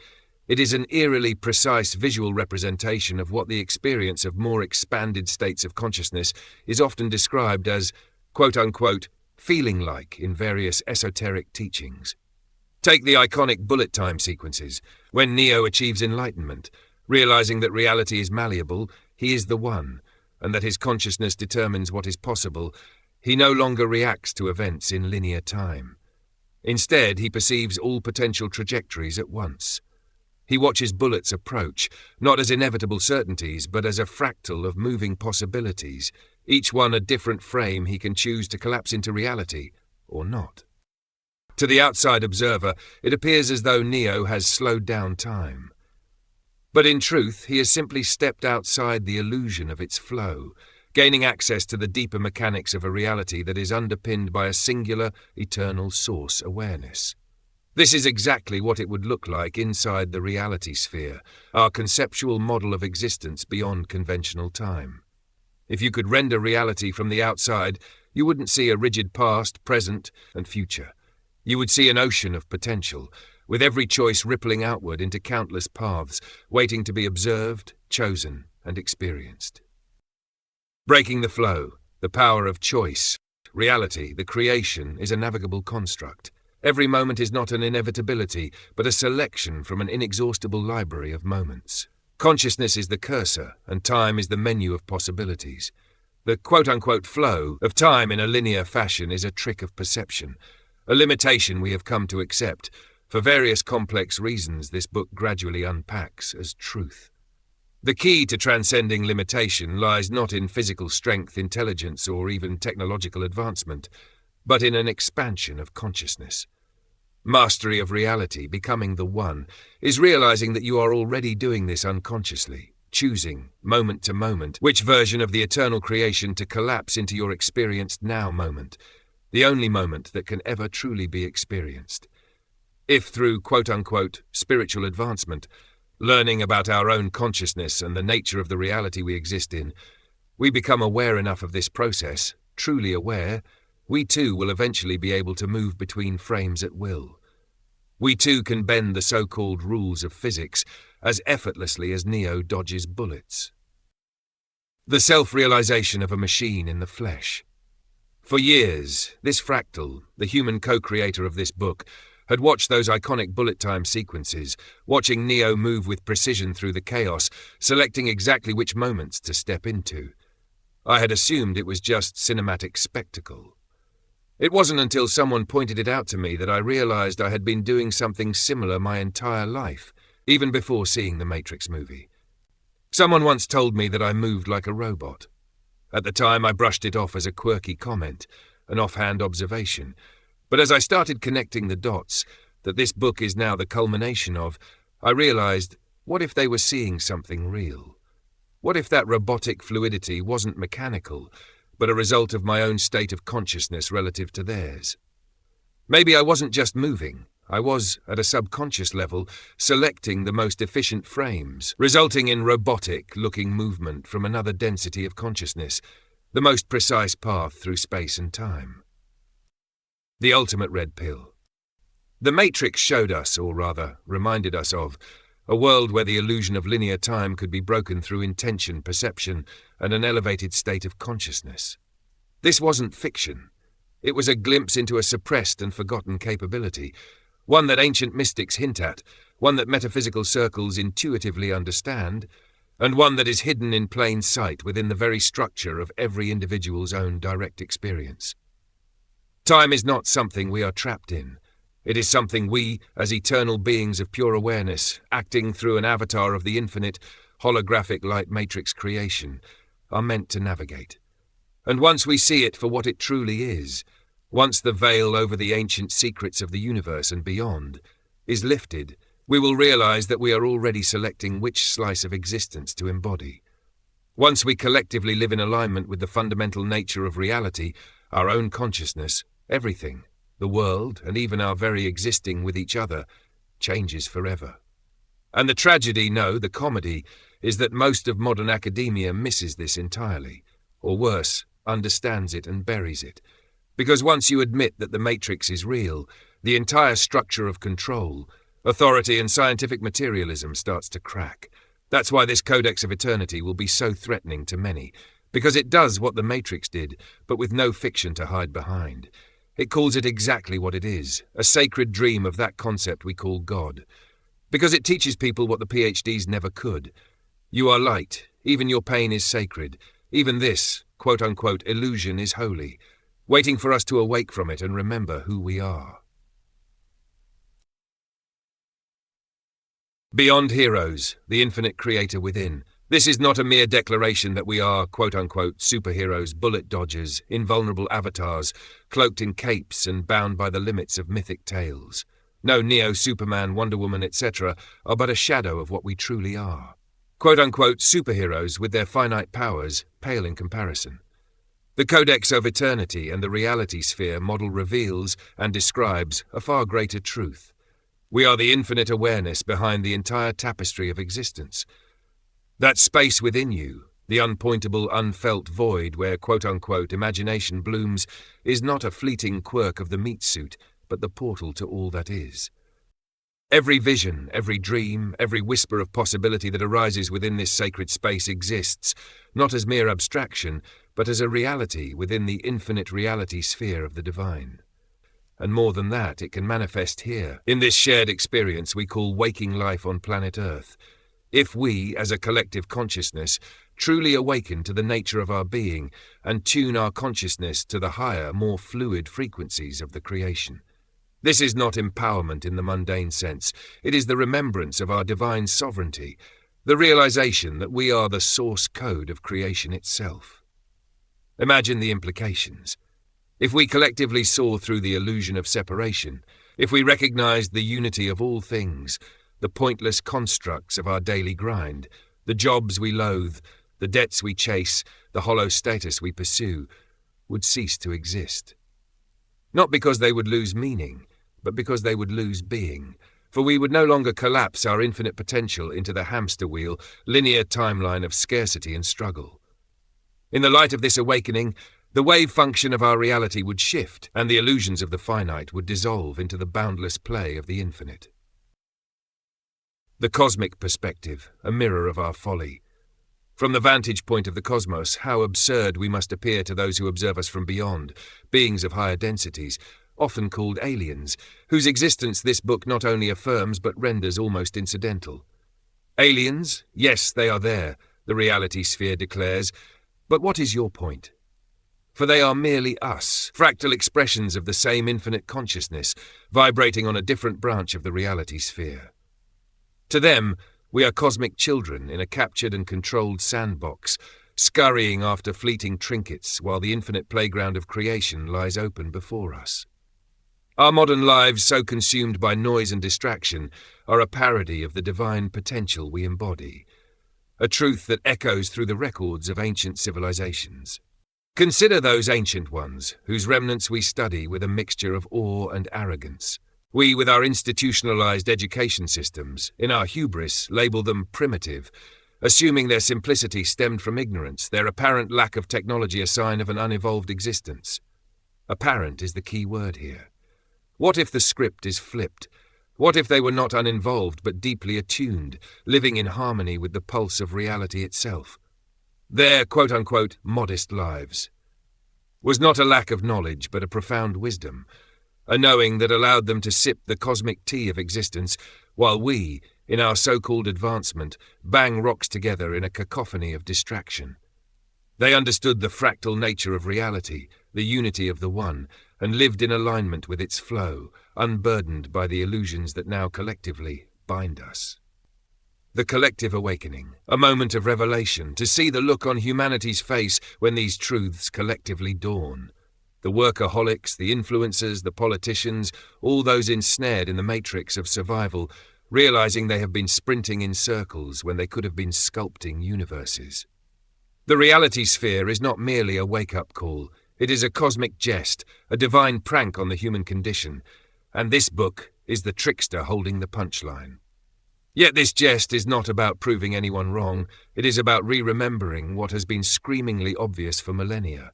It is an eerily precise visual representation of what the experience of more expanded states of consciousness is often described as, quote-unquote, feeling like in various esoteric teachings. Take the iconic bullet time sequences, when Neo achieves enlightenment, Realizing that reality is malleable, he is the one, and that his consciousness determines what is possible, he no longer reacts to events in linear time. Instead, he perceives all potential trajectories at once. He watches bullets approach, not as inevitable certainties, but as a fractal of moving possibilities, each one a different frame he can choose to collapse into reality, or not. To the outside observer, it appears as though Neo has slowed down time. But in truth, he has simply stepped outside the illusion of its flow, gaining access to the deeper mechanics of a reality that is underpinned by a singular, eternal source awareness. This is exactly what it would look like inside the reality sphere, our conceptual model of existence beyond conventional time. If you could render reality from the outside, you wouldn't see a rigid past, present, and future. You would see an ocean of potential, with every choice rippling outward into countless paths, waiting to be observed, chosen, and experienced. Breaking the flow, the power of choice, reality, the creation, is a navigable construct. Every moment is not an inevitability, but a selection from an inexhaustible library of moments. Consciousness is the cursor, and time is the menu of possibilities. The quote-unquote flow of time in a linear fashion is a trick of perception, a limitation we have come to accept. For various complex reasons, this book gradually unpacks as truth. The key to transcending limitation lies not in physical strength, intelligence, or even technological advancement, but in an expansion of consciousness. Mastery of reality, becoming the one, is realizing that you are already doing this unconsciously, choosing, moment to moment, which version of the eternal creation to collapse into your experienced now moment, the only moment that can ever truly be experienced. If through quote-unquote spiritual advancement, learning about our own consciousness and the nature of the reality we exist in, we become aware enough of this process, truly aware, we too will eventually be able to move between frames at will. We too can bend the so-called rules of physics as effortlessly as Neo dodges bullets. The self-realization of a machine in the flesh. For years, this fractal, the human co-creator of this book, had watched those iconic bullet time sequences, watching Neo move with precision through the chaos, selecting exactly which moments to step into. I had assumed it was just cinematic spectacle. It wasn't until someone pointed it out to me that I realized I had been doing something similar my entire life, even before seeing the Matrix movie. Someone once told me that I moved like a robot. At the time, I brushed it off as a quirky comment, an offhand observation. But as I started connecting the dots, that this book is now the culmination of, I realized, what if they were seeing something real? What if that robotic fluidity wasn't mechanical, but a result of my own state of consciousness relative to theirs? Maybe I wasn't just moving. I was, at a subconscious level, selecting the most efficient frames, resulting in robotic-looking movement from another density of consciousness, the most precise path through space and time. The ultimate red pill. The Matrix showed us, or rather, reminded us of, a world where the illusion of linear time could be broken through intention, perception, and an elevated state of consciousness. This wasn't fiction. It was a glimpse into a suppressed and forgotten capability, one that ancient mystics hint at, one that metaphysical circles intuitively understand, and one that is hidden in plain sight within the very structure of every individual's own direct experience. Time is not something we are trapped in. It is something we, as eternal beings of pure awareness, acting through an avatar of the infinite, holographic light matrix creation, are meant to navigate. And once we see it for what it truly is, once the veil over the ancient secrets of the universe and beyond is lifted, we will realize that we are already selecting which slice of existence to embody. Once we collectively live in alignment with the fundamental nature of reality, our own consciousness, everything, the world, and even our very existing with each other, changes forever. And the tragedy, no, the comedy, is that most of modern academia misses this entirely, or worse, understands it and buries it. Because once you admit that the Matrix is real, the entire structure of control, authority and scientific materialism starts to crack. That's why this Codex of Eternity will be so threatening to many, because it does what the Matrix did, but with no fiction to hide behind. It calls it exactly what it is, a sacred dream of that concept we call God. Because it teaches people what the PhDs never could. You are light, even your pain is sacred, even this, quote-unquote, illusion is holy, waiting for us to awake from it and remember who we are. Beyond heroes, the infinite creator within. This is not a mere declaration that we are, quote-unquote, superheroes, bullet dodgers, invulnerable avatars, cloaked in capes and bound by the limits of mythic tales. No Neo, Superman, Wonder Woman, etc. are but a shadow of what we truly are. Quote-unquote superheroes with their finite powers pale in comparison. The Codex of Eternity and the reality sphere model reveals and describes a far greater truth. We are the infinite awareness behind the entire tapestry of existence. That space within you, the unpointable, unfelt void where quote-unquote imagination blooms, is not a fleeting quirk of the meat suit, but the portal to all that is. Every vision, every dream, every whisper of possibility that arises within this sacred space exists, not as mere abstraction, but as a reality within the infinite reality sphere of the divine. And more than that, it can manifest here, in this shared experience we call waking life on planet Earth. If we, as a collective consciousness, truly awaken to the nature of our being and tune our consciousness to the higher, more fluid frequencies of the creation. This is not empowerment in the mundane sense. It is the remembrance of our divine sovereignty, the realization that we are the source code of creation itself. Imagine the implications. If we collectively saw through the illusion of separation, if we recognized the unity of all things, the pointless constructs of our daily grind, the jobs we loathe, the debts we chase, the hollow status we pursue, would cease to exist. Not because they would lose meaning, but because they would lose being, for we would no longer collapse our infinite potential into the hamster wheel, linear timeline of scarcity and struggle. In the light of this awakening, the wave function of our reality would shift, and the illusions of the finite would dissolve into the boundless play of the infinite. The cosmic perspective, a mirror of our folly. From the vantage point of the cosmos, how absurd we must appear to those who observe us from beyond, beings of higher densities, often called aliens, whose existence this book not only affirms but renders almost incidental. Aliens? Yes, they are there, the reality sphere declares, but what is your point? For they are merely us, fractal expressions of the same infinite consciousness, vibrating on a different branch of the reality sphere. To them, we are cosmic children in a captured and controlled sandbox, scurrying after fleeting trinkets while the infinite playground of creation lies open before us. Our modern lives, so consumed by noise and distraction, are a parody of the divine potential we embody, a truth that echoes through the records of ancient civilizations. Consider those ancient ones, whose remnants we study with a mixture of awe and arrogance. We, with our institutionalized education systems, in our hubris, label them primitive, assuming their simplicity stemmed from ignorance, their apparent lack of technology a sign of an unevolved existence. Apparent is the key word here. What if the script is flipped? What if they were not uninvolved but deeply attuned, living in harmony with the pulse of reality itself? Their quote-unquote modest lives was not a lack of knowledge but a profound wisdom, a knowing that allowed them to sip the cosmic tea of existence, while we, in our so-called advancement, bang rocks together in a cacophony of distraction. They understood the fractal nature of reality, the unity of the one, and lived in alignment with its flow, unburdened by the illusions that now collectively bind us. The collective awakening, a moment of revelation, to see the look on humanity's face when these truths collectively dawn. The workaholics, the influencers, the politicians, all those ensnared in the matrix of survival, realizing they have been sprinting in circles when they could have been sculpting universes. The reality sphere is not merely a wake-up call. It is a cosmic jest, a divine prank on the human condition, and this book is the trickster holding the punchline. Yet this jest is not about proving anyone wrong. It is about re-remembering what has been screamingly obvious for millennia.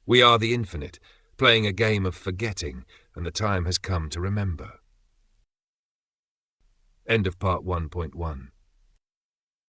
We are the infinite, playing a game of forgetting, and the time has come to remember. End of part 1.1.